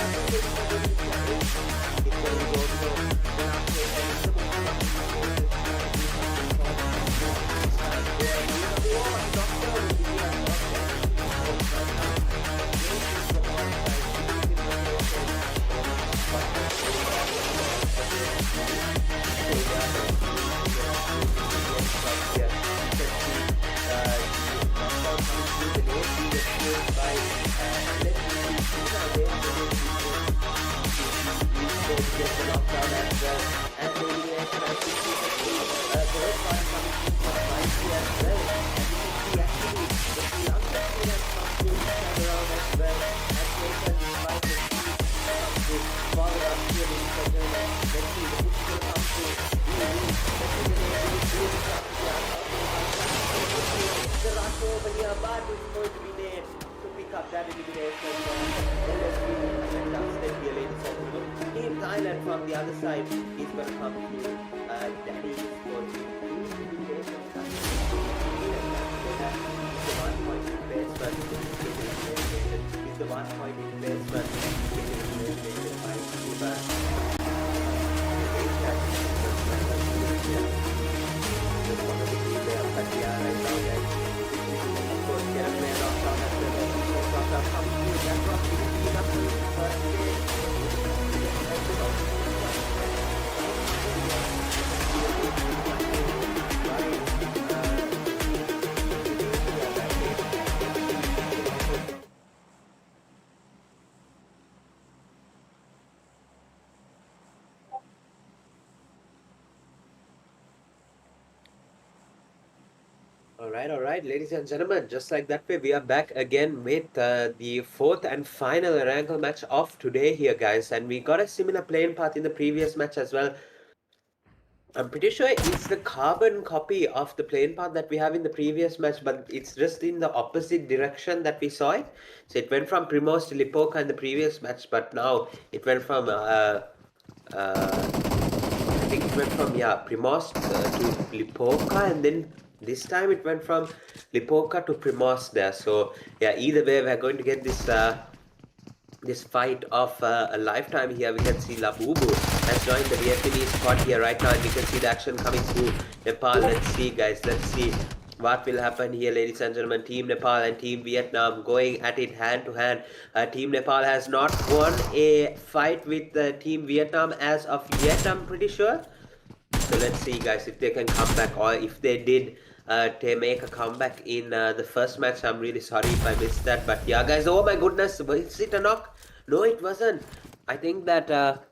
other side, he's going to come through. Danny Esports with two eliminations happening. He's the 1 point replacement. He's the 1 point replacement. Eliminated by Cuba. Just one of the key there, but yeah, right now, guys. Of course, get a player off top as well. Off top comes through. That rock is up to the first game. All right, ladies and gentlemen, just like that way, we are back again with the fourth and final rankle match of today here, guys. And we got a similar playing path in the previous match as well. I'm pretty sure it's the carbon copy of the playing path that we have in the previous match, but it's just in the opposite direction that we saw it. So it went from Primos to Lipoka in the previous match, but now it went from I think it went from Primos to Lipoka, and then this time it went from Lipoka to Primos there. So yeah, either way, we're going to get this fight of a lifetime here. We can see Labubu has joined the Vietnamese squad here right now, and we can see the action coming through Nepal. Let's see, guys. Let's see what will happen here, ladies and gentlemen. Team Nepal and Team Vietnam going at it hand to hand. Team Nepal has not won a fight with Team Vietnam as of yet, I'm pretty sure. So let's see, guys, if they can come back, or if they did to make a comeback in the first match. I'm really sorry if I missed that, but yeah, guys. Oh my goodness, was it a knock? No, it wasn't. I think that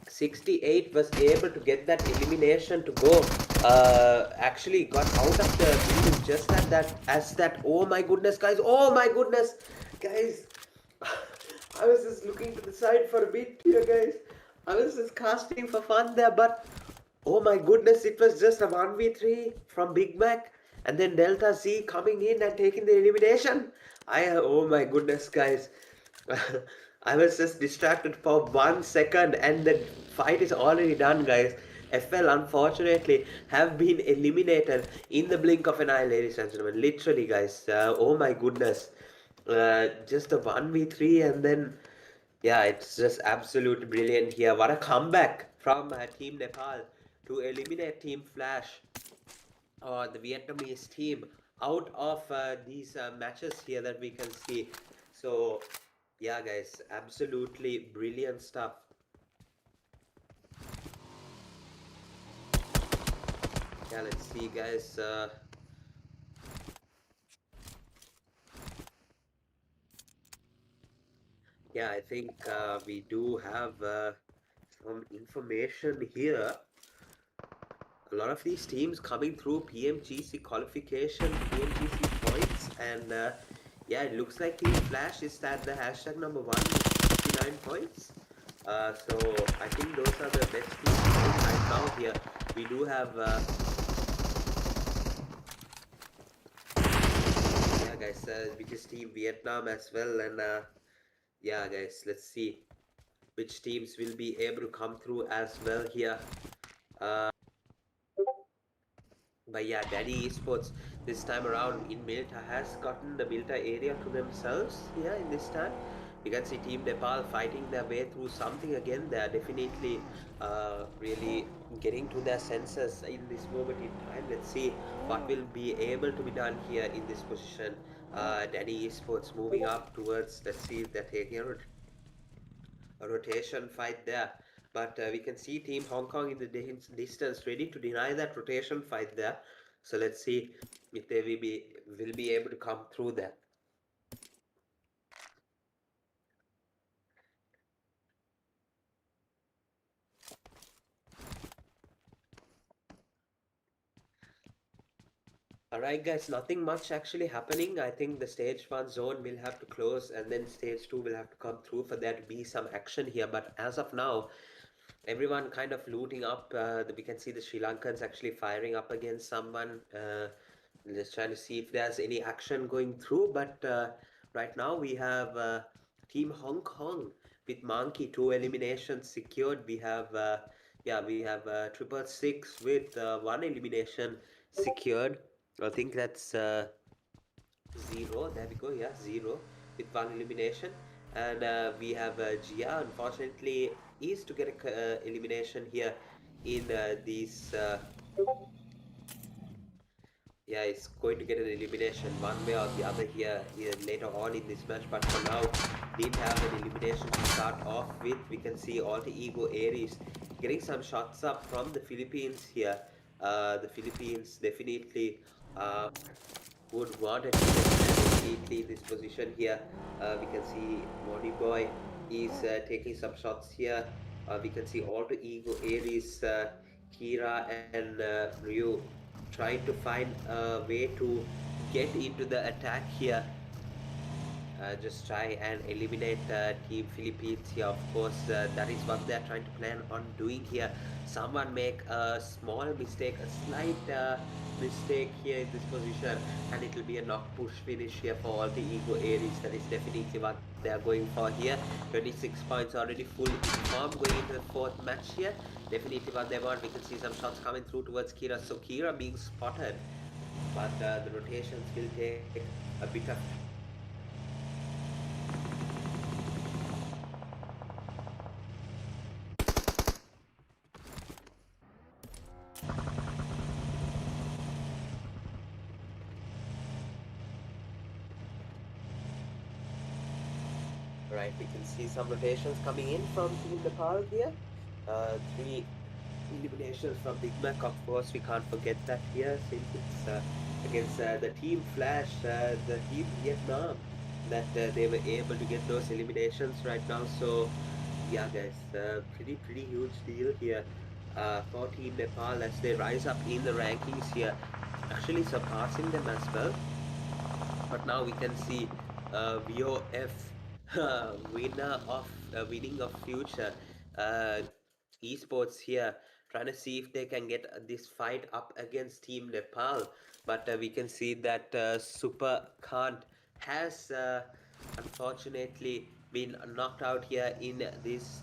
68 was able to get that elimination to go. Actually got out of the building just at that. Oh my goodness, guys. Oh my goodness, guys. I was just looking to the side for a bit here, guys. I was just casting for fun there, but oh my goodness, it was just a 1v3 from Big Mac, and then Delta Z coming in and taking the elimination. Oh my goodness, guys. I was just distracted for 1 second, and the fight is already done, guys. FL unfortunately have been eliminated in the blink of an eye, ladies and gentlemen. Literally, guys. Oh my goodness. Just a 1v3, and then yeah, it's just absolutely brilliant here. What a comeback from Team Nepal to eliminate Team Flash, or the Vietnamese team, out of these matches here that we can see. So yeah, guys, absolutely brilliant stuff. Yeah, let's see, guys. Yeah, I think we do have some information here. A lot of these teams coming through PMGC qualification, PMGC points, and yeah, it looks like Team Flash is at the hashtag number 1 with 59 points. So I think those are the best teams right now here. We do have yeah, guys, which is Team Vietnam as well, and yeah, guys, let's see which teams will be able to come through as well here. But yeah, Daddy Esports this time around in Milta has gotten the Milta area to themselves here in this time. You can see Team Nepal fighting their way through something again. They are definitely really getting to their senses in this moment in time. Let's see what will be able to be done here in this position. Daddy Esports moving up towards, let's see if they're taking a rotation fight there. But we can see Team Hong Kong in the distance ready to deny that rotation fight there. So let's see if they will be able to come through that. Alright, guys, nothing much actually happening. I think the stage 1 zone will have to close, and then stage 2 will have to come through for there to be some action here. But as of now, everyone kind of looting up. We can see the Sri Lankans actually firing up against someone. Just trying to see if there's any action going through. But right now we have Team Hong Kong with Monkey, 2 eliminations secured. We have we have triple six with 1 elimination secured. I think that's zero. There we go. Yeah, zero with 1 elimination. And we have Gia. Unfortunately, is to get a elimination here in these. Yeah, it's going to get an elimination one way or the other here later on in this match. But for now, didn't have an elimination to start off with. We can see Alter Ego Aries getting some shots up from the Philippines here. The Philippines definitely would want a team immediately in this position here. We can see Money Boy is taking some shots here. We can see Alter Ego Aries, Kira, and Ryu trying to find a way to get into the attack here. Just try and eliminate Team Philippines here. Of course, that is what they're trying to plan on doing here. Someone make a small mistake, a slight mistake here in this position, and it will be a knock push finish here for all the Ego Aries. That is definitely what they are going for here. 26 points already full in form going into the fourth match here. Definitely what they want. We can see some shots coming through towards Kira. So Kira being spotted, but the rotations will take a bit of right. We can see some rotations coming in from Team Nepal here. 3 eliminations from Big Mac, of course. We can't forget that here since it's against the Team Flash, the Team Vietnam, that they were able to get those eliminations right now. So yeah, guys, pretty huge deal here for Team Nepal as they rise up in the rankings here, actually surpassing them as well. But now we can see WiOF winning of future uh, esports here, trying to see if they can get this fight up against Team Nepal. But we can see that Super Kant has unfortunately been knocked out here in this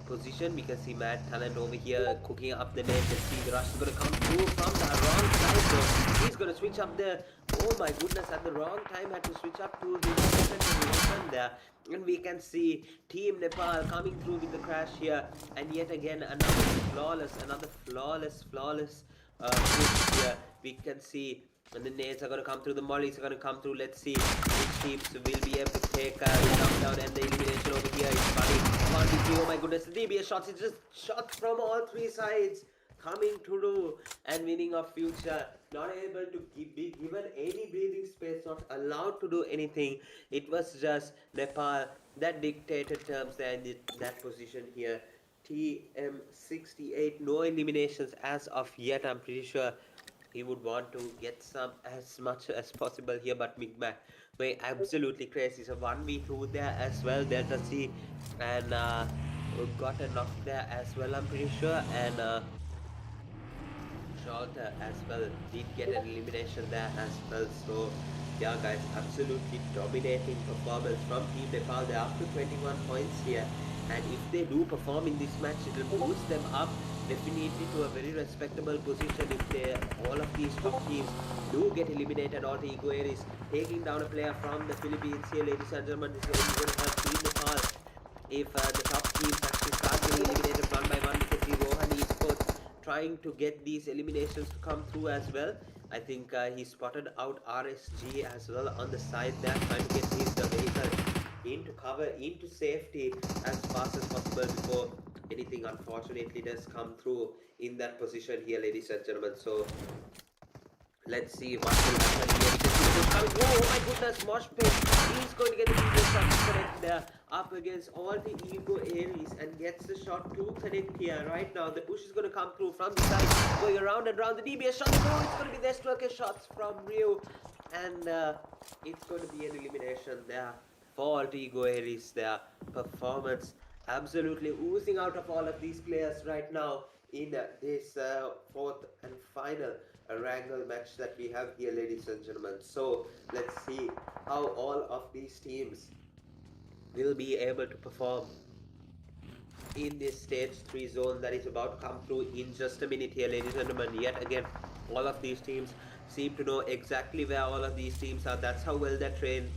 position. We can see Mad Talent over here cooking up the net. Let's see the rush is going to come through from the wrong side. So he's going to switch up the. Oh my goodness, at the wrong time had to switch up to the second weapon there. And we can see Team Nepal coming through with the crash here. And yet again, another flawless push here. We can see and the nades are going to come through, the mollies are going to come through. Let's see which teams will be able to take the knockdown and the elimination over here. It's funny. 1v3, oh my goodness. The DBS shots, it's just shots from all three sides coming through and winning of future. Not able to be given any breathing space, not allowed to do anything. It was just Nepal that dictated terms there in that position here. TM68, no eliminations as of yet. I'm pretty sure he would want to get some as much as possible here, but Migmac going absolutely crazy. So 1v2 there as well, Delta C, and got a knock there as well, I'm pretty sure, and Shalta as well did get an elimination there as well. So yeah, guys, absolutely dominating performance from Team Nepal. They're up to 21 points here, and if they do perform in this match, it will boost them up definitely to a very respectable position. If they all of these top teams do get eliminated, or the Ego is taking down a player from the Philippines here, ladies and gentlemen, this is only going to help Team Nepal. If the top teams actually start getting eliminated one by one, we can see Rohan Esports trying to get these eliminations to come through as well. I think he spotted out RSG as well on the side there, trying to get his vehicle into cover, into safety as fast as possible before anything unfortunately does come through in that position here, ladies and gentlemen. So let's see what will happen here. Oh my goodness, Mosh Pit. He's going to get the video shot to connect there up against all the Ego Aries and gets the shot to connect here. Right now, the push is going to come through from the side, going around and around. The DBS shot. Oh, it's going to be the Stroker shots from Ryu. And it's going to be an elimination there for all the Ego Aries. Their performance absolutely oozing out of all of these players right now in this fourth and final wrangle match that we have here, ladies and gentlemen. So let's see how all of these teams will be able to perform in this stage 3 zone that is about to come through in just a minute here, ladies and gentlemen. Yet again, all of these teams seem to know exactly where all of these teams are. That's how well they're trained.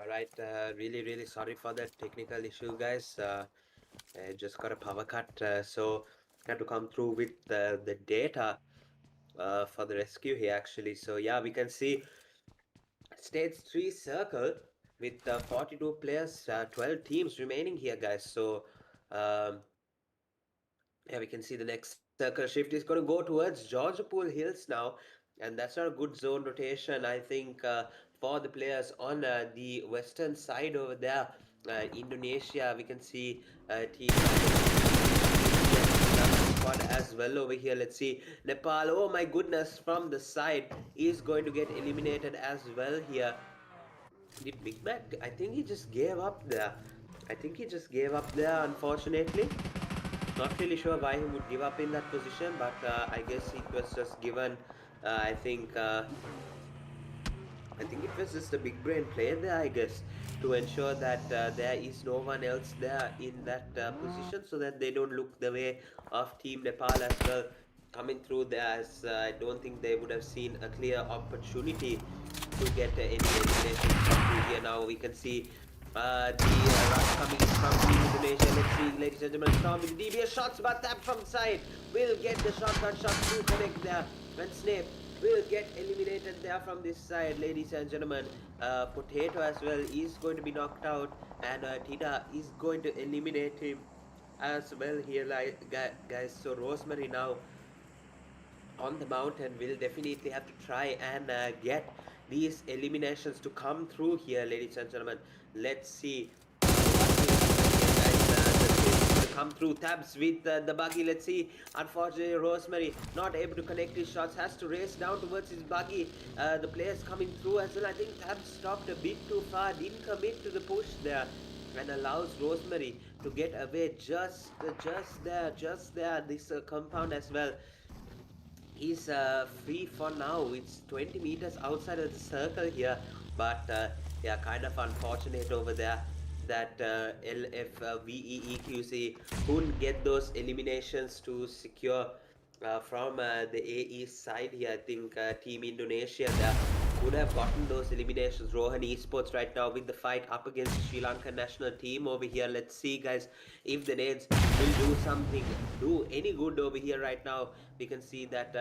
All right, really sorry for that technical issue, guys. I just got a power cut, so had to come through with the data for the rescue here actually. So yeah, we can see stage 3 circle with 42 players, 12 teams remaining here, guys. So um, yeah, we can see the next circle shift is going to go towards Georgia Pool Hills now, and that's not a good zone rotation, I think, for the players on the western side over there. Indonesia, we can see team squad as well over here. Let's see, Nepal. Oh my goodness, from the side is going to get eliminated as well here. Did Big Mac? I think he just gave up there. I think he just gave up there, unfortunately. Not really sure why he would give up in that position, but I guess it was just given. I think I think it was just a big brain play there, I guess, to ensure that there is no one else there in that position, so that they don't look the way of Team Nepal as well coming through there. As I don't think they would have seen a clear opportunity to get any elimination come through here. Now we can see the rush coming in from Team Indonesia. Let's see, ladies and gentlemen, Storm with the devious shots, but that from side will get the shotgun shot to connect there. And Snape will get eliminated there from this side, ladies and gentlemen. Potato as well is going to be knocked out, and Tida is going to eliminate him as well here, like guys. So Rosemary now on the mountain will definitely have to try and get these eliminations to come through here, ladies and gentlemen. Let's see come through. Tabs with the buggy. Let's see. Unfortunately, Rosemary not able to connect his shots. Has to race down towards his buggy. The players coming through as well. I think Tabs stopped a bit too far. Didn't commit to the push there, and allows Rosemary to get away just there. This compound as well. He's free for now. It's 20 meters outside of the circle here, but yeah, kind of unfortunate over there that LFVEEQC couldn't get those eliminations to secure from the AE side here. I think Team Indonesia there would have gotten those eliminations. Rohan Esports right now with the fight up against the Sri Lanka national team over here. Let's see, guys, if the nades will do something, do any good over here right now. We can see that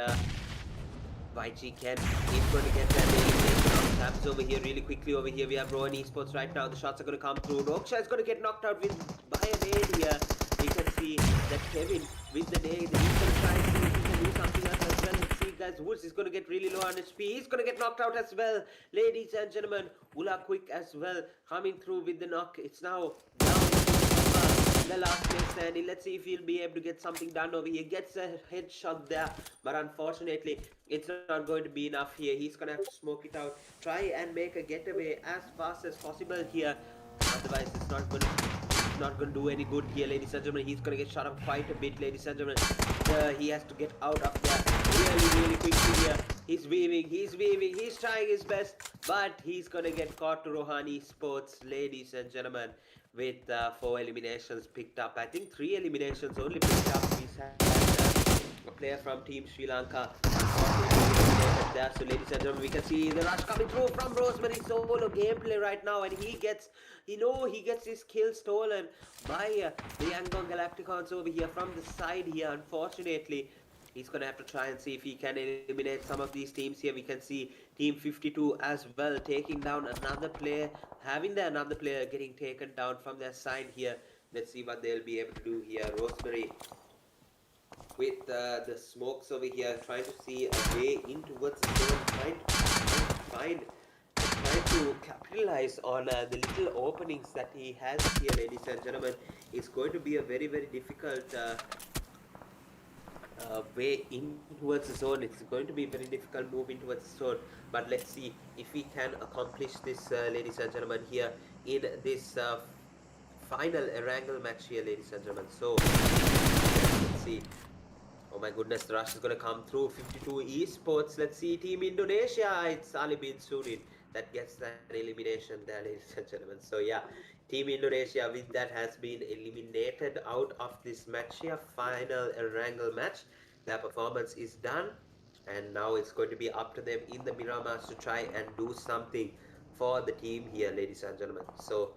YG Ken is going to get that elimination of Tabs over here really quickly. Over here we have Rohan Esports right now. The shots are going to come through. Roksha is going to get knocked out by a nade here. We can see that Kevin with the nade, he's going to try and see if he can do something else as well. Let's see, guys. Woods is going to get really low on HP. He's going to get knocked out as well. Ladies and gentlemen, Ula Quick as well coming through with the knock. It's now down the last place standing. Let's see if he'll be able to get something done over here. Gets a headshot there, but unfortunately it's not going to be enough here. He's gonna have to smoke it out, try and make a getaway as fast as possible here. Otherwise it's not going to do any good here, ladies and gentlemen. He's going to get shot up quite a bit, ladies and gentlemen. He has to get out of there really quickly here. He's weaving, he's trying his best, but he's going to get caught to Rohan Esports, ladies and gentlemen, with 4 eliminations picked up. I think 3 eliminations only picked up. He's had a player from Team Sri Lanka there. So ladies and gentlemen, we can see the rush coming through from Rosemary. Solo gameplay right now, and he gets his kill stolen by the Yangon Galacticons over here from the side here. Unfortunately, he's gonna have to try and see if he can eliminate some of these teams here. We can see Team 52 as well taking down another player, having another player getting taken down from their side here. Let's see what they'll be able to do here. Rosemary with the smokes over here, trying to see a way in towards the zone, trying to capitalize on the little openings that he has here, ladies and gentlemen. It's going to be a very difficult way in towards the zone. It's going to be very difficult moving towards the zone, but let's see if we can accomplish this, ladies and gentlemen, here in this final Erangel match here, ladies and gentlemen. So let's see. Oh my goodness, the rush is going to come through. 52 Esports. Let's see, Team Indonesia. It's Ali bin Surin that gets that elimination there, ladies and gentlemen. So yeah, Team Indonesia with that has been eliminated out of this match here. Final Erangel match. Their performance is done, and now it's going to be up to them in the Miramas to try and do something for the team here, ladies and gentlemen. So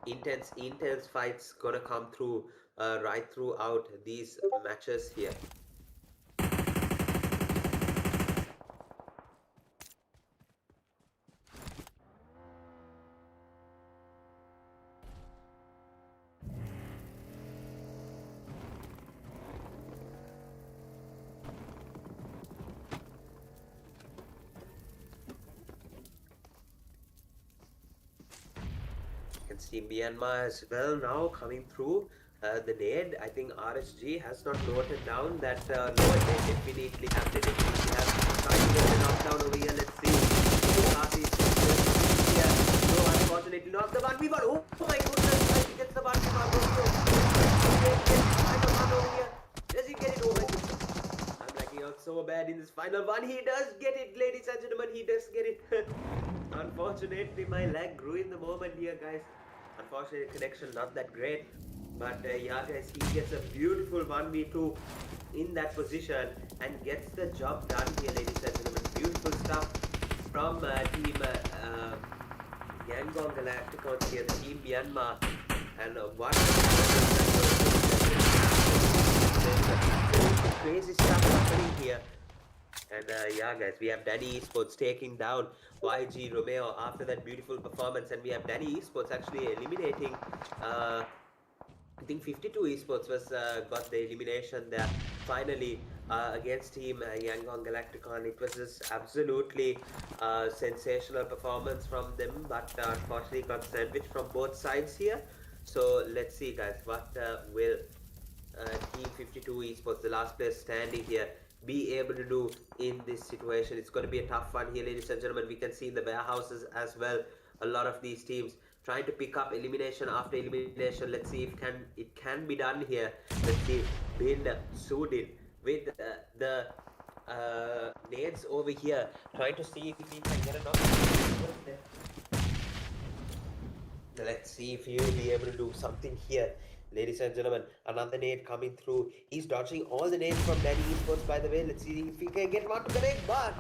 intense fights gonna come through right throughout these matches here. See Myanmar as well now coming through the nade. I think RSG has not noted down that no, they definitely have trying to get the knockdown over here. Let's see. No, unfortunately not the 1v1. Oh my goodness, he gets the 1v1 over here. Does he get it? Oh my goodness, I'm lagging out so bad in this final one. He does get it, ladies and gentlemen. He does get it. Unfortunately, my leg grew in the moment here, guys. Unfortunately, connection not that great. But yeah, guys, he gets a beautiful 1v2 in that position and gets the job done here, ladies and gentlemen. Beautiful stuff from team Yangon Galacticons here, the team Myanmar. And what crazy stuff happening here. And yeah, guys, we have Danny Esports taking down YG Romeo after that beautiful performance, and we have Danny Esports actually eliminating. I think 52 Esports was got the elimination there finally against Team Yangon Galacticon. It was just absolutely sensational performance from them, but unfortunately got sandwiched from both sides here. So let's see, guys, what will Team 52 Esports, the last player standing here, be able to do in this situation. It's going to be a tough one here, ladies and gentlemen. We can see in the warehouses as well a lot of these teams trying to pick up elimination after elimination. Let's see if it can be done here. Let's see. Bin Sudin with the nades over here, trying to see if he can get a knock. Let's see if he will be able to do something here. Ladies and gentlemen, another nade coming through. He's dodging all the nades from Danny Esports, by the way. Let's see if he can get one to connect. But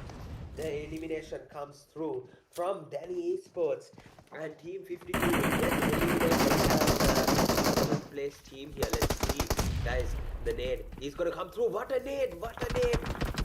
the elimination comes through from Danny Esports. And Team 52 gets eliminated as the 7th place team here. Let's see, guys. The nade. He's going to come through. What a nade! What a nade!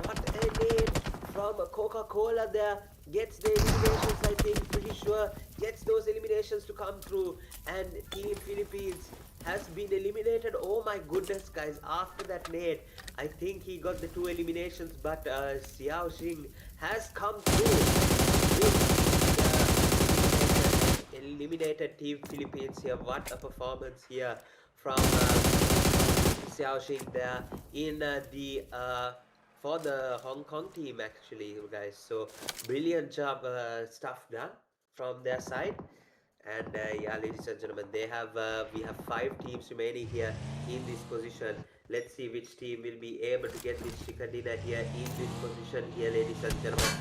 What a nade from Coca-Cola there. Gets the eliminations, I think, pretty sure. Gets those eliminations to come through. And Team Philippines has been eliminated. Oh my goodness, guys. After that nade, I think he got the 2 eliminations. But Xiao Xing has come through with eliminated Team Philippines here. What a performance here from Xiao Xing there in the for the Hong Kong team actually, guys. So brilliant job stuff done from their side. And yeah, ladies and gentlemen, they have we have 5 teams remaining here in this position. Let's see which team will be able to get this chicken dinner here in this position here, ladies and gentlemen.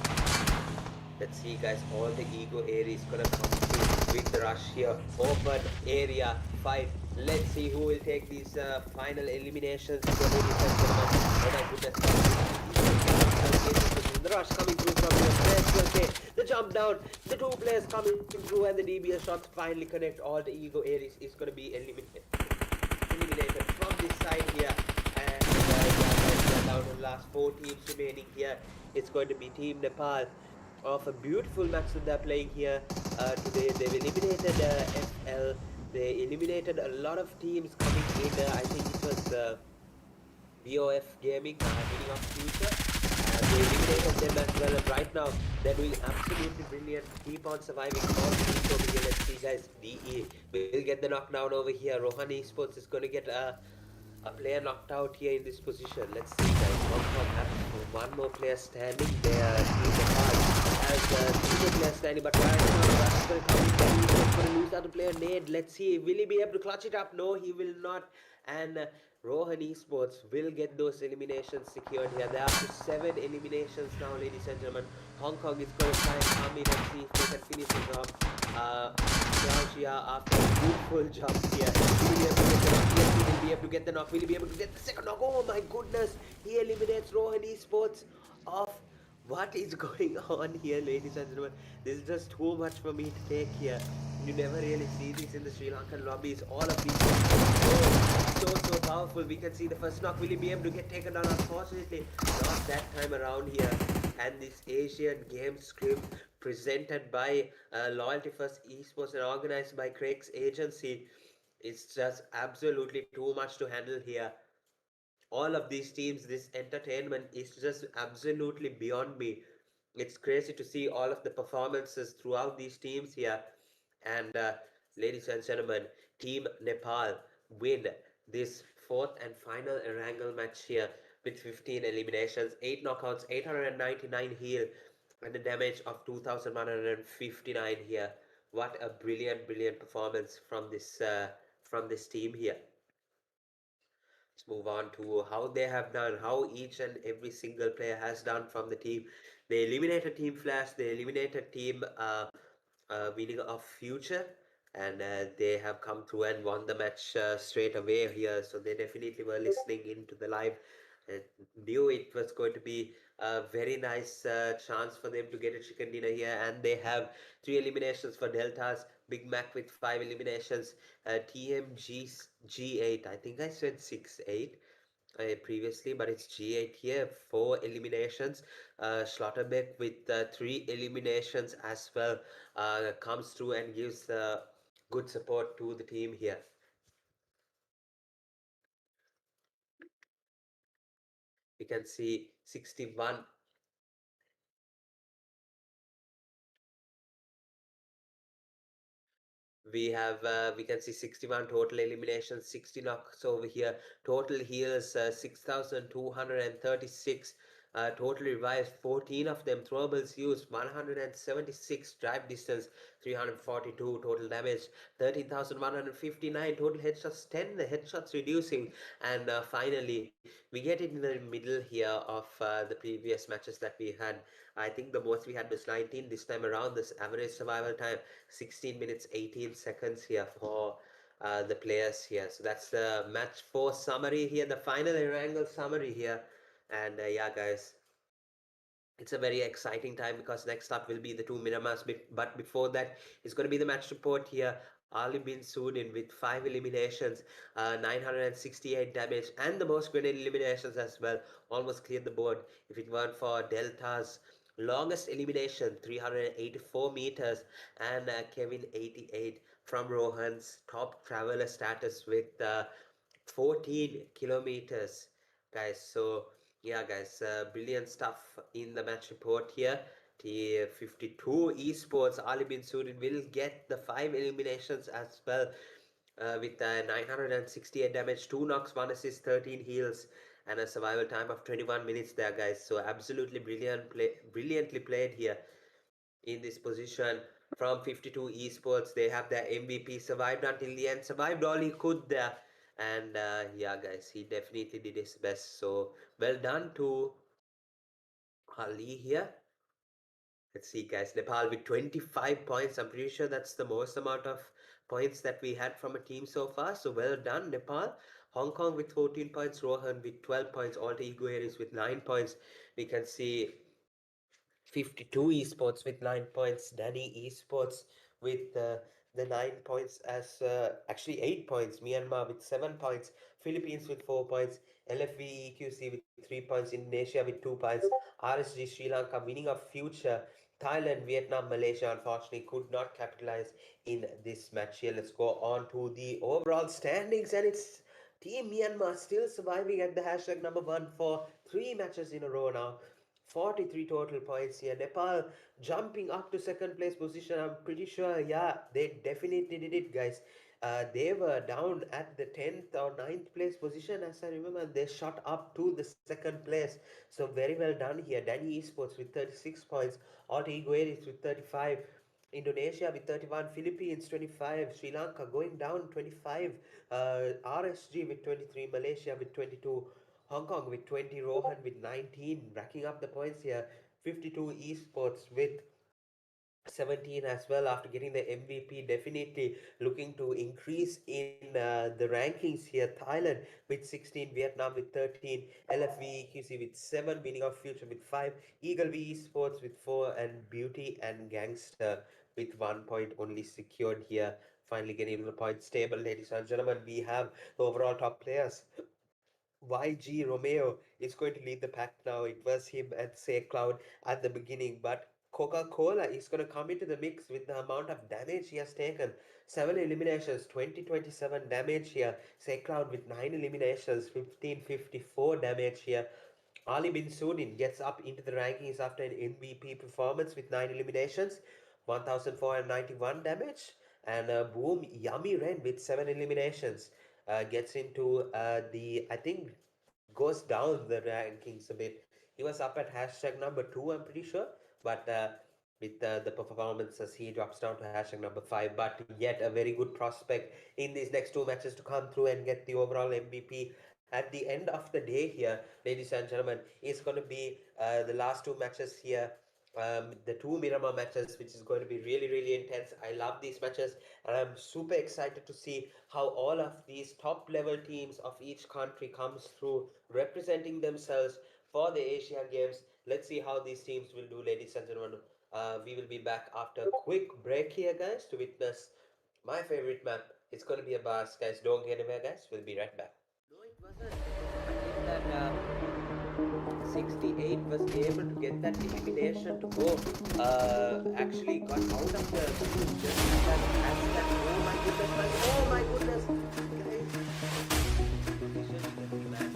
Let's see, guys. All the ego area is gonna come through with the rush here. Open area fight. Let's see who will take these final eliminations. Oh my goodness. The rush coming through from the players. Okay, the jump down. The 2 players coming through, and the DBS shots finally connect. All the ego areas is gonna be eliminated from this side here. And down to the last 4 teams remaining here. It's going to be Team Nepal of a beautiful match that they're playing here today. They've eliminated FL. They eliminated a lot of teams coming in. I think it was WiOF Gaming, meaning of future. They eliminated them as well. And right now, they're doing absolutely brilliant. Keep on surviving all teams over here. Let's see, guys. DE will get the knockdown over here. Rohan Esports is going to get a player knocked out here in this position. Let's see, guys. Hong Kong have one more player standing there. As two player standing, but right now that's going to come in. He's going to lose out to player Nade. Let's see, will he be able to clutch it up? No, he will not. And Rohan Esports will get those eliminations secured here. There are up to 7 eliminations now, ladies and gentlemen. Hong Kong is going to try and come in and see if they can finish the job. Georgia, after a beautiful job here, will be able to get the knock. Will he be able to get the second knock? Oh my goodness, he eliminates Rohan Esports of what is going on here, ladies and gentlemen. This is just too much for me to take here. You never really see this in the Sri Lankan lobbies. All of these so powerful. We can see the first knock. Will he be able to get taken down? Unfortunately, not that time around here. And this Asian Games Scrim presented by Loyalty First Esports and organized by Craig's agency is just absolutely too much to handle here. All of these teams, this entertainment is just absolutely beyond me. It's crazy to see all of the performances throughout these teams here. And ladies and gentlemen, Team Nepal win this 4th and final Erangel match here with 15 eliminations, 8 knockouts, 899 heal, and a damage of 2159 here. What a brilliant performance from this team here. Let's move on to how they have done, how each and every single player has done from the team. They eliminated Team Flash, they eliminated Team Meaning of Future, and they have come through and won the match straight away here. So they definitely were listening into the live and knew it was going to be a very nice chance for them to get a chicken dinner here. And they have three eliminations for Deltas, Big Mac with five eliminations, TMG G8. I think I said 6-8 previously, but it's G8 here. Four eliminations. Schlotterbeck with three eliminations as well comes through and gives good support to the team here. We can see 61. We can see 61 total eliminations, 60 knocks over here, total heals 6,236, total revives 14 of them, throwables used 176, drive distance 342, total damage 13,159, total headshots 10, the headshots reducing, and finally we get it in the middle here of the previous matches that we had. I think the most we had was 19 this time around. This average survival time 16 minutes 18 seconds here for the players here. So that's the match 4 summary here, the final Erangel summary here. And yeah, guys, it's a very exciting time because next up will be the two Miramas. But before that, it's going to be the match report here. Ali bin Sudin with 5 eliminations, 968 damage, and the most grenade eliminations as well. Almost cleared the board. If it weren't for Delta's longest elimination, 384 meters, and Kevin 88 from Rohan's top traveler status with 14 kilometers, guys. So yeah, guys, brilliant stuff in the match report here. T52 Esports, Ali bin Sudin will get the 5 eliminations as well with 968 damage, 2 knocks, 1 assist, 13 heals, and a survival time of 21 minutes there, guys. So absolutely brilliantly played here in this position from 52 Esports. They have their MVP, survived until the end, survived all he could there. And yeah, guys, he definitely did his best. So well done to Ali here. Let's see, guys. Nepal with 25 points. I'm pretty sure that's the most amount of points that we had from a team so far. So well done, Nepal. Hong Kong with 14 points. Rohan with 12 points. Alter Ego Aries with 9 points. We can see 52 Esports with 9 points. Danny Esports with the 9 points as actually 8 points. Myanmar with 7 points. Philippines with 4 points. LFV EQC with 3 points. Indonesia with 2 points. RSG Sri Lanka winning of future. Thailand, Vietnam, Malaysia unfortunately could not capitalize in this match here. Let's go on to the overall standings, and it's Team Myanmar still surviving at the hashtag number 1 for 3 matches in a row now. 43 total points here. Nepal jumping up to second place position. I'm pretty sure, yeah, they definitely did it, guys. They were down at the 10th or ninth place position, as I remember. They shot up to the second place. So, very well done here. Danny Esports with 36 points. Alter Igueris with 35. Indonesia with 31, Philippines 25, Sri Lanka going down 25, RSG with 23, Malaysia with 22, Hong Kong with 20, Rohan with 19, racking up the points here. 52 Esports with 17 as well after getting the MVP. Definitely looking to increase in the rankings here. Thailand with 16, Vietnam with 13, LFV EQC with 7, Winning of Future with 5, Eagle V Esports with 4, and Beauty and Gangster with 1 point only secured here. Finally getting the point stable, ladies and gentlemen. We have the overall top players. YG Romeo is going to lead the pack now. It was him and Say Cloud at the beginning, but Coca-Cola is going to come into the mix with the amount of damage he has taken. 7 eliminations, 2027 damage here. Say Cloud with 9 eliminations, 1554 damage here. Ali bin Sudin gets up into the rankings after an MVP performance with 9 eliminations, 1491 damage. And boom, Yummy Ren with 7 eliminations gets into I think, goes down the rankings a bit. He was up at hashtag number 2, I'm pretty sure. But with the performances, he drops down to hashtag number 5. But yet, a very good prospect in these next 2 matches to come through and get the overall MVP at the end of the day here, ladies and gentlemen, is going to be the last two matches here. The two Miramar matches, which is going to be really, really intense. I love these matches, and I'm super excited to see how all of these top level teams of each country comes through representing themselves for the Asia Games. Let's see how these teams will do, ladies and gentlemen. We will be back after a quick break here, guys, to witness my favorite map. It's going to be a bars, guys. Don't get anywhere, guys. We'll be right back. No, it wasn't. It was a team that 68 was able to get that elimination to go. Actually got out of the group just as that. Oh my goodness, man. Oh my goodness, guys. Position that the man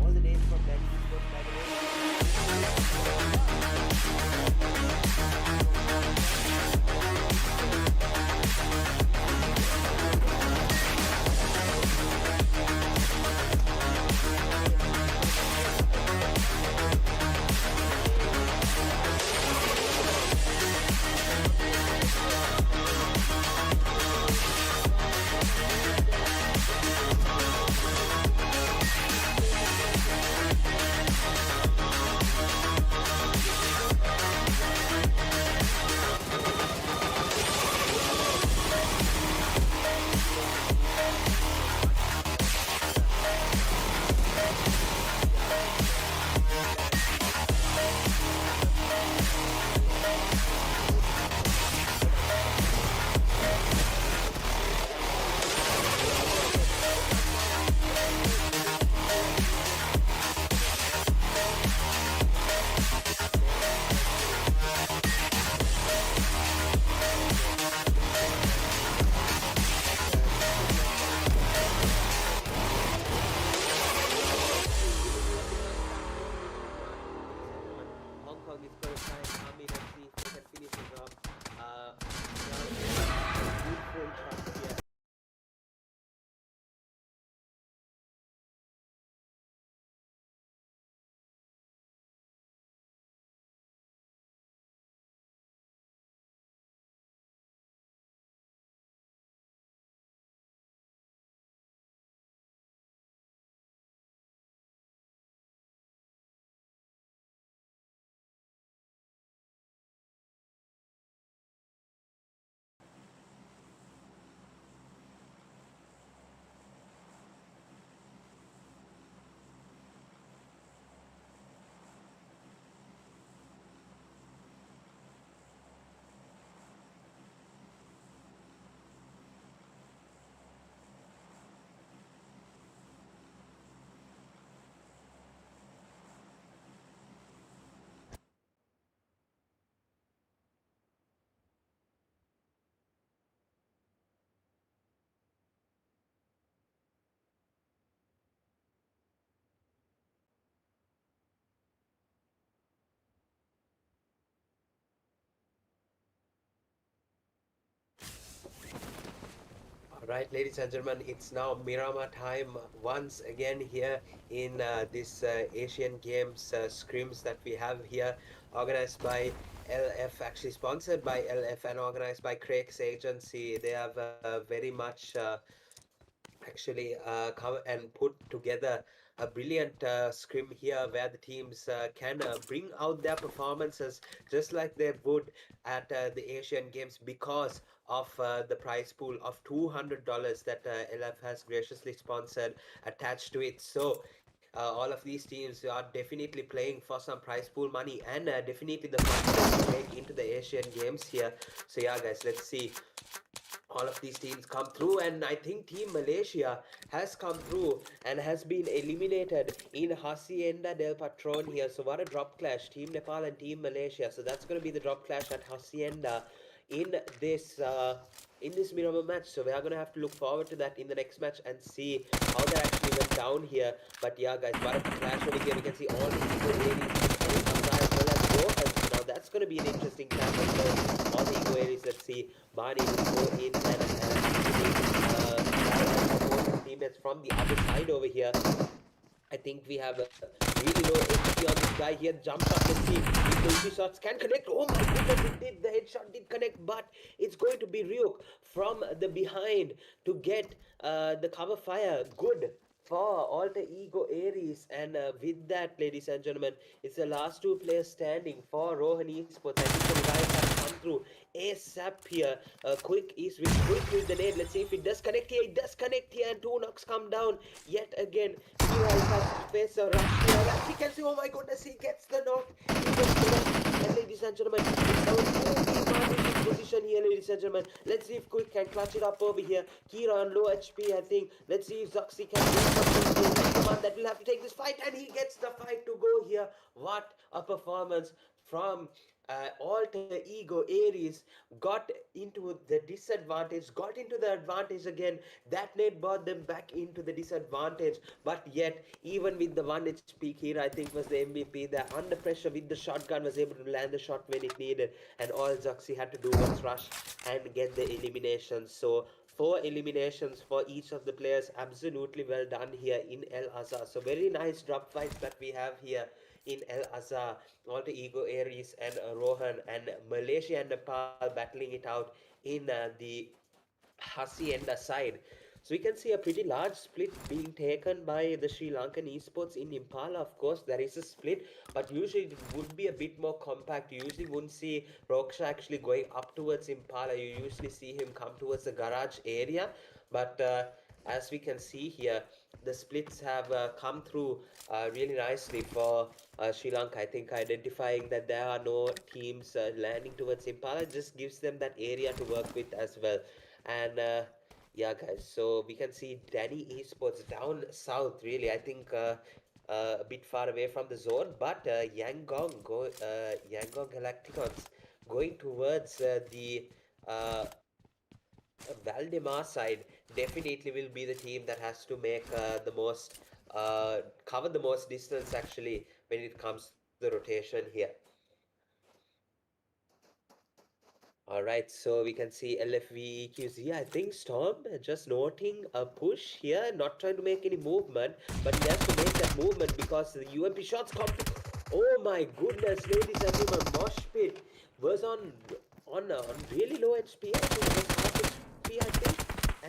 all the names from Bali Esports, by the way. Hong Kong is going to try and come in and see if they can finish it off. Beautiful shots here. Right, ladies and gentlemen, it's now Mirama time once again here in this Asian Games scrims that we have here, organized by LF, actually sponsored by LF and organized by Craig's agency. They have very much actually come and put together a brilliant scrim here where the teams can bring out their performances just like they would at the Asian Games because of the prize pool of $200 that LF has graciously sponsored attached to it. So all of these teams are definitely playing for some prize pool money and definitely the funds that we make into the Asian Games here. So yeah, guys, let's see all of these teams come through, and I think Team Malaysia has come through and has been eliminated in Hacienda del Patron here. So what a drop clash, Team Nepal and Team Malaysia. So that's going to be the drop clash at Hacienda in this Miramar match. So we are going to have to look forward to that in the next match and see how that actually went down here. But yeah, guys, what a clash over here. We can see all the people really as well as Rohan. Now that's going to be an interesting clash as well. All the ego areas. Let's see. Barney will go in and teammates from the other side over here. I think we have a really low HP on this guy here. Jump shot, let's see if the easy shots can connect. Oh my goodness, it did. The headshot did connect, but it's going to be Ryuk from the behind to get the cover fire. Good for alter ego Aries, and with that, ladies and gentlemen, it's the last two players standing for Rohan Esports. I think the revive has come through ASAP here. Quick is with the nade. Let's see if it does connect here. It does connect here, and two knocks come down yet again. He has to face a rush here. As we can see, oh my goodness, he gets the knock. He gets the knock. And ladies and gentlemen, it's our 2v1 position here, ladies and gentlemen. Let's see if Quick can clutch it up over here. Kira on low HP, I think. Let's see if Zoxy can do something. That's the one that will have to take this fight, and he gets the fight to go here. What a performance from alter ego Aries. Got into the disadvantage, got into the advantage again. That net brought them back into the disadvantage, but yet even with the 1 HP, Kira I think was the MVP. The under pressure with the shotgun was able to land the shot when it needed, and all Zoxy had to do was rush and get the elimination. So 4 eliminations for each of the players. Absolutely well done here in El Azhar. So very nice drop fights that we have here in El Azhar. Alter Ego Aries and Rohan, and Malaysia and Nepal battling it out in the Hacienda side. So we can see a pretty large split being taken by the Sri Lankan esports in Impala. Of course, there is a split, but usually it would be a bit more compact. You usually wouldn't see Roksha actually going up towards Impala. You usually see him come towards the garage area. But as we can see here, the splits have come through really nicely for Sri Lanka. I think identifying that there are no teams landing towards Impala just gives them that area to work with as well. And yeah, guys, so we can see Danny Esports down south, really. I think a bit far away from the zone, but Yangon Galacticons going towards the uh, Valdemar side definitely will be the team that has to make the most cover the most distance actually when it comes to the rotation here. All right, so we can see LFVEQZ. I think Storm just noting a push here, not trying to make any movement, but he has to make that movement because the UMP shots come to. Oh my goodness, ladies and gentlemen, Mosh Pit was on really low HP. I think it was half HP, I think,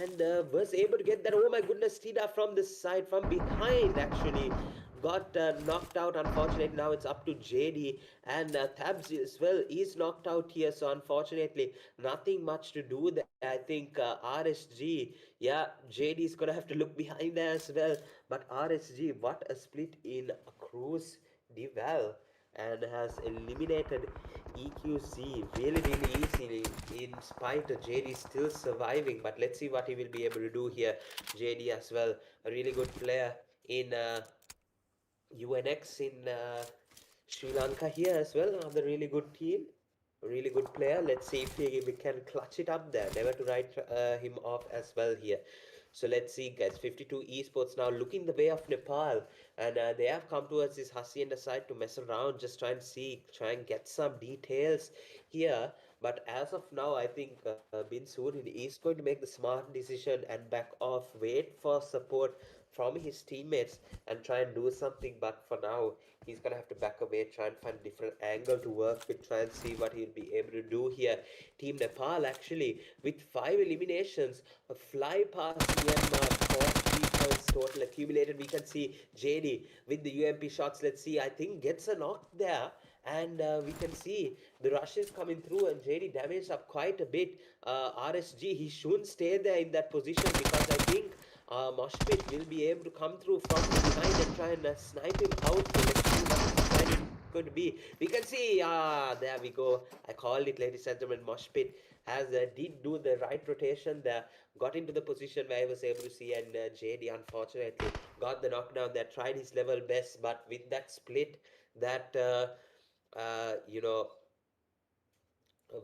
and was able to get that. Oh my goodness, Tida from this side, from behind actually got knocked out. Unfortunately, now it's up to JD, and Tabs as well is knocked out here. So unfortunately, nothing much to do there. I think RSG, yeah, JD is gonna have to look behind there as well. But RSG, what a split in Cruz Deval, and has eliminated EQC really, really easily in spite of JD still surviving. But let's see what he will be able to do here. JD as well, a really good player in UNX in Sri Lanka here as well. Another really good team, really good player. Let's see if we can clutch it up there. Never to write him off as well here. So let's see, guys. 52 esports now looking the way of Nepal, and they have come towards this Hacienda side to mess around, just try and see, try and get some details here. But as of now, I think Bin Surin is going to make the smart decision and back off, wait for support from his teammates and try and do something. But for now, he's gonna have to back away, try and find a different angle to work with, try and see what he'll be able to do here. Team Nepal actually with 5 eliminations, a fly past Myanmar, 43 points total accumulated. We can see JD with the UMP shots. Let's see, I think gets a knock there. And we can see the rushes coming through, and JD damaged up quite a bit. RSG, he shouldn't stay there in that position because I think Moshpit will be able to come through from behind and try and snipe him out. So let's see what the plan is going to be. We can see, there we go. I called it, ladies and gentlemen. Moshpit has did do the right rotation there, got into the position where I was able to see, and JD unfortunately got the knockdown there, tried his level best, but with that split, that you know,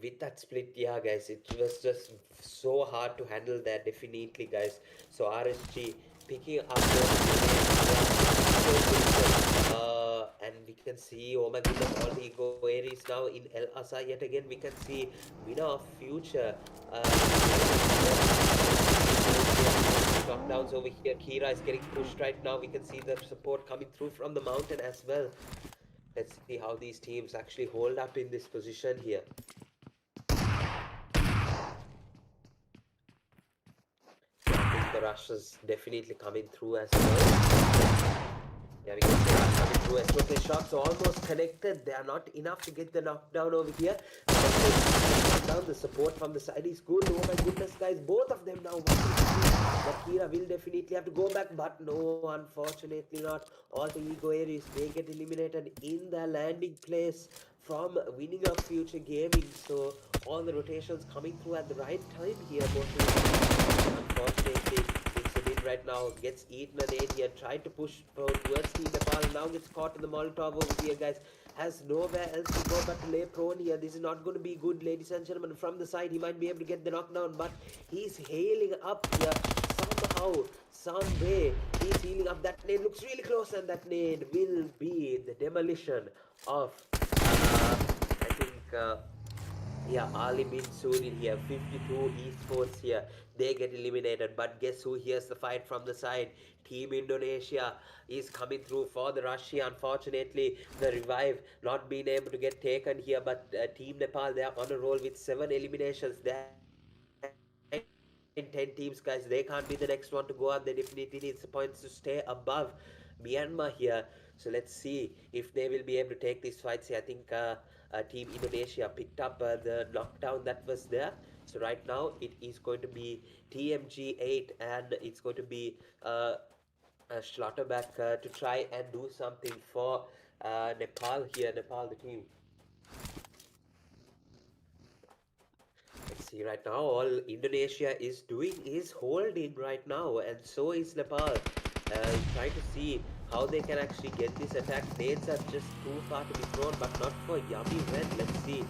with that split, yeah, guys, it was just so hard to handle that, definitely, guys. So RSG picking up and we can see, oh my goodness, all the ego areas now in El Asa yet again. We can see winner of future. Knockdowns over here. Kira is getting pushed right now. We can see the support coming through from the mountain as well. Let's see how these teams actually hold up in this position here. I think the rush is definitely coming through as well. Yeah, we can see rush coming through. SOK shots almost connected. They are not enough to get the knockdown over here. Down the support from the side is good. Oh my goodness, guys, both of them now. But Kira will definitely have to go back, but no, unfortunately not. All the ego areas, they get eliminated in their landing place from winning of future gaming. So all the rotations coming through at the right time here. Unfortunately, it's a win right now. Gets eaten an 8 here. Tried to push towards Team Nepal. Now gets caught in the Molotov over here, guys. Has nowhere else to go but to lay prone here. This is not going to be good, ladies and gentlemen. From the side, he might be able to get the knockdown, but he's hailing up here somehow, some way. He's healing up. That nade looks really close, and that nade will be the demolition of, I think, yeah, Ali Bin Surin here, 52 Esports here. They get eliminated, but guess who hears the fight from the side? Team Indonesia is coming through for the Russia. Unfortunately, the revive not being able to get taken here, but Team Nepal, they are on a roll with 7 eliminations. They are in 10 teams, guys. They can't be the next one to go up. They definitely need the points to stay above Myanmar here. So let's see if they will be able to take these fights here. I think Team Indonesia picked up the knockdown that was there. So right now it is going to be TMG8, and it's going to be Schlotterbeck to try and do something for Nepal here. Nepal, the team. Let's see right now, all Indonesia is doing is holding right now, and so is Nepal. Trying to see how they can actually get this attack. Nades are just too far to be thrown, but not for Yummy Red. Let's see.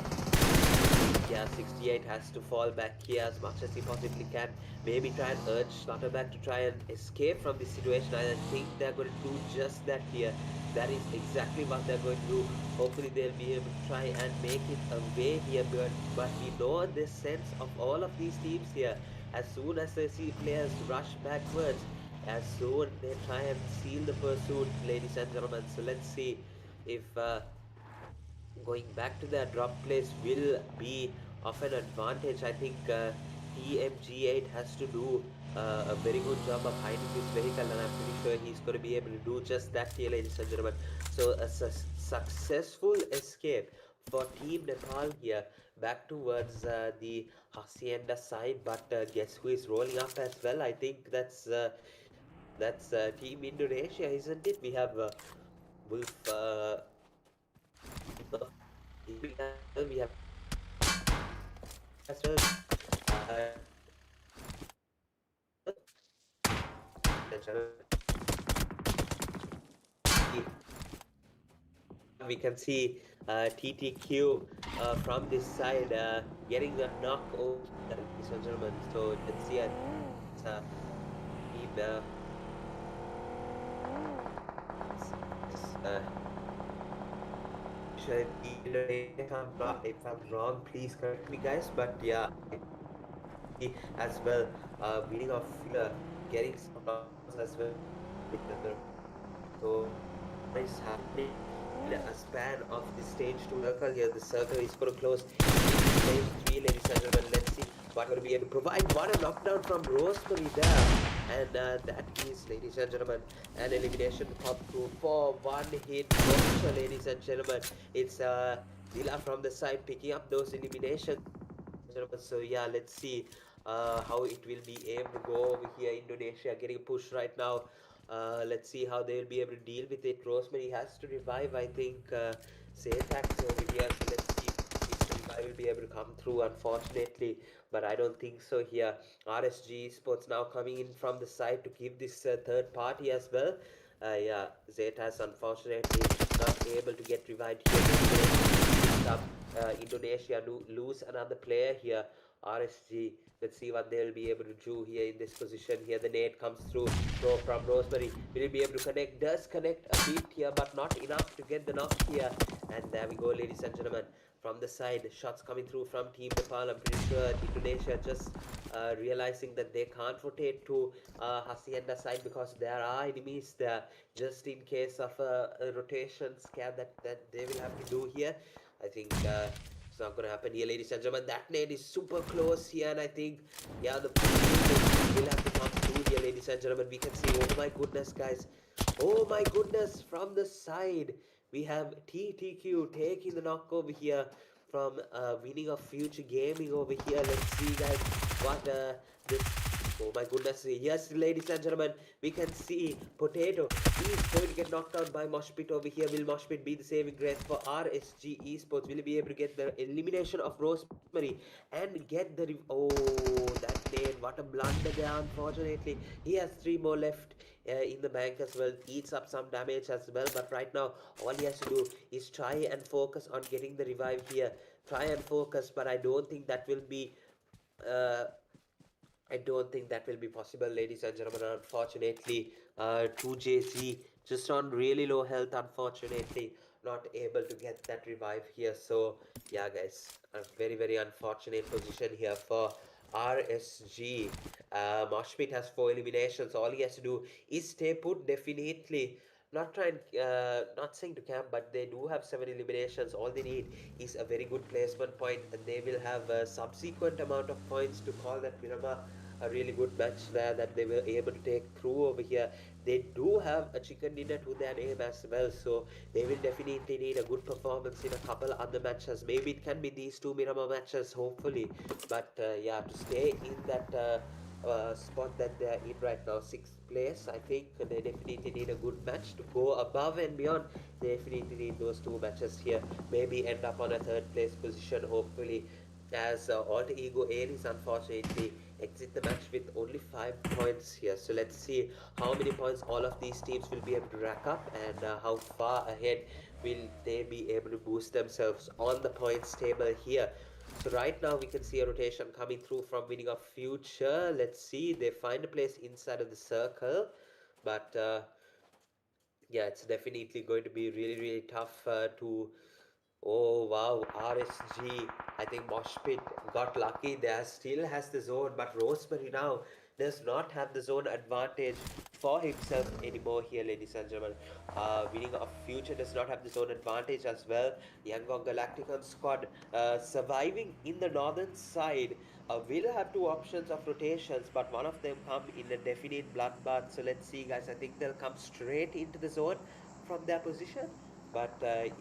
Yeah, 68 has to fall back here as much as he possibly can. Maybe try and urge Slaughterback to try and escape from this situation. I think they're going to do just that here. That is exactly what they're going to do. Hopefully they'll be able to try and make it a way here. But we know the sense of all of these teams here. As soon as they see players rush backwards, as soon they try and seal the pursuit, ladies and gentlemen. So let's see if going back to their drop place will be of an advantage. I think TMG8 has to do a very good job of hiding his vehicle, and I'm pretty sure he's going to be able to do just that here, ladies and gentlemen. So a successful escape for Team Nepal here, back towards the Hacienda side. But guess who is rolling up as well? I think that's Team Indonesia, isn't it? We have Wolf. We have as well. Uh, we can see TTQ from this side getting a knock over, ladies and gentlemen. So let's see team, uh, sure it's Team Indonesia. If I'm wrong, please correct me, guys. But yeah, I think RSG as well, winning off here, getting some knockdowns as well here, ladies and gentlemen. So what is happening in a span of the stage two circle here? The circle is going to close in stage three, ladies and gentlemen. Let's see what going to be able to provide. What a knockdown from Rosemary there, and that is, ladies and gentlemen, an elimination to come through for one hit gotcha, ladies and gentlemen. It's Zila from the side picking up those eliminations here, ladies and gentlemen. So yeah, let's see how it will be able to go over here. Indonesia getting a push right now. Let's see how they will be able to deal with it. Rosemary has to revive, I think, Zetax over here. So let's see if the revive will be able to come through, unfortunately. But I don't think so here. RSG Esports now coming in from the side to give this third party as well. Yeah, Zetas unfortunately not able to get revived here. Indonesia lose another player here. RSG. Let's see what they'll be able to do here in this position. Here the nade comes through from Rosemary. Will he be able to connect? Does connect a bit here, but not enough to get the knock here. And there we go, ladies and gentlemen. From the side, shots coming through from Team Nepal. I'm pretty sure Indonesia just realizing that they can't rotate to Hacienda side because there are enemies there. Just in case of a rotation scare that they will have to do here. I think it's not gonna happen here, ladies and gentlemen. That nade is super close here, and I think, yeah, the will have to come through here, ladies and gentlemen. We can see, oh my goodness, guys. Oh my goodness, from the side, we have TTQ taking the knock over here from winning of Future Gaming over here. Let's see, guys, what this. Oh my goodness, yes, ladies and gentlemen, we can see Potato. He is going to get knocked out by Moshpit over here. Will Moshpit be the saving grace for RSG Esports? Will he be able to get the elimination of Rosemary and get the... Oh, that nade, what a blunder there, unfortunately. He has three more left in the bank as well. Eats up some damage as well, but right now, all he has to do is try and focus on getting the revive here. Try and focus, but I don't think that will be... Uh, I don't think that will be possible, ladies and gentlemen. Unfortunately, 2JC just on really low health, unfortunately, not able to get that revive here. So, yeah, guys, a very unfortunate position here for RSG. Moshpit has 4 eliminations. All he has to do is stay put, definitely. Not trying, not saying to camp, but they do have 7 eliminations. All they need is a very good placement point, and they will have a subsequent amount of points to call that Mirama a really good match there that they were able to take through over here. They do have a chicken dinner to their name as well, so they will definitely need a good performance in a couple other matches. Maybe it can be these two Mirama matches, hopefully. But yeah, to stay in that spot that they're in right now, sixth place, I think they definitely need a good match to go above and beyond. They definitely need those two matches here. Maybe end up on a third place position, hopefully, as Alter Ego Aries unfortunately exit the match with only 5 points here. So let's see how many points all of these teams will be able to rack up, and how far ahead will they be able to boost themselves on the points table here. So right now we can see a rotation coming through from winning of Future. Let's see, they find a place inside of the circle, but yeah, it's definitely going to be really tough to... Oh wow, RSG. I think Moshpit got lucky there. Still has the zone, but Rosemary now does not have the zone advantage for himself anymore here, ladies and gentlemen. Winning of Future does not have the zone advantage as well. Yangon Galacticon squad surviving in the northern side will have two options of rotations, but one of them come in a definite bloodbath. So let's see, guys. I think they'll come straight into the zone from their position. But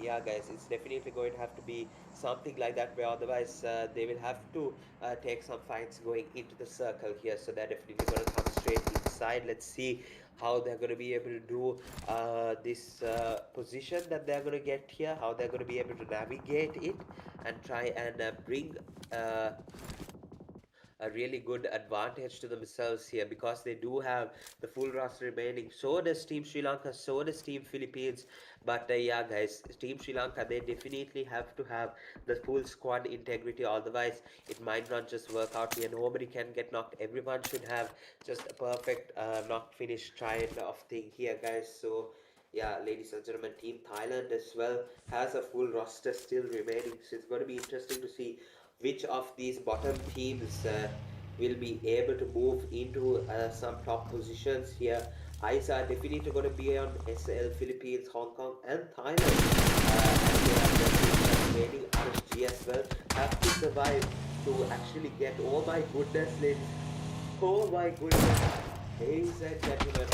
yeah, guys, it's definitely going to have to be something like that, where otherwise they will have to take some fights going into the circle here. So they're definitely going to come straight inside. Let's see how they're going to be able to do this position that they're going to get here, how they're going to be able to navigate it and try and bring uh, a really good advantage to themselves here, because they do have the full roster remaining. So does Team Sri Lanka, so does Team Philippines. But yeah, guys, Team Sri Lanka, they definitely have to have the full squad integrity, otherwise it might not just work out here. Nobody can get knocked. Everyone should have just a perfect knock finish kind of thing here, guys. So yeah, ladies and gentlemen, Team Thailand as well has a full roster still remaining. So it's going to be interesting to see which of these bottom teams will be able to move into some top positions here. Aisa are definitely going to be on SL, Philippines, Hong Kong, and Thailand. And they have their teams remaining. RSG as well have to survive to actually get. Oh my goodness, ladies. Oh my goodness. Ladies and gentlemen,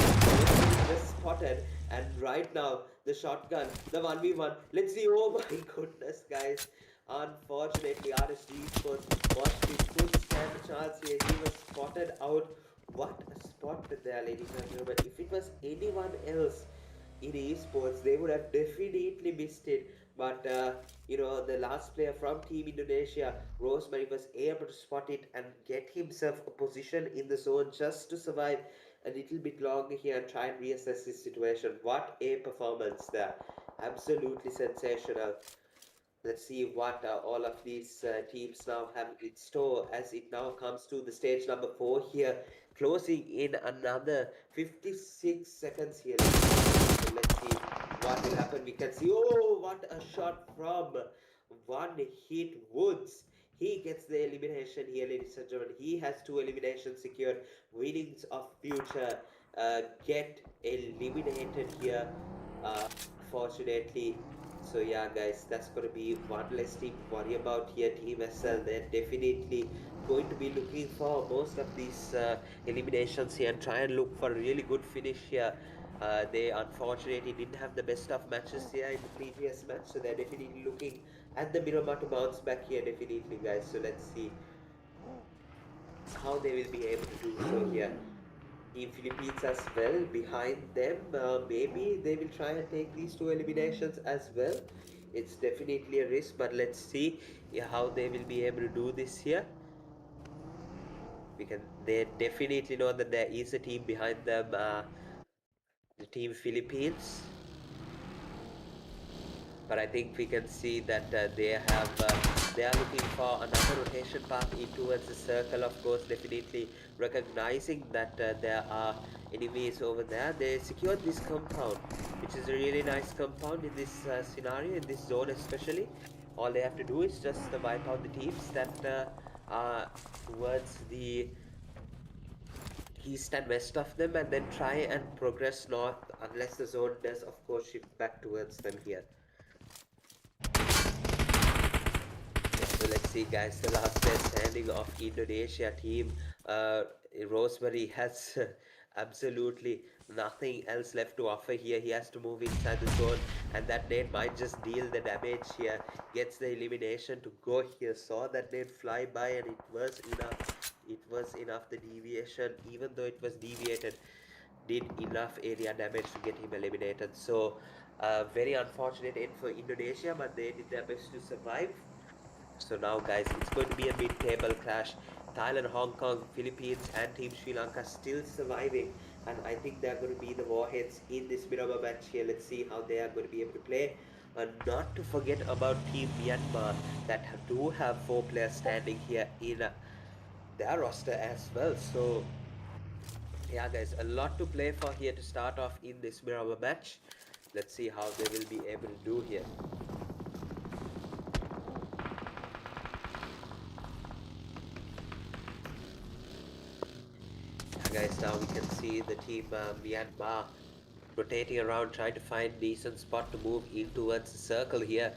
just spotted, and right now the shotgun, the 1v1. Let's see. Oh my goodness, guys. Unfortunately, RSG Esports watched his full stand chance here. He was spotted out. What a spot there, ladies and gentlemen. If it was anyone else in esports, they would have definitely missed it. But the last player from Team Indonesia, Rosemary, was able to spot it and get himself a position in the zone just to survive a little bit longer here and try and reassess his situation. What a performance there! Absolutely sensational. Let's see what all of these teams now have in store as it now comes to the stage number 4 here, closing in another 56 seconds here. So let's see what will happen. We can see, oh, what a shot from one hit Woods. He gets the elimination here, ladies and gentlemen. He has 2 eliminations secured. Winnings of future get eliminated here. Unfortunately, so yeah, guys, that's gonna be one less team to worry about here. Team SL, they're definitely going to be looking for most of these eliminations here and try and look for a really good finish here. They unfortunately didn't have the best of matches here in the previous match, so they're definitely looking at the Miramar to bounce back here, definitely, guys. So let's see how they will be able to do so here. Team Philippines as well behind them. Maybe they will try and take these 2 eliminations as well. It's definitely a risk, but let's see how they will be able to do this here. They definitely know that there is a team behind them, the Team Philippines. But I think we can see that they are looking for another rotation path in towards the circle. Of course, definitely recognizing that there are enemies over there. They secured this compound, which is a really nice compound in this scenario, in this zone especially. All they have to do is just wipe out the teams that are towards the east and west of them, and then try and progress north, unless the zone does of course shift back towards them here. So let's see, guys, the last man standing of Indonesia team. Rosemary has absolutely nothing else left to offer here. He has to move inside the zone, and that nade might just deal the damage here. Gets the elimination to go here. Saw that nade fly by, and it was enough. It was enough. The deviation, even though it was deviated, did enough area damage to get him eliminated. So, very unfortunate end for Indonesia, but they did their best to survive. So now, guys, it's going to be a mid-table clash. Thailand, Hong Kong, Philippines, and Team Sri Lanka still surviving, and I think they're going to be the warheads in this Miramar match here. Let's see how they are going to be able to play. Not to forget about Team Myanmar that do have 4 players standing here in their roster as well. So yeah, guys, a lot to play for here to start off in this Miramar match. Let's see how they will be able to do here. Guys, now we can see the team Myanmar rotating around, trying to find decent spot to move in towards the circle here.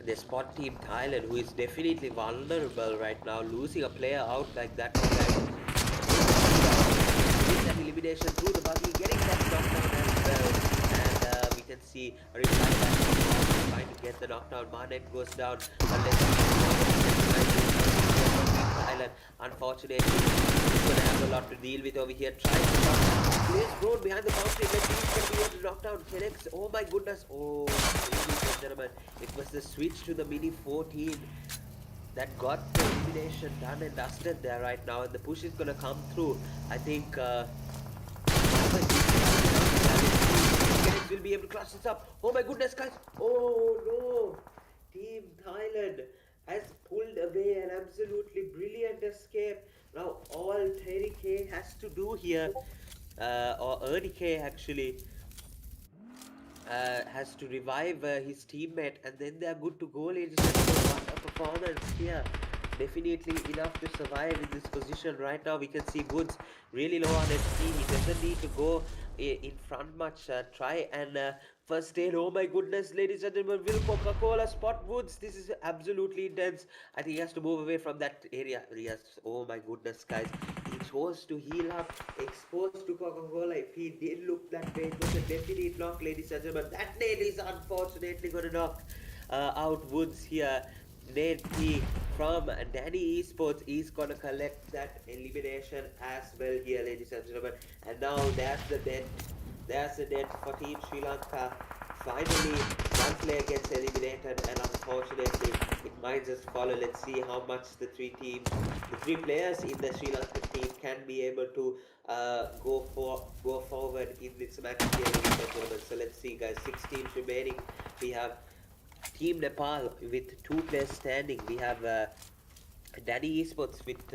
They spot team Thailand, who is definitely vulnerable right now, losing a player out like that. With that elimination through the buggy, getting that knockdown as well. And we can see a reply back from trying to get the knockdown. Manet goes down, but let's Thailand. Unfortunately, he's gonna have a lot to deal with over here. Tries to knock. Plays Broad behind the boundary. Let's see if he's gonna be able to knock down. Connects. Oh my goodness. Oh, ladies and gentlemen, it was the switch to the Mini 14 that got the elimination done and dusted there right now, and the push is gonna come through. I think will be able to clutch this up. Oh my goodness, guys. Oh no. Team Thailand has pulled away an absolutely brilliant escape. Now all Terry K has to do here, or Ernie K actually, has to revive his teammate, and then they are good to go, ladies and gentlemen. What a performance here! Definitely enough to survive in this position right now. We can see Woods really low on HP. He doesn't need to go in front much. Try and first aid. Oh my goodness, ladies and gentlemen, will Coca-Cola spot Woods? This is absolutely intense. I think he has to move away from that area. Yes. Oh my goodness, guys. He chose to heal up, exposed to Coca-Cola. If he did look that way, it was a definite knock, ladies and gentlemen. That nail is unfortunately going to knock out Woods here. Nate P from Danny Esports is gonna collect that elimination as well here, ladies and gentlemen. And now that's the death. That's the death for Team Sri Lanka. Finally, one player gets eliminated, and unfortunately, it might just follow. Let's see how much the three players in the Sri Lankan team can be able to go forward in this match here, ladies and gentlemen. So let's see, guys. 6 teams remaining. We have Team Nepal with 2 players standing. We have Danny Esports with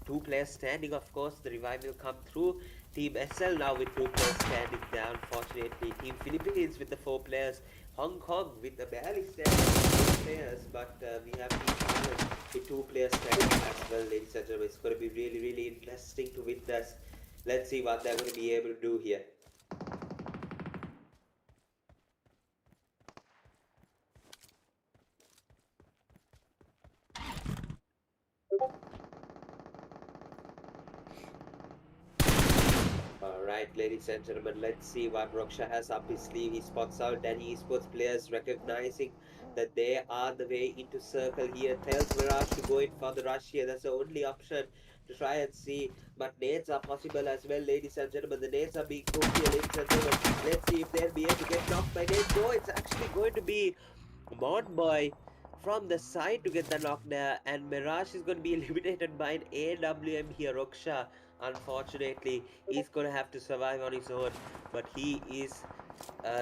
2 players standing. Of course, the revive will come through. Team SL now with 2 players standing there, unfortunately. Team Philippines with the 4 players. Hong Kong with the barely standing 2 players. But we have Team Thailand with 2 players standing as well, ladies and gentlemen. It's going to be really, really interesting to witness. Let's see what they're going to be able to do here. Alright, ladies and gentlemen, let's see what Raksha has up his sleeve. He spots out Danny Esports players, recognizing that they are the way into circle here. Tells Mirage to go in for the rush here. That's the only option to try and see. But nades are possible as well, ladies and gentlemen. The nades are being cooked here, ladies and gentlemen. Let's see if they'll be able to get knocked by nades. No, it's actually going to be Boy from the side to get the knock there, and Mirage is going to be eliminated by an AWM here. Raksha, unfortunately, he's going to have to survive on his own, but he is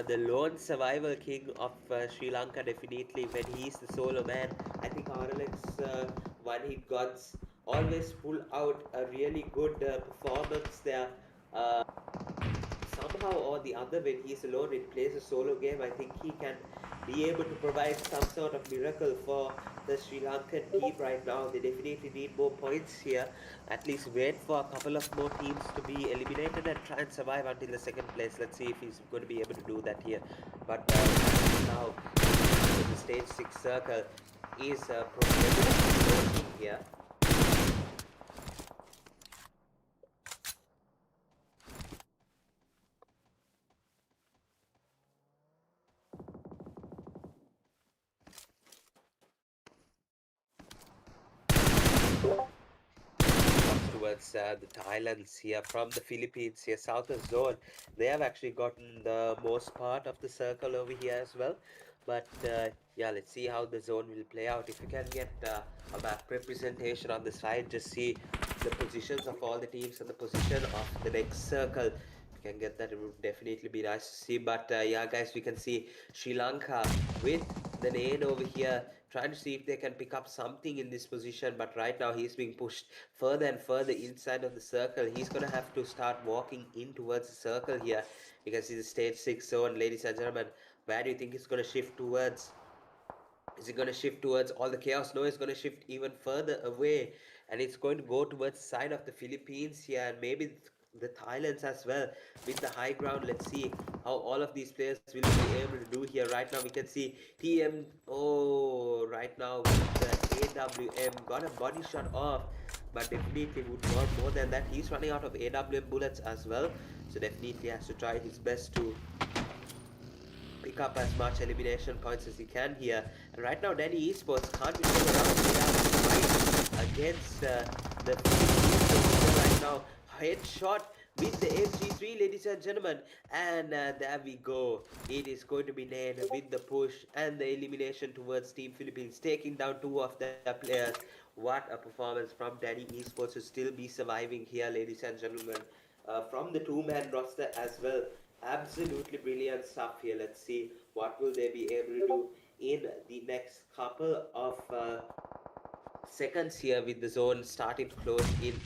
the lone survival king of Sri Lanka, definitely. When he's the solo man, I think RLX one hit gods always pull out a really good performance there. Uh, Somehow or the other, when he's alone and plays a solo game, I think he can be able to provide some sort of miracle for the Sri Lankan team right now. They definitely need more points here. At least wait for a couple of more teams to be eliminated and try and survive until the second place. Let's see if he's going to be able to do that here. But now, the stage 6 circle is progressing here. Towards the islands here from the Philippines here, southern zone. They have actually gotten the most part of the circle over here as well. But yeah, let's see how the zone will play out. If you can get a map representation on the side, just see the positions of all the teams and the position of the next circle. If you can get that, it would definitely be nice to see. But yeah, guys, we can see Sri Lanka with the Nain over here trying to see if they can pick up something in this position. But right now he's being pushed further and further inside of the circle. He's gonna have to start walking in towards the circle here. You can see the stage 6 zone, ladies and gentlemen. Where do you think it's gonna shift towards? Is it going to shift towards all the chaos? No, it's going to shift even further away, and it's going to go towards the side of the Philippines here, and maybe the Thailands as well with the high ground. Let's see how all of these players will be able to do here. Right now we can see TM, oh, right now with the AWM got a body shot off, but definitely would want more than that. He's running out of AWM bullets as well, so definitely has to try his best to pick up as much elimination points as he can here. And right now, Danny Esports can't be going around. They are fight against the Philippines right now. Headshot with the MG3, ladies and gentlemen. And there we go. It is going to be nailed with the push and the elimination towards Team Philippines, taking down 2 of their players. What a performance from Danny Esports to still be surviving here, ladies and gentlemen. From the 2-man roster as well. Absolutely brilliant stuff here. Let's see what will they be able to do in the next couple of seconds here with the zone starting to close in.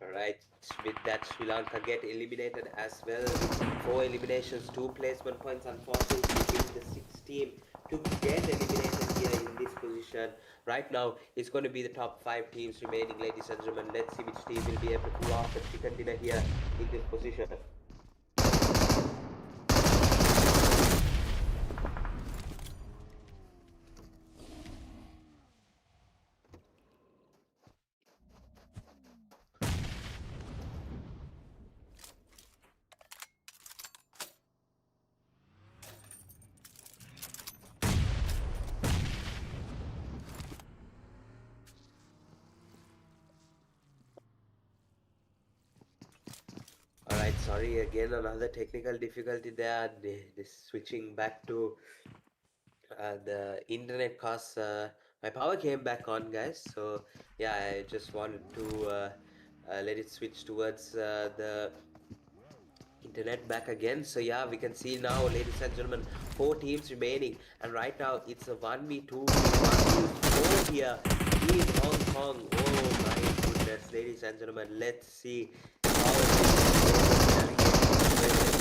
Right, with that Sri Lanka get eliminated as well with four eliminations, two placement points. Unfortunately, being the sixth team to get eliminated here in this position. Right now, it's going to be the top five teams remaining, ladies and gentlemen. Let's see which team will be able to pull off the chicken dinner here in this position. Alright, sorry again, another technical difficulty there. This switching back to the internet cause my power came back on, guys. So yeah, I just wanted to let it switch towards the internet back again. So yeah, we can see now, ladies and gentlemen, four teams remaining, and right now it's a 1v2 1v4 here in Hong Kong. Oh my goodness, ladies and gentlemen, let's see how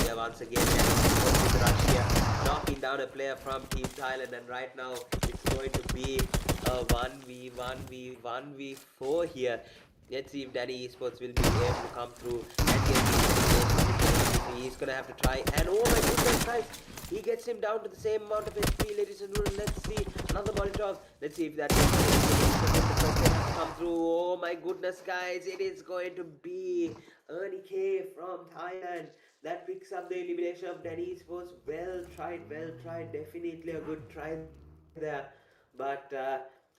here once again. With the rush here, knocking down a player from Team Thailand, and right now it's going to be a 1v4 here. Let's see if Danny Esports will be able to come through and get the. He's gonna have to try, and oh my goodness, guys, he gets him down to the same amount of HP, ladies and gentlemen. Let's see another Molotov. Let's see if that come through. Oh my goodness, guys, it is going to be Ernie K from Thailand that picks up the elimination of Dennis. Was well tried, definitely a good try there, but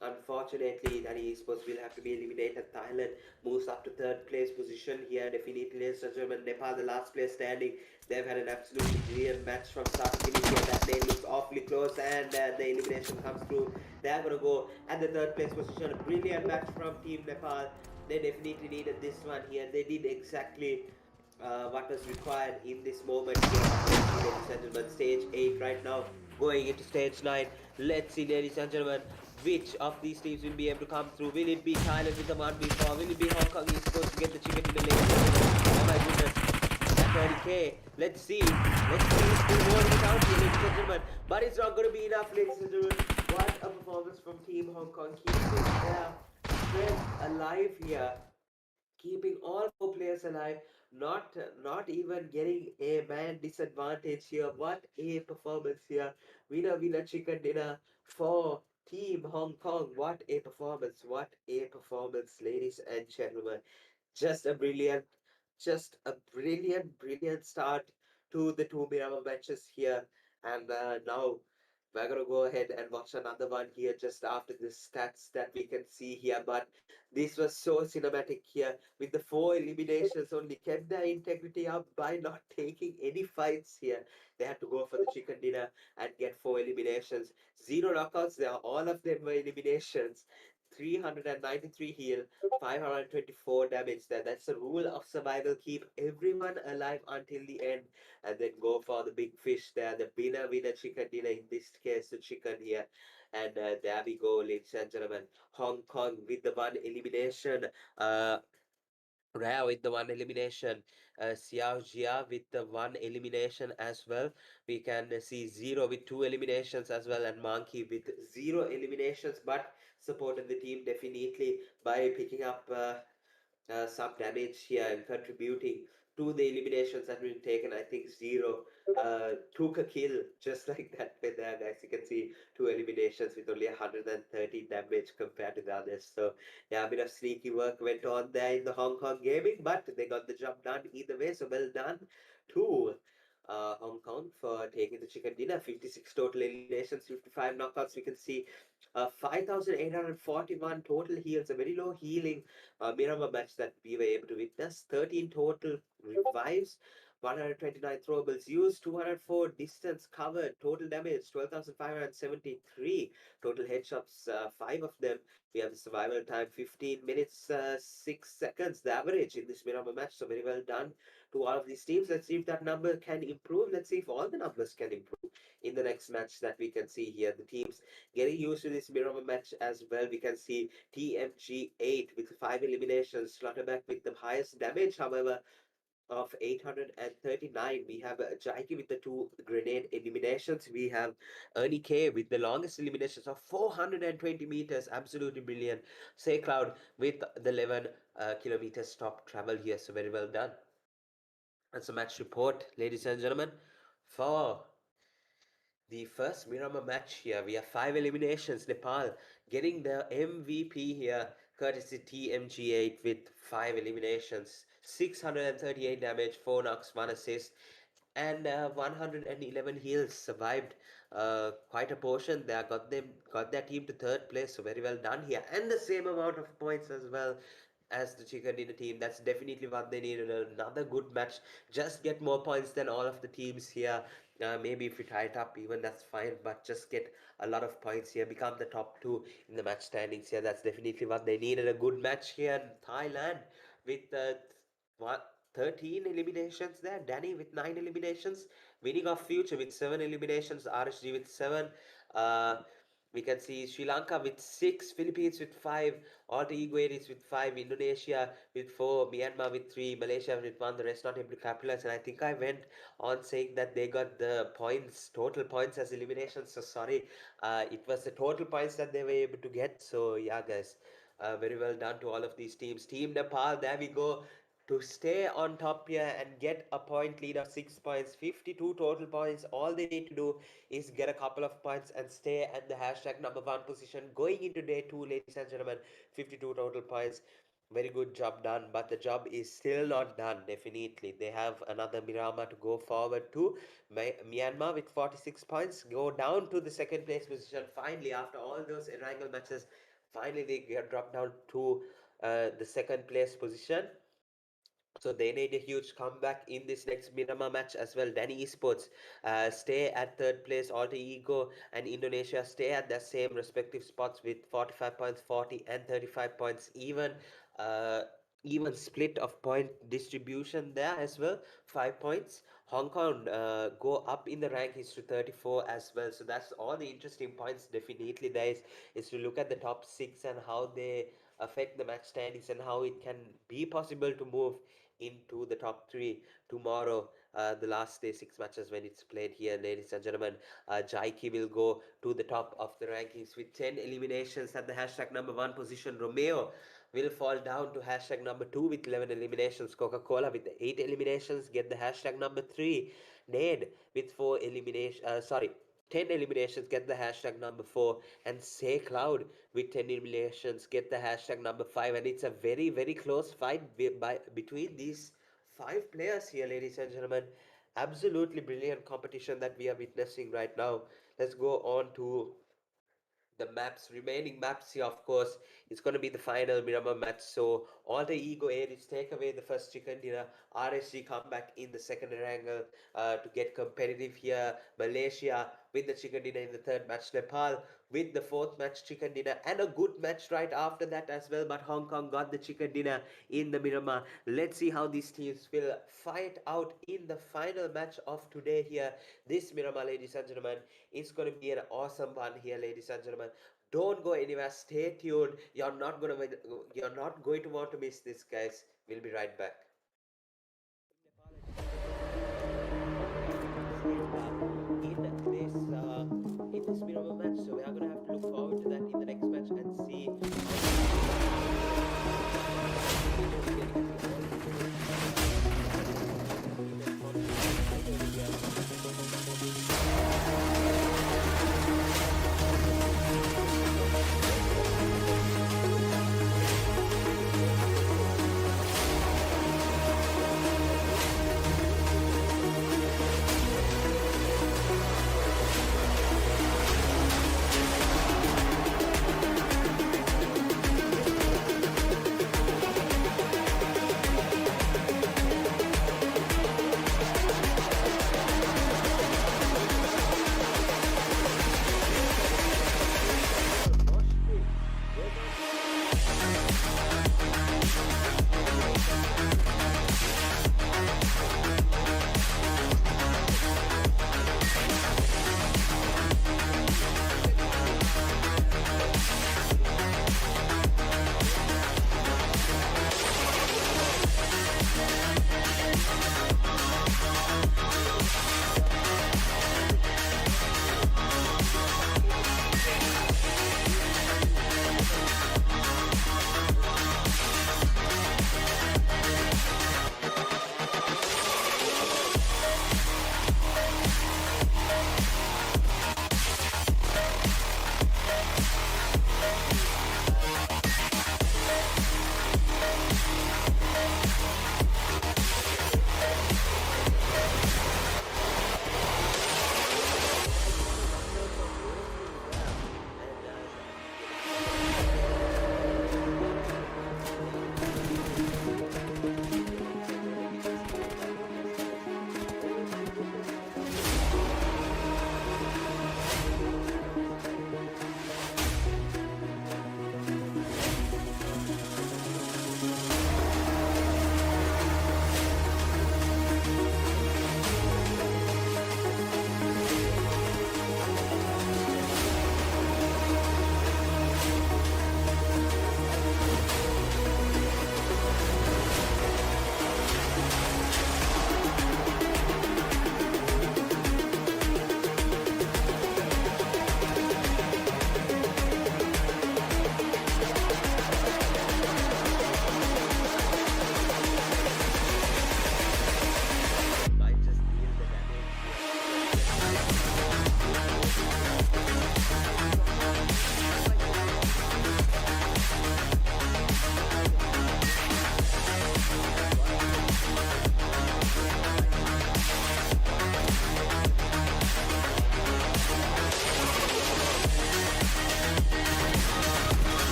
unfortunately Danny Esports will have to be eliminated. Thailand moves up to third place position here, definitely, ladies and gentlemen. Nepal the last place standing. They've had an absolutely brilliant match from start to finish here. That lane looks awfully close, and the elimination comes through. They're gonna go at the third place position. A brilliant match from Team Nepal. They definitely needed this one here. They did exactly what was required in this moment here. Ladies and gentlemen, stage 8 right now, going into stage 9. Let's see, ladies and gentlemen, which of these teams will be able to come through. Will it be Thailand with the 1v4? Will it be Hong Kong East Coast to get the chicken in the lane? Oh my goodness, at 30k. Let's see who's still holding it out here, ladies and gentlemen. But it's not going to be enough, ladies and gentlemen. What a performance from Team Hong Kong. Keeping their strength alive here, keeping all four players alive, not even getting a man disadvantage here. What a performance here. Winner chicken dinner for Team Hong Kong. What a performance. What a performance, ladies and gentlemen. Just a brilliant, brilliant start to the two Mirama matches here. And now we're gonna go ahead and watch another one here just after the stats that we can see here. But this was so cinematic here with the four eliminations, only kept their integrity up by not taking any fights here. They had to go for the chicken dinner and get four eliminations. Zero knockouts there, all of them were eliminations. 393 heal, 524 damage there. That's the rule of survival. Keep everyone alive until the end and then go for the big fish there. The winner chicken dinner, in this case, the chicken here. And there we go, ladies and gentlemen. Hong Kong with the one elimination. Rare with the one elimination, Xiao Jia with the one elimination as well. We can see Zero with two eliminations as well, and Monkey with zero eliminations, but supported the team definitely by picking up some damage here and contributing to the eliminations that have been taken. I think Zero took a kill just like that with there, guys. You can see two eliminations with only 130 damage compared to the others. So yeah, a bit of sneaky work went on there in the Hong Kong gaming, but they got the job done either way. So well done to Hong Kong for taking the chicken dinner. 56 total eliminations, 55 knockouts. We can see 5,841 total heals, a very low healing Miramar match that we were able to witness. 13 total revives, 129 throwables used, 204 distance covered, total damage 12,573, total headshots 5 of them. We have the survival time 15 minutes 6 seconds, the average in this Miramar match. So very well done to all of these teams. Let's see if that number can improve. Let's see if all the numbers can improve in the next match that we can see here. The teams getting used to this Miramar match as well. We can see TMG 8 with 5 eliminations, Slaughterback with the highest damage, however, of 839. We have Jaiki with the 2 grenade eliminations. We have Ernie K with the longest eliminations of 420 meters. Absolutely brilliant. Say Cloud with the 11 kilometers stop travel here. So very well done. That's a match report, ladies and gentlemen, for the first Miramar match here. We have 5 eliminations. Nepal getting the MVP here, courtesy TMG8 with 5 eliminations. 638 damage, 4 knocks, 1 assist, and 111 heals. Survived quite a portion. They got their team to 3rd place. So very well done here, and the same amount of points as well as the chicken dinner team. That's definitely what they needed. Another good match. Just get more points than all of the teams here. Maybe if you tie it up even, that's fine, but just get a lot of points here, become the top 2 in the match standings here. That's definitely what they needed. A good match here in Thailand with 13 eliminations there. Danny with 9 eliminations, winning of Future with 7 eliminations, RSG with 7. We can see Sri Lanka with 6, Philippines with 5, Alter Ego Aries with 5, Indonesia with 4, Myanmar with 3, Malaysia with 1, the rest not able to capitalize. And I think I went on saying that they got the points, total points as eliminations. So sorry, it was the total points that they were able to get. So yeah, guys, very well done to all of these teams. Team Nepal, there we go, to stay on top here and get a point lead of 6 points, 52 total points. All they need to do is get a couple of points and stay at the hashtag number 1 position going into day 2, ladies and gentlemen. 52 total points. Very good job done, but the job is still not done. Definitely they have another Miramar to go forward to. Myanmar with 46 points go down to the 2nd place position. Finally, after all those Erangel matches, finally they get dropped down to the 2nd place position. So they need a huge comeback in this next Miramar match as well. Danny Esports stay at 3rd place. Alter Ego and Indonesia stay at their same respective spots with 45 points, 40 and 35 points. Uh, even split of point distribution there as well. 5 points. Hong Kong go up in the rankings to 34 as well. So that's all the interesting points. Definitely there is to look at the top 6 and how they affect the match standings and how it can be possible to move into the top 3 tomorrow, the last day 6 matches when it's played here, ladies and gentlemen. Jaiki will go to the top of the rankings with 10 eliminations at the hashtag number 1 position. Romeo will fall down to hashtag number 2 with 11 eliminations. Coca-Cola with 8 eliminations get the hashtag number 3. Nade with 4 eliminations, 10 eliminations get the hashtag number 4, and Say Cloud with 10 eliminations get the hashtag number 5. And it's a very, very close fight between these 5 players here, ladies and gentlemen. Absolutely brilliant competition that we are witnessing right now. Let's go on to the remaining maps here. Of course, it's going to be the final Miramar match. So Alter Ego Aries take away the first chicken dinner. RSG come back in the second angle to get competitive here. Malaysia with the chicken dinner in the 3rd match. Nepal with the 4th match chicken dinner, and a good match right after that as well. But Hong Kong got the chicken dinner in the Miramar. Let's see how these teams will fight out in the final match of today here. This Miramar, ladies and gentlemen, it's going to be an awesome one here, ladies and gentlemen. Don't go anywhere. Stay tuned. You're not going to want to miss this, guys. We'll be right back. In this Miramar match, so we are gonna have to look forward to that in the next match and see.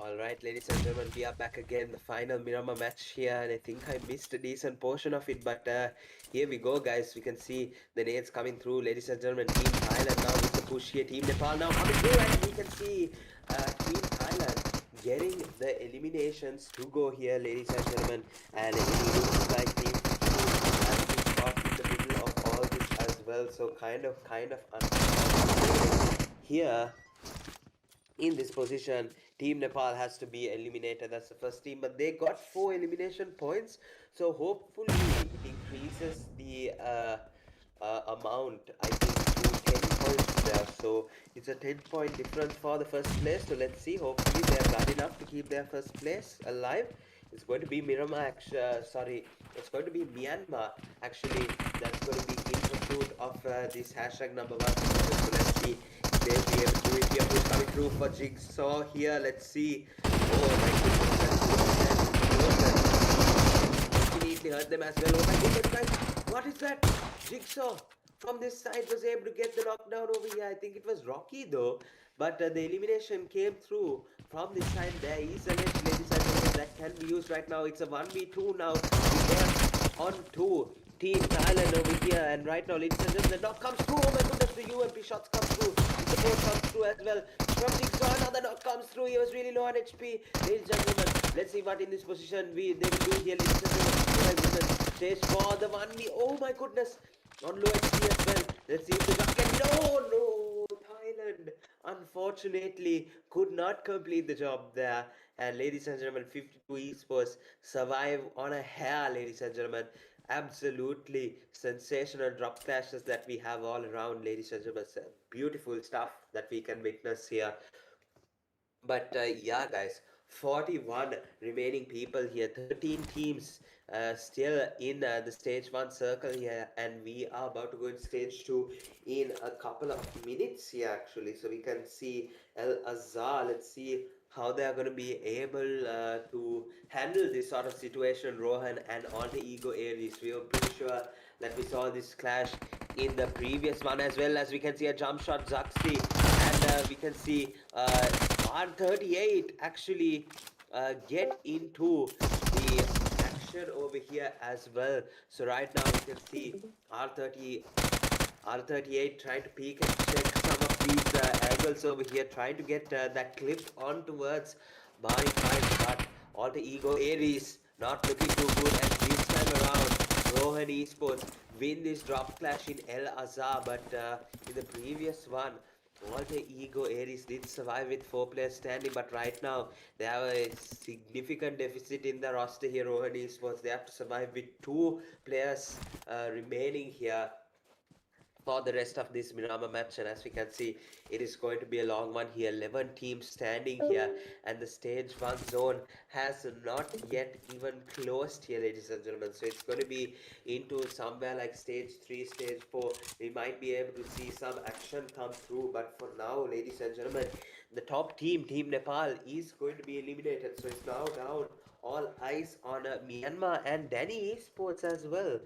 All right, ladies and gentlemen, we are back again. The final Miramar match here, and I think I missed a decent portion of it, but here we go, guys. We can see the nades coming through, ladies and gentlemen. Team Thailand now with the push here. Team Nepal now coming through, and we can see Team Thailand getting the eliminations to go here, ladies and gentlemen. And it looks like Team has been caught in the middle of all this as well. So kind of unfortunate here in this position. Team Nepal has to be eliminated. That's the first team, but they got 4 elimination points, so hopefully it increases the amount, I think, to 10 points there. So it's a 10-point difference for the first place. So let's see, hopefully they're bad enough to keep their first place alive. It's going to be it's going to be Myanmar actually that's going to be in pursuit of this hashtag number 1. So let's see if they'll be able to do it here. Who's coming through for Jigsaw here? Let's see. Oh my goodness, completely hurt them as well. Oh my goodness, guys, what is that? Jigsaw from this side was able to get the knockdown over here. I think it was Rocky though, but the elimination came through from this side. There is a ledge, ladies and gentlemen, that can be used right now. It's a 1v2 now. They're on 2. Team Thailand over here, and right now, ladies and gentlemen, the knock comes through. Oh my goodness, the UMP shots come through. The support comes through as well. From Jigsaw, another knock comes through. He was really low on HP. Ladies and gentlemen, let's see what in this position they will do here, ladies and gentlemen. Oh my goodness, stage for the 1v. Oh my goodness, on low HP as well. Let's see if the job can. No, Thailand unfortunately could not complete the job there. And ladies and gentlemen, 52 esports survive on a hair, ladies and gentlemen. Absolutely sensational drop clashes that we have all around, ladies and gentlemen. Beautiful stuff that we can witness here. But yeah, guys, 41 remaining people here, 13 teams still in the stage 1 circle here, and we are about to go in stage 2 in a couple of minutes here actually. So we can see AlUla. Let's see how they are going to be able to handle this sort of situation. Rohan and Alter Ego Aries, we were pretty sure that we saw this clash in the previous one, as well as we can see a jump shot Zaxi, and we can see R38 actually get into the action over here as well. So right now we can see R38 trying to peek and check some of these angles over here, trying to get that clip on towards Barney Five, but Alter Ego Aries not looking too good, and this time around Rohan Esports win this drop clash in AlUla, but in the previous one Alter Ego Aries did survive with 4 players standing, but right now they have a significant deficit in the roster here. Rohan Esports, they have to survive with 2 players remaining here for the rest of this Miramar match, and as we can see, it is going to be a long one here. 11 teams standing here, and the stage 1 zone has not yet even closed here, ladies and gentlemen. So it's going to be into somewhere like stage 3, stage 4. We might be able to see some action come through, but for now, ladies and gentlemen, the top team, Team Nepal, is going to be eliminated. So it's now down all eyes on Myanmar and Danny Esports as well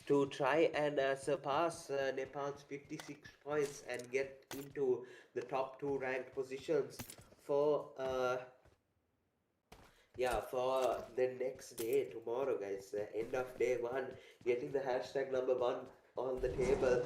to try and surpass Nepal's 56 points and get into the top 2 ranked positions for for the next day, tomorrow, guys. End of day 1, getting the hashtag number 1 on the table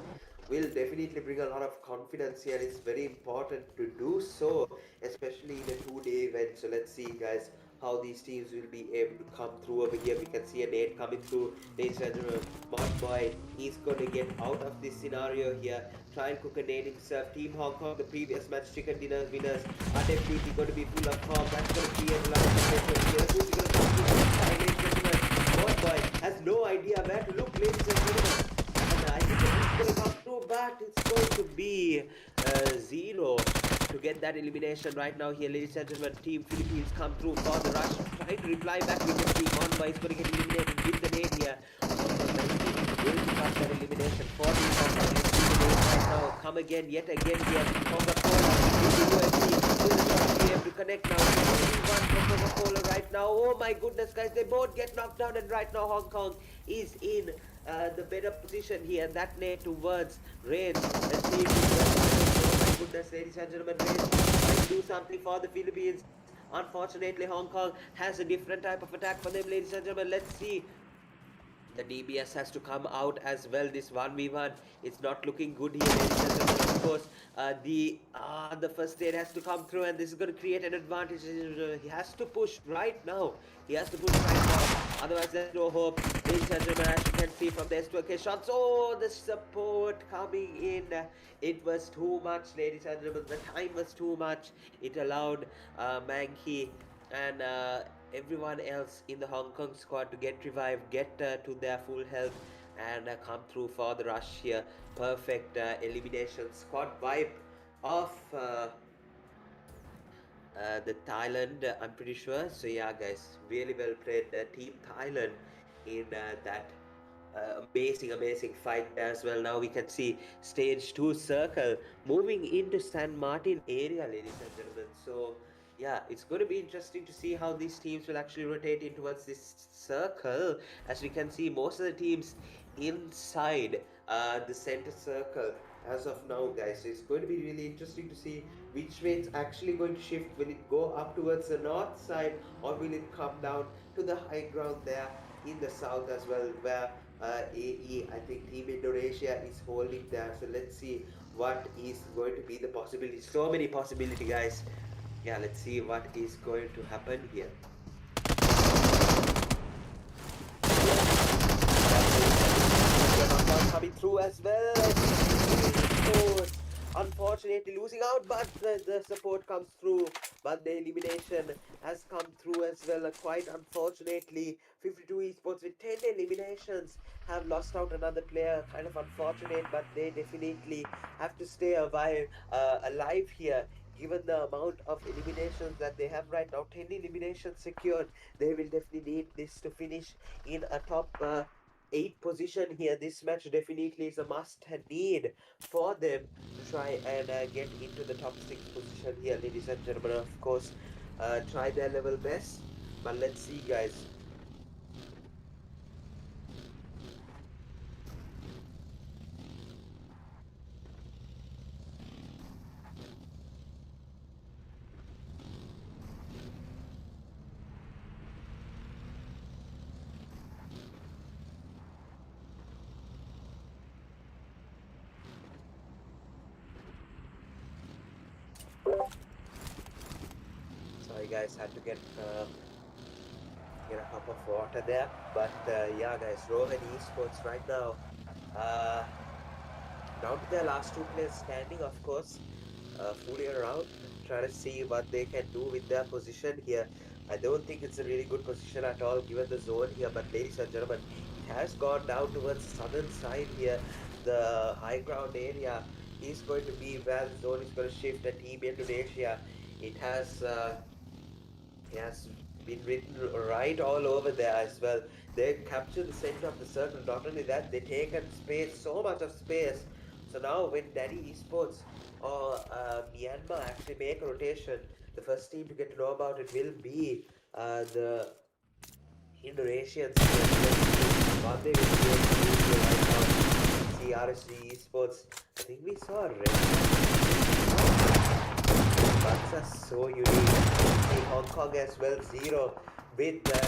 will definitely bring a lot of confidence here. It's very important to do so, especially in a 2-day event. So let's see, guys, how these teams will be able to come through over here. We can see a nade coming through. Ladies and gentlemen, Mod Boy, he's going to get out of this scenario here. Try and cook a nade himself. Team Hong Kong, the previous match chicken dinner winners, are definitely going to be full of fog. That's going to create a lot of potential here. Who's going to come through? Ladies and gentlemen, Mod Boy has no idea where to look, ladies and gentlemen. And I think it's going to come through, but it's going to be 0 to get that elimination right now here, ladies and gentlemen. Team Philippines come through for the rush, trying to reply back with the team. Monboy is going to get eliminated with the nade here. Will cut that elimination. 14 right now. Come again, yet again here. Coca-Cola with the UFC. Will not be able to connect now. 1 from Coca-Cola right now. Oh my goodness, guys, they both get knocked down, and right now Hong Kong is in the better position here. That nade towards Rain. Let's see if goodness, ladies and gentlemen, trying to do something for the Philippines. Unfortunately, Hong Kong has a different type of attack for them, ladies and gentlemen. Let's see. The DBS has to come out as well. This 1v1, it's not looking good here, ladies and gentlemen. Of course, the first aid has to come through, and this is going to create an advantage. He has to push right now. He has to push right now. Otherwise, there's no hope. Ladies and gentlemen, as you can see from the S2K shots, oh, the support coming in. It was too much, ladies and gentlemen. The time was too much. It allowed Mankey and everyone else in the Hong Kong squad to get revived, get to their full health, and come through for the rush here. Perfect elimination squad wipe of the Thailand, I'm pretty sure. So yeah, guys, really well played, Team Thailand, in that amazing fight as well. Now we can see stage 2 circle moving into San Martin area, ladies and gentlemen. So yeah, it's going to be interesting to see how these teams will actually rotate in towards this circle. As we can see, most of the teams inside the center circle as of now, guys. So it's going to be really interesting to see which way it's actually going to shift. Will it go up towards the north side, or will it come down to the high ground there in the south as well, where AE, I think Team Indonesia is holding there. So let's see what is going to be the possibility. So many possibility, guys. Yeah, let's see what is going to happen here. Coming through as well. Unfortunately losing out, but the support comes through. But the elimination has come through as well. Quite unfortunately, 52 Esports with 10 eliminations have lost out another player. Kind of unfortunate, but they definitely have to stay alive here. Given the amount of eliminations that they have right now, 10 eliminations secured, they will definitely need this to finish in a top 8 position here. This match definitely is a must need for them to try and get into the top 6 position here, ladies and gentlemen. Of course, try their level best, but let's see, guys. Sorry, guys, had to get a cup of water there. But yeah, guys, Rohan Esports right now down to their last 2 players standing, of course, fully around, trying to see what they can do with their position here. I don't think it's a really good position at all given the zone here, but ladies and gentlemen, it has gone down towards the southern side here. The high ground area is going to be where the zone is going to shift, and Team Indonesia, it has been written right all over there as well. They capture the center of the circle. Not only that, they take up space, so much of space. So now when Daddy Esports or Myanmar actually make a rotation, the first team to get to know about it will be the Indonesians. What they will be able to do right now. CRSG Esports. I think we saw a red. Bugs are so unique. See Hong Kong as well, 0 with the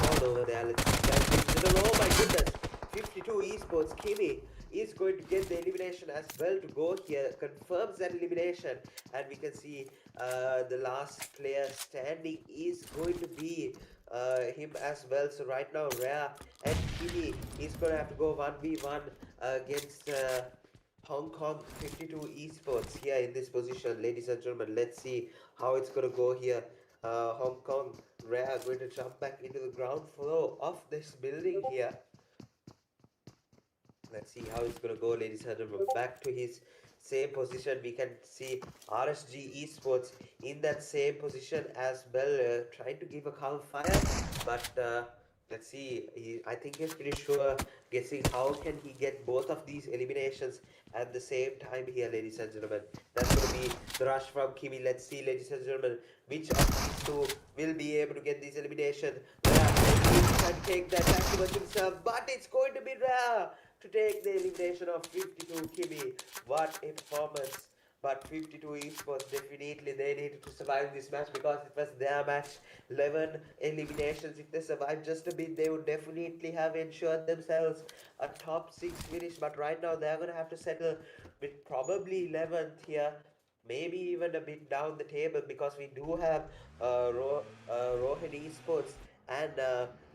all over there. Let's see. Oh my goodness, 52 Esports. Kimi is going to get the elimination as well to go here. Confirms that elimination, and we can see the last player standing is going to be him as well. So right now, Rare and Kimi is going to have to go 1v1 against Hong Kong 52 Esports here in this position. Ladies and gentlemen, let's see how it's going to go here. Hong Kong Rare are going to jump back into the ground floor of this building here. Let's see how it's going to go, ladies and gentlemen. Back to his same position. We can see RSG Esports in that same position as well, trying to give a calm fire, but let's see. I think he's pretty sure, guessing how can he get both of these eliminations at the same time here, ladies and gentlemen. That's going to be the rush from Kimi. Let's see, ladies and gentlemen, which of these two will be able to get this elimination. Rare trying to take that back towards himself, but it's going to be Rare to take the elimination of 52 Kimi. What a performance But 52 Esports, definitely they needed to survive this match because it was their match. 11 eliminations. If they survived just a bit, they would definitely have ensured themselves a top 6 finish. But right now, they're going to have to settle with probably 11th here. Maybe even a bit down the table because we do have Rohan Esports and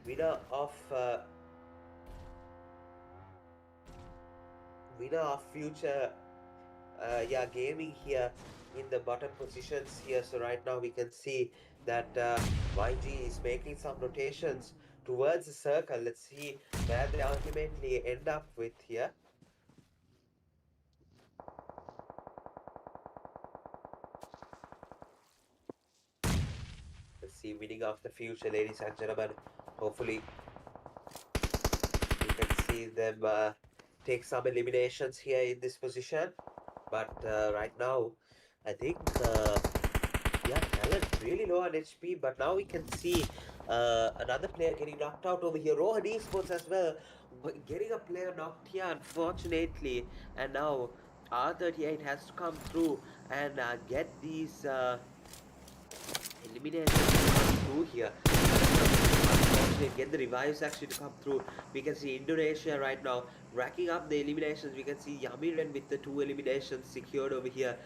winner of future gaming here in the bottom positions here. So right now we can see that YG is making some rotations towards the circle. Let's see where they ultimately end up with here. Let's see winning of the future, ladies and gentlemen. Hopefully we can see them take some eliminations here in this position. But right now, I think yeah, talent really low on HP. But now we can see another player getting knocked out over here. Rohan Esports as well, getting a player knocked here, unfortunately. And now R38 has to come through and get these eliminations to come through here. Unfortunately, get the revives actually to come through. We can see Indonesia right now racking up the eliminations. We can see Yamiren with the 2 eliminations secured over here.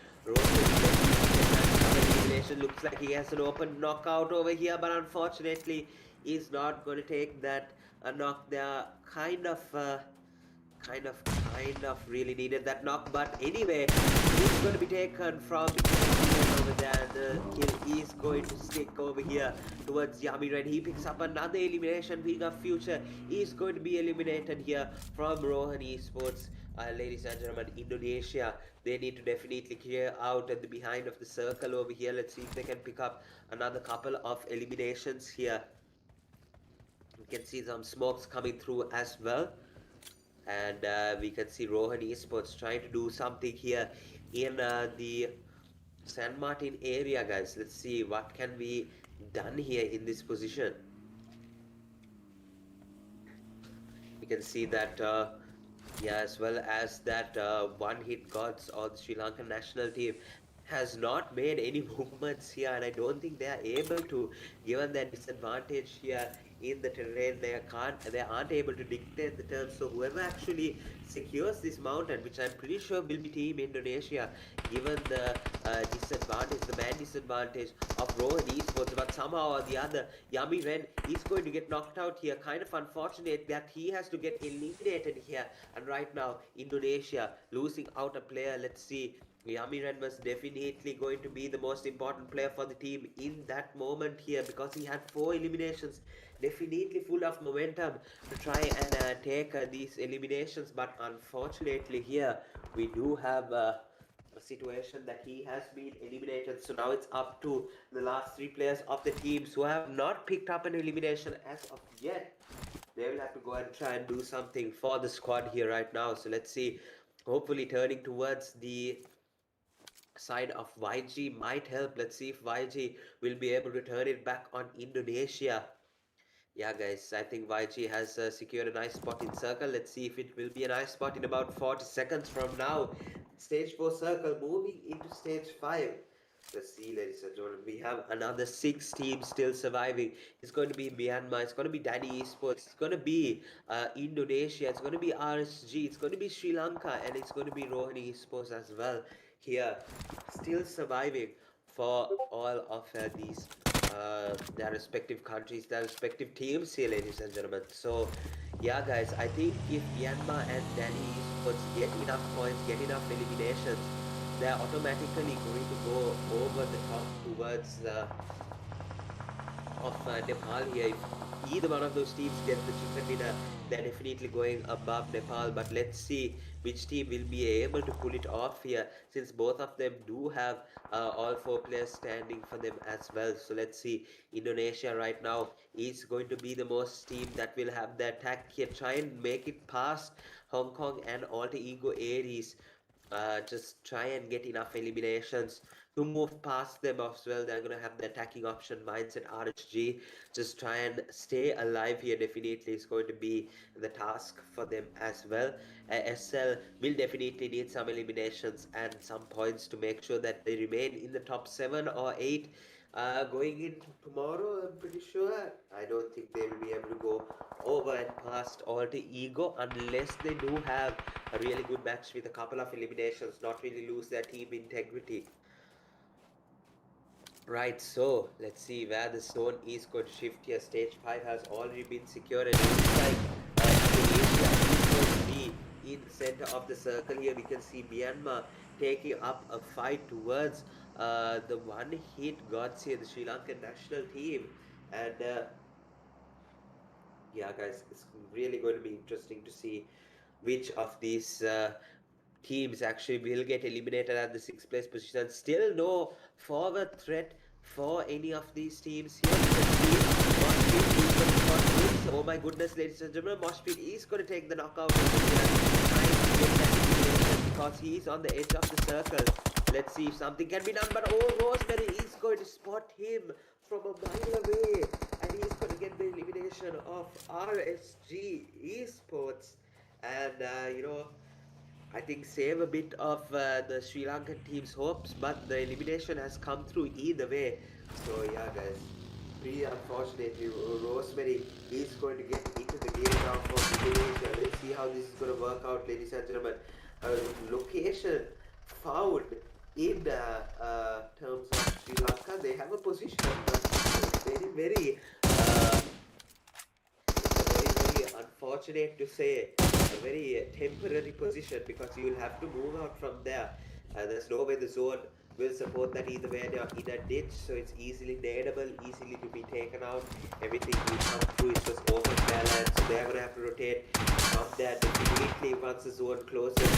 Elimination looks like he has an open knockout over here, but unfortunately, he's not going to take that knock there. Kind of really needed that knock, but anyway, he's going to be taken from over there, and the kill is going to stick over here towards Yamiren. He picks up another elimination. Being a future is going to be eliminated here from Rohan Esports. Ladies and gentlemen, Indonesia, they need to definitely clear out at the behind of the circle over here. Let's see if they can pick up another couple of eliminations here. We can see some smokes coming through as well. And we can see Rohan Esports trying to do something here in the San Martin area, guys. Let's see what can be done here in this position. We can see that yeah, as well as that one hit gods or the Sri Lankan national team has not made any movements here, and I don't think they are able to, given their disadvantage here in the terrain. They aren't able to dictate the terms. So whoever actually secures this mountain, which I'm pretty sure will be Team Indonesia, given the disadvantage, the man disadvantage of Rohan Esports, but somehow or the other, Yami Ren is going to get knocked out here. Kind of unfortunate that he has to get eliminated here. And right now, Indonesia losing out a player. Let's see. Yamiren was definitely going to be the most important player for the team in that moment here because he had 4 eliminations, definitely full of momentum to try and take these eliminations. But unfortunately, here we do have a situation that he has been eliminated. So now it's up to the last 3 players of the teams who have not picked up an elimination as of yet. They will have to go and try and do something for the squad here right now. So let's see. Hopefully turning towards the side of YG might help. Let's see if YG will be able to turn it back on Indonesia. Yeah, guys, I think YG has secured a nice spot in circle. Let's see if it will be a nice spot in about 40 seconds from now. Stage 4 circle moving into stage 5. Let's see, ladies and gentlemen, we have another 6 teams still surviving. It's going to be Myanmar, it's going to be Danny Esports, it's going to be Indonesia, it's going to be RSG, it's going to be Sri Lanka, and it's going to be Rohan Esports as well. Here, still surviving for all of these their respective countries, their respective teams here, ladies and gentlemen. So, yeah, guys, I think if Myanmar and Danny Esports get enough points, get enough eliminations, they're automatically going to go over the top towards of Nepal here. If either one of those teams gets the chicken dinner, they're definitely going above Nepal. But let's see which team will be able to pull it off here, since both of them do have all 4 players standing for them as well. So let's see. Indonesia right now is going to be the most team that will have the attack here. Try and make it past Hong Kong and Alter Ego Aries. just try and get enough eliminations to move past them as well. They're going to have the attacking option mindset. RHG, just try and stay alive here. Definitely is going to be the task for them as well. SL will definitely need some eliminations and some points to make sure that they remain in the top 7 or 8. Going into tomorrow, I'm pretty sure. I don't think they will be able to go over and past Alter Ego unless they do have a really good match with a couple of eliminations, not really lose their team integrity. Right, so let's see where the zone is going to shift here. Stage 5 has already been secured, and it looks like Indonesia is going to be in the center of the circle here. We can see Myanmar taking up a fight towards the one hit gods here, the Sri Lankan national team. And yeah, guys, it's really going to be interesting to see which of these teams actually will get eliminated at the 6th place position. Still no forward threat for any of these teams here. We can see Moshpit is going to spot wins. Oh my goodness, ladies and gentlemen, Moshpit is going to take the knockout over here, trying to get that elimination because he is on the edge of the circle. Let's see if something can be done, but oh, Rosemary is going to spot him from a mile away, and he's going to get the elimination of RSG Esports. And I think save a bit of the Sri Lankan team's hopes, but the elimination has come through either way. So yeah, guys, pretty unfortunately, Rosemary is going to get into the game now for Indonesia. Let's see how this is going to work out, ladies and gentlemen. Location found in terms of Sri Lanka, they have a position, but very, very very unfortunate to say, a very temporary position because you will have to move out from there. There's no way the zone will support that either way. They are in a ditch, so it's easily nadeable, easily to be taken out. Everything will come through, it's just open balance, so they are going to have to rotate from there immediately once the zone closes.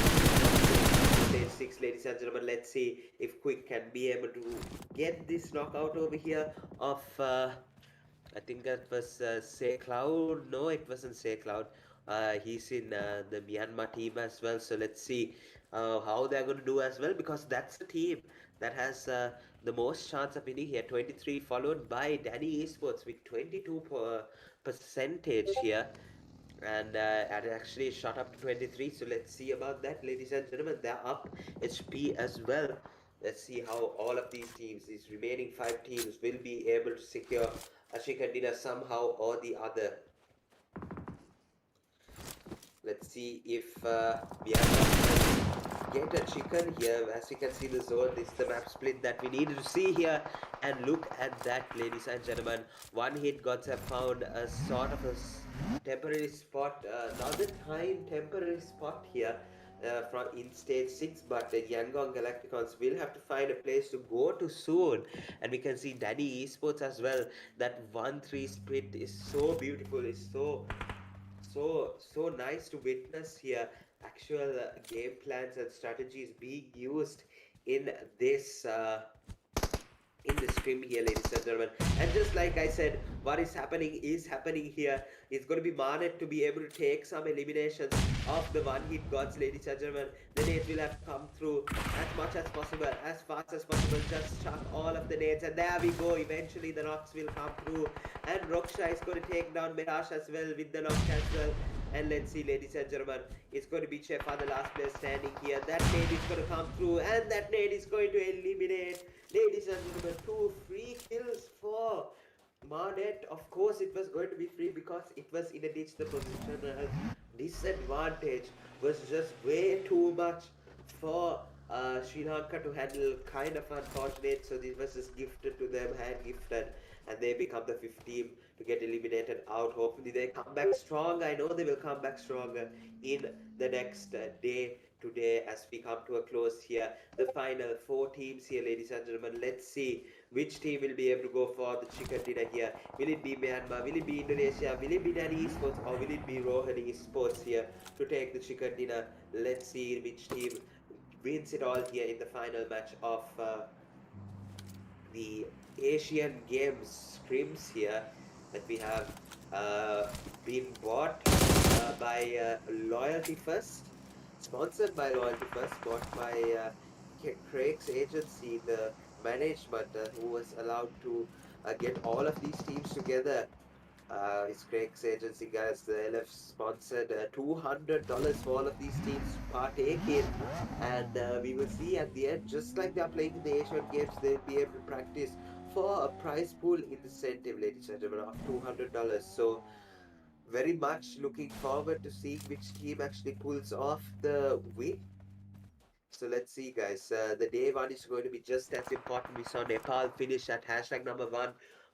Stage 6, ladies and gentlemen, let's see if Quick can be able to get this knockout over here of I think that was Say Cloud. No, it wasn't Say Cloud. He's in the Myanmar team as well. So let's see how they're going to do as well, because that's the team that has the most chance of winning here. 23, followed by Danny Esports with 22 percentage here. And it actually shot up to 23. So let's see about that, ladies and gentlemen. They're up HP as well. Let's see how all of these teams, these remaining 5 teams, will be able to secure a chicken dinner somehow or the other. Let's see if we are get a chicken here. As you can see, the zone, this is the map split that we needed to see here. And look at that, ladies and gentlemen. One hit gods have found a sort of a temporary spot, another time temporary spot here. From in stage 6, but the Yangon Galacticons will have to find a place to go to soon. And we can see Daddy Esports as well. That 1-3 split is so beautiful, it's so nice to witness here. Actual game plans and strategies being used in this in the scrim here, ladies and gentlemen. And just like I said, what is happening here. It's going to be Manet to be able to take some eliminations of the one hit gods, ladies and gentlemen. The nades will have to come through as much as possible, as fast as possible. Just chuck all of the nades, and there we go. Eventually the knocks will come through, and Roksha is going to take down Mirash as well with the knock as well. And let's see, ladies and gentlemen, it's going to be Chefa, the last player standing here. That nade is going to come through, and that nade is going to eliminate, ladies and gentlemen, 2 free kills for Marnet. Of course, it was going to be free because it was in a ditch. The positional disadvantage was just way too much for Sri Lanka to handle. Kind of unfortunate. So this was just gifted to them, hand gifted, and they become the 5th team to get eliminated out. Hopefully they come back strong. I know they will come back stronger in the next day today as we come to a close here. The final 4 teams here, ladies and gentlemen. Let's see which team will be able to go for the chicken dinner here. Will it be Myanmar? Will it be Indonesia? Will it be Danny Esports? Or will it be Rohan Esports here to take the chicken dinner? Let's see which team wins it all here in the final match of the Asian Games scrims here that we have been bought by Loyalty First. sponsored by Loyalty First, bought by Craig's agency, the management, who was allowed to get all of these teams together. It's Craig's agency, guys. The LF sponsored $200 for all of these teams to partake in, and we will see at the end, just like they are playing in the Asian Games, they'll be able to practice for a prize pool incentive, ladies and gentlemen, of $200. So very much looking forward to seeing which team actually pulls off the win. So let's see, guys. The day one is going to be just as important. We saw Nepal finish at hashtag number one,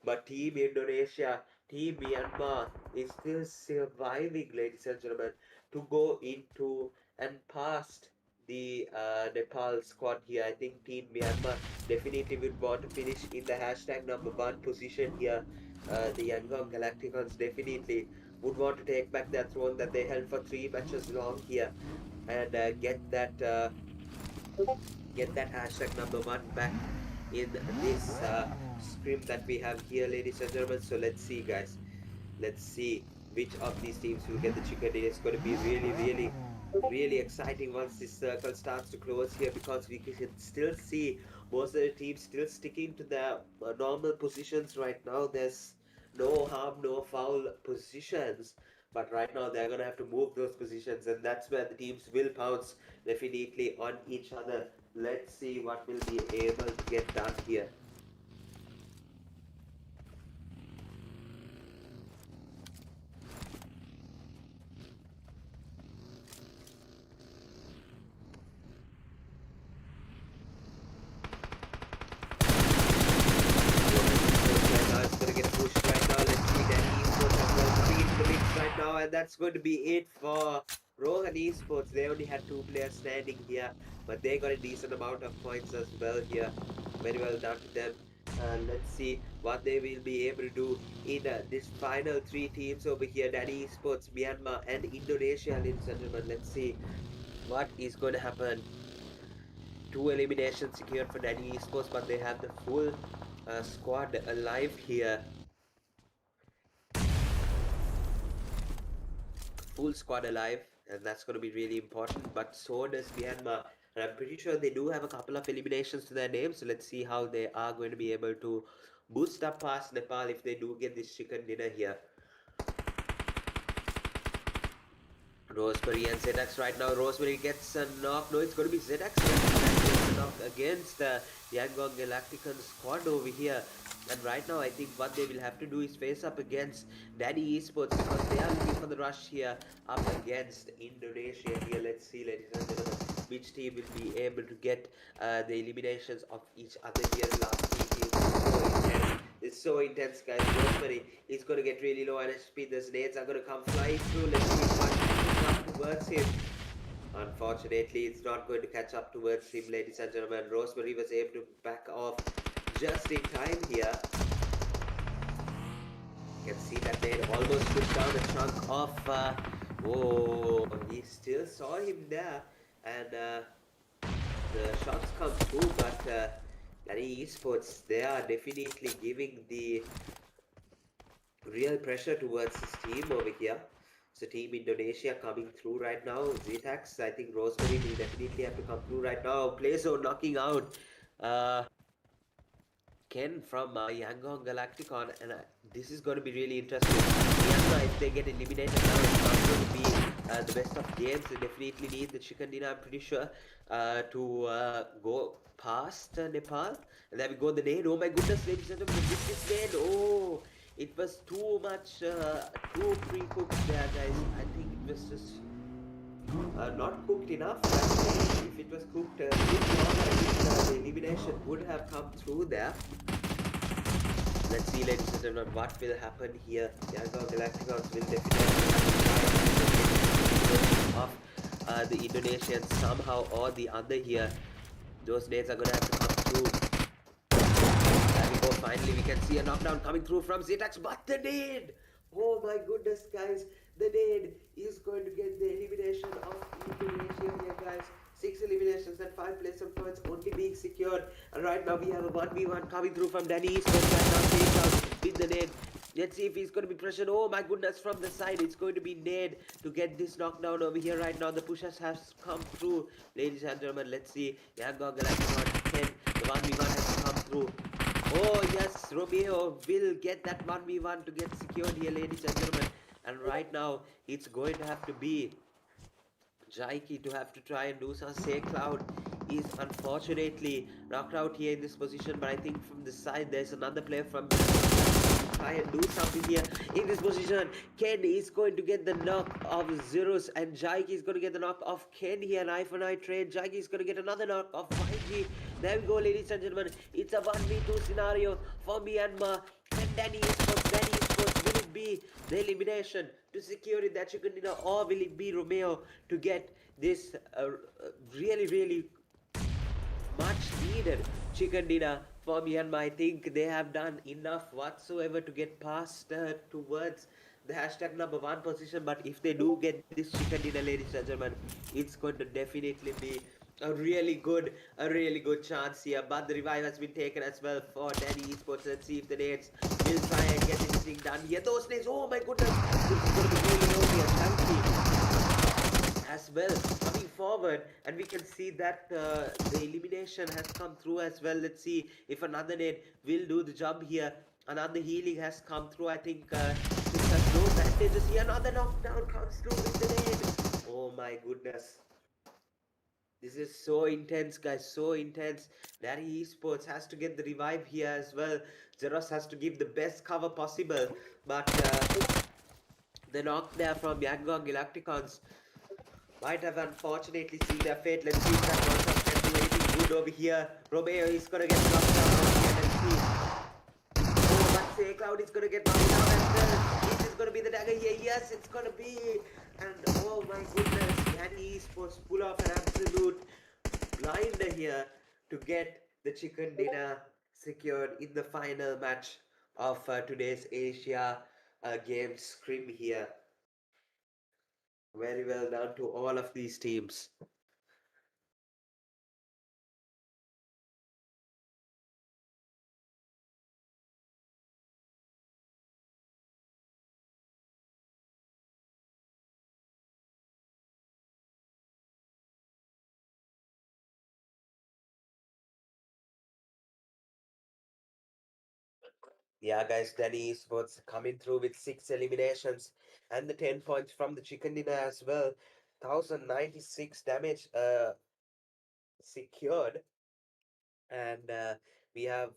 but Team Indonesia, Team Myanmar is still surviving, ladies and gentlemen, to go into and past the Nepal squad here. I think Team Myanmar definitely would want to finish in the hashtag number one position here. The Yangon Galacticons definitely would want to take back that throne that they held for 3 matches long here and get that hashtag number one back in this scrim that we have here, ladies and gentlemen. So let's see, guys. Let's see which of these teams will get the chicken dinner. It's going to be really exciting once this circle starts to close here, because we can still see most of the teams still sticking to their normal positions right now. There's no harm, no foul positions. But right now they're gonna have to move those positions, and that's where the teams will pounce definitely on each other. Let's see what will be able to get done here. It's gonna get pushed right now. Let's see that Esports as well coming into the mix right now, and that's going to be it for Rohan Esports. They only had 2 players standing here, but they got a decent amount of points as well here. Very well done to them. Let's see what they will be able to do in this final 3 teams over here. Danny Esports, Myanmar, and Indonesia, ladies and gentlemen. Let's see what is going to happen. 2 eliminations secured for Danny Esports, but they have the full squad alive here. Full squad alive, and that's going to be really important. But so does Myanmar, and I'm pretty sure they do have a couple of eliminations to their name. So let's see how they are going to be able to boost up past Nepal if they do get this chicken dinner here. Rosemary and ZX right now. Rosemary gets a knock. No, it's going to be ZX gets a knock against the Yangon Galactican squad over here. And right now, I think what they will have to do is face up against Danny Esports, because they are looking for the rush here up against Indonesia here. Let's see, ladies and gentlemen, which team will be able to get the eliminations of each other here. Last 3 teams. It's so intense, guys. Rosemary is going to get really low on HP. The nades are going to come flying through. Let's see what can come towards him. Unfortunately, it's not going to catch up towards him, ladies and gentlemen. Rosemary was able to back off just in time here. You can see that they almost pushed down a chunk of... oh, he still saw him there. And the shots come through, but... Danny Esports, they are definitely giving the real pressure towards this team over here. So Team Indonesia coming through right now. Zetax, I think Rosemary will definitely have to come through right now. Playzo knocking out Ken from Yangon Galacticon, and this is going to be really interesting. Myanmar, if they get eliminated now, it's not going to be the best of games. They definitely need the chicken dinner, I'm pretty sure, to go past Nepal. And there we go, the nade. Oh my goodness, ladies and gentlemen, this nade. Oh, it was too much, too pre-cooked there, guys. I think it was just not cooked enough. Actually, if it was cooked a bit longer, I think the elimination would have come through there. Let's see, ladies and gentlemen, what will happen here. Yangon Galacticons will definitely have to off the Indonesians somehow or the other here. Those nades are going to have to come through. There we go, finally we can see a knockdown coming through from Zetax, but the nade! Oh my goodness, guys, the nade is going to get the elimination of Indonesia here, guys. 6 eliminations and 5 placement points only being secured. And right now we have a 1v1 coming through from Danny Esports right now, takes out with the nade. Let's see if he's going to be pressured. Oh my goodness, from the side, it's going to be Ned to get this knockdown over here right now. The pushers has come through, ladies and gentlemen. Let's see. Yangon Galactic on 10. The 1v1 has come through. Oh yes, Romeo will get that 1v1 to get secured here, ladies and gentlemen. And right now, it's going to have to be Jaiki to have to try and do some. Say Cloud is unfortunately knocked out here in this position, but I think from the side there's another player from try and do something here in this position. Ken is going to get the knock of Zerus, and Jaiki is going to get the knock of Ken here. An eye for an eye trade. Jaiki is going to get another knock of YG. There we go, ladies and gentlemen. It's a 1v2 scenario for Myanmar. And Danny Esports, will it be the elimination to secure it, that chicken dinner, or will it be Romeo to get this really, really much needed chicken dinner for Myanmar? I think they have done enough whatsoever to get past towards the hashtag number one position. But if they do get this chicken dinner, ladies and gentlemen, it's going to definitely be a really good chance here. But the revive has been taken as well for Danny Esports. Let's see if the nades will try and get anything done here. Those nades, oh my goodness, this is going to be really lonely and chunky as well coming forward, and we can see that the elimination has come through as well. Let's see if another nade will do the job here. Another healing has come through. I think this has no bandages here. Another knockdown comes through with the nade. Oh my goodness, this is so intense, guys, so intense. Daddy Esports has to get the revive here as well. Zeros has to give the best cover possible, but the knock there from Yangon Galacticons might have unfortunately seen their fate. Let's see if that one can do anything good over here. Romeo is gonna get knocked down over here. Let's see. Oh, but Say Cloud is gonna get knocked down as well. This is gonna be the dagger here. Yes, it's gonna be. And oh my goodness, Danny Esports pull off an absolute blinder here to get the chicken dinner secured in the final match of today's Asia Games scrim here. Very well done to all of these teams. Yeah, guys, Danny Esports coming through with 6 eliminations and the 10 points from the chicken dinner as well. 1096 damage secured, and we have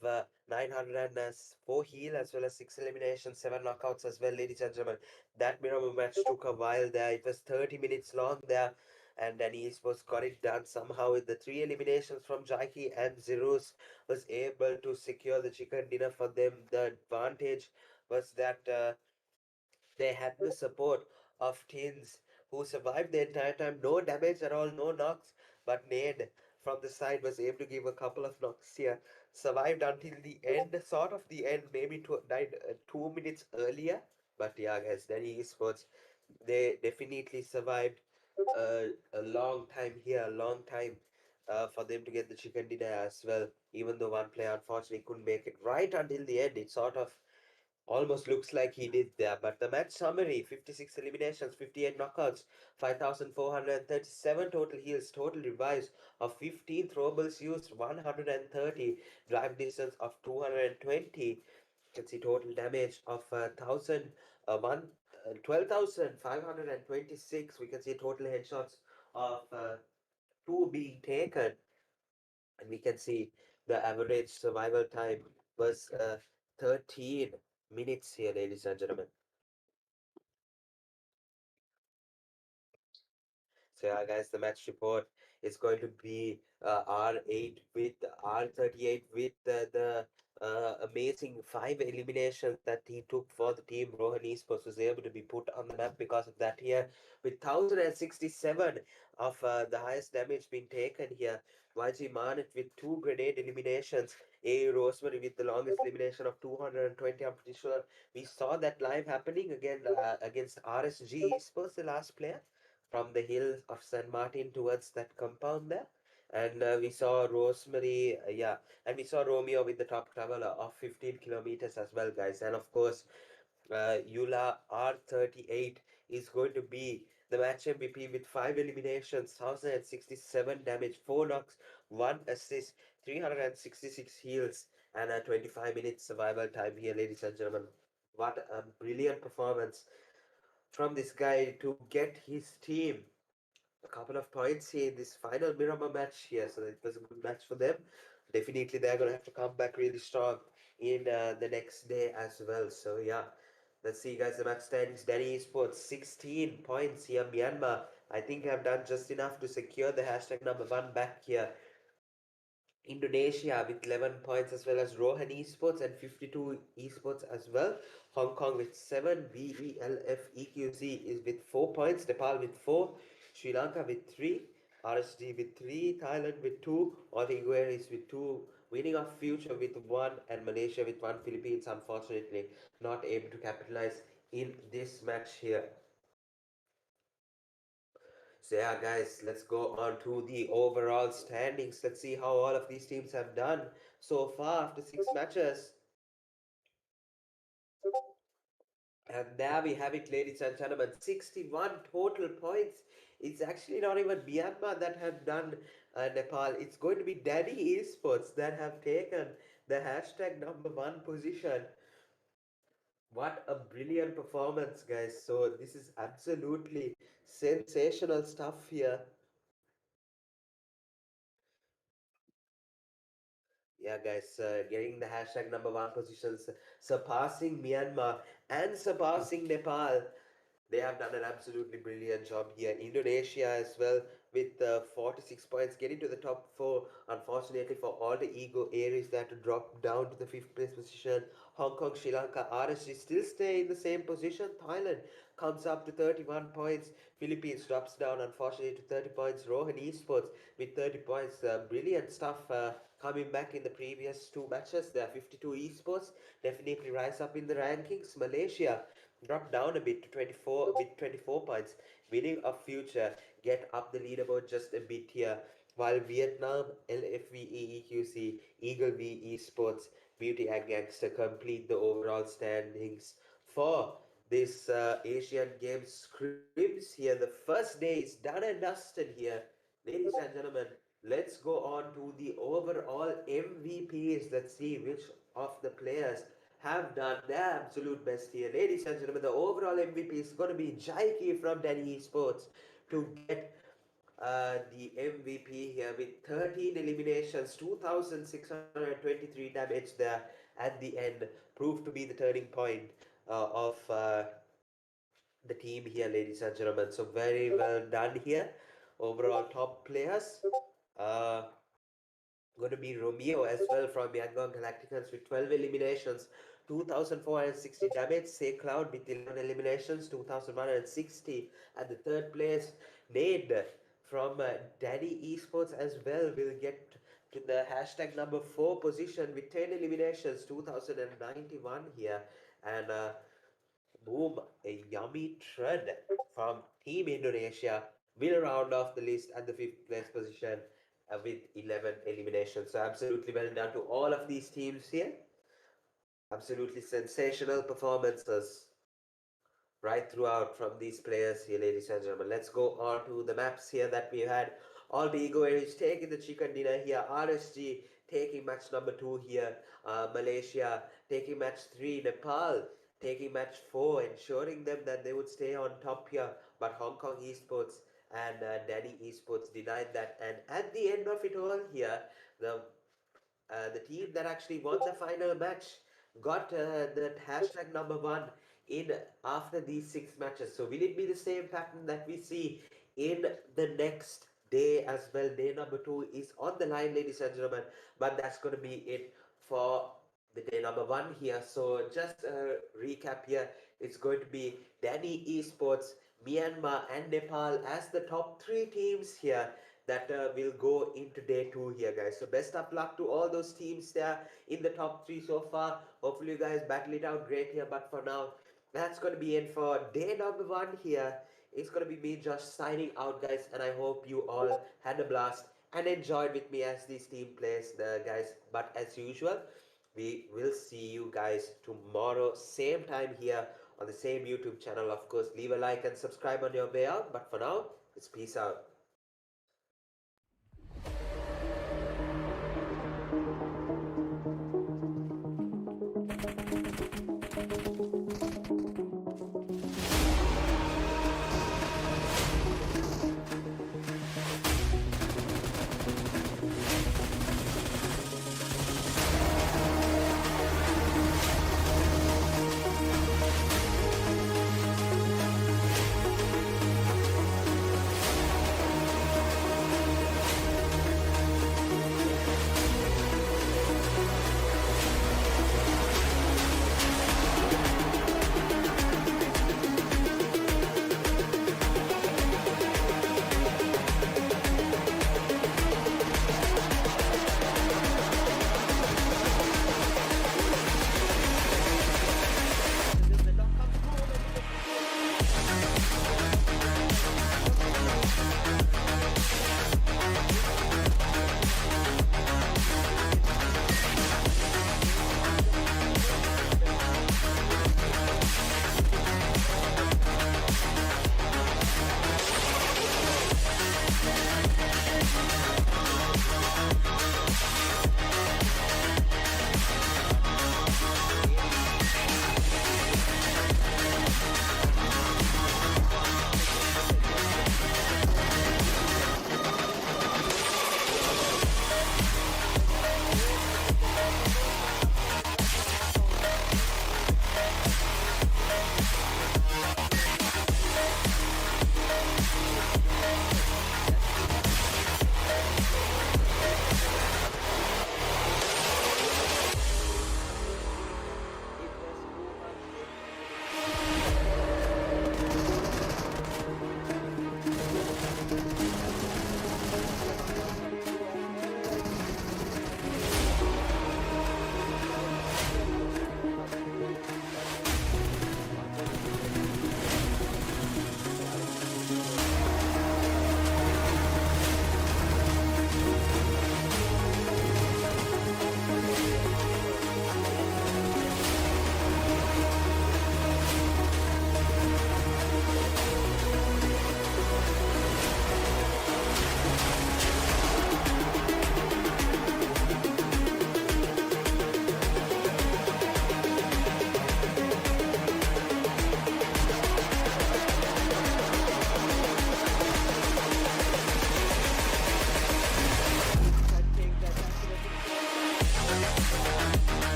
904 heal as well as 6 eliminations, 7 knockouts as well, ladies and gentlemen. That minimum match took a while there. It was 30 minutes long there, and then Esports got it done somehow with the 3 eliminations from Jaiki, and Zerus was able to secure the chicken dinner for them. The advantage was that they had the support of Tins, who survived the entire time. No damage at all, no knocks, but Nade from the side was able to give a couple of knocks here. Survived until the end, sort of the end, maybe died 2 minutes earlier. But yeah, guys, Danny Esports, they definitely survived a long time here, a long time for them to get the chicken dinner as well. Even though one player unfortunately couldn't make it right until the end, it sort of almost looks like he did there. But the match summary: 56 eliminations, 58 knockouts, 5,437 total heals, total revives of 15 throwables used, 130, drive distance of 220. You can see total damage of 12,526. We can see total headshots of 2 being taken, and we can see the average survival time was 13 minutes here, ladies and gentlemen. So yeah, guys, the match report is going to be R8 with R38 with the amazing 5 eliminations that he took for the team. Rohan Esports was able to be put on the map because of that here, with 1067 of the highest damage being taken here. YG Manet with 2 grenade eliminations. A Rosemary with the longest elimination of 220. I'm pretty sure we saw that live happening again against RSG Esports, the last player from the hills of San Martin towards that compound there. And we saw Rosemary, yeah, and we saw Romeo with the top traveler of 15 kilometers as well, guys. And of course, AlUla R38 is going to be the match MVP with 5 eliminations, 1067 damage, 4 knocks, 1 assist, 366 heals, and a 25 minutes survival time here, ladies and gentlemen. What a brilliant performance from this guy to get his team a couple of points here in this final Miramar match here. So it was a good match for them. Definitely, they're going to have to come back really strong in the next day as well. So, yeah, let's see, guys. The match standings Danny Esports 16 points here. Myanmar, I think, have done just enough to secure the hashtag number one back here. Indonesia with 11 points, as well as Rohan Esports and 52 Esports as well. Hong Kong with 7, WeLF EQC is with 4 points, Nepal with 4, Sri Lanka with 3, RSD with 3, Thailand with 2, Uruguay is with 2, Winning of Future with 1, and Malaysia with 1. Philippines unfortunately not able to capitalize in this match here. So yeah, guys, let's go on to the overall standings. Let's see how all of these teams have done so far after 6 matches. And there we have it, ladies and gentlemen, 61 total points. It's actually not even Myanmar that have done Nepal. It's going to be Daddy Esports that have taken the hashtag number one position. What a brilliant performance, guys. So this is absolutely sensational stuff here. Yeah, guys, getting the hashtag number one positions, surpassing Myanmar and surpassing Nepal. They have done an absolutely brilliant job here. Indonesia as well with 46 points, getting to the top four. Unfortunately for all the ego areas, they had to drop down to the fifth place position. Hong Kong, Sri Lanka, RSG still stay in the same position. Thailand comes up to 31 points. Philippines drops down unfortunately to 30 points. Rohan Esports with 30 points. Brilliant stuff coming back in the previous 2 matches. There are 52 Esports. Definitely rise up in the rankings. Malaysia drop down a bit to 24 with 24 points. Winning of Future get up the leaderboard just a bit here. While Vietnam, LFVEEQC, Eagle V Esports, Beauty and Gangster complete the overall standings for this Asian Games scrims here. The first day is done and dusted here. Ladies and gentlemen, let's go on to the overall MVPs. Let's see which of the players have done their absolute best here. Ladies and gentlemen, the overall MVP is going to be Jaiki from Danny Esports to get the MVP here with 13 eliminations, 2,623 damage there at the end. Proved to be the turning point of the team here, ladies and gentlemen. So very well done here. Overall top players. Uh, Going to be Romeo as well from Yangon Galacticans with 12 eliminations, 2,460 damage. Say Cloud with 11 eliminations, 2,160. At the third place, Nade from Daddy Esports as well will get to the hashtag number 4 position with 10 eliminations, 2,091 here. And boom, a yummy tread from Team Indonesia will round off the list at the fifth place position with 11 eliminations. So absolutely well done to all of these teams here. Absolutely sensational performances right throughout from these players here, ladies and gentlemen. Let's go on to the maps here that we had. All the Ego Aries taking the chicken dinner here. RSG taking match number 2 here. Malaysia taking match 3. Nepal taking match 4, ensuring them that they would stay on top here. But Hong Kong Esports and Danny Esports denied that. And at the end of it all here, the team that actually won the final match got the hashtag number 1 in after these 6 matches. So will it be the same pattern that we see in the next day as well? Day number 2 is on the line, ladies and gentlemen, but that's going to be it for the day number 1 here. So just a recap here, it's going to be Danny Esports, Myanmar and Nepal as the top 3 teams here that will go into day 2 here, guys. So best of luck to all those teams there in the top 3 so far. Hopefully you guys battle it out great here, but for now that's going to be it for day number 1 here. It's going to be me just signing out, guys, and I hope you all had a blast and enjoyed with me as this team plays, the guys. But as usual, We will see you guys tomorrow, same time here on the same YouTube channel. Of course, leave a like and subscribe on your way out. But for now, it's peace out.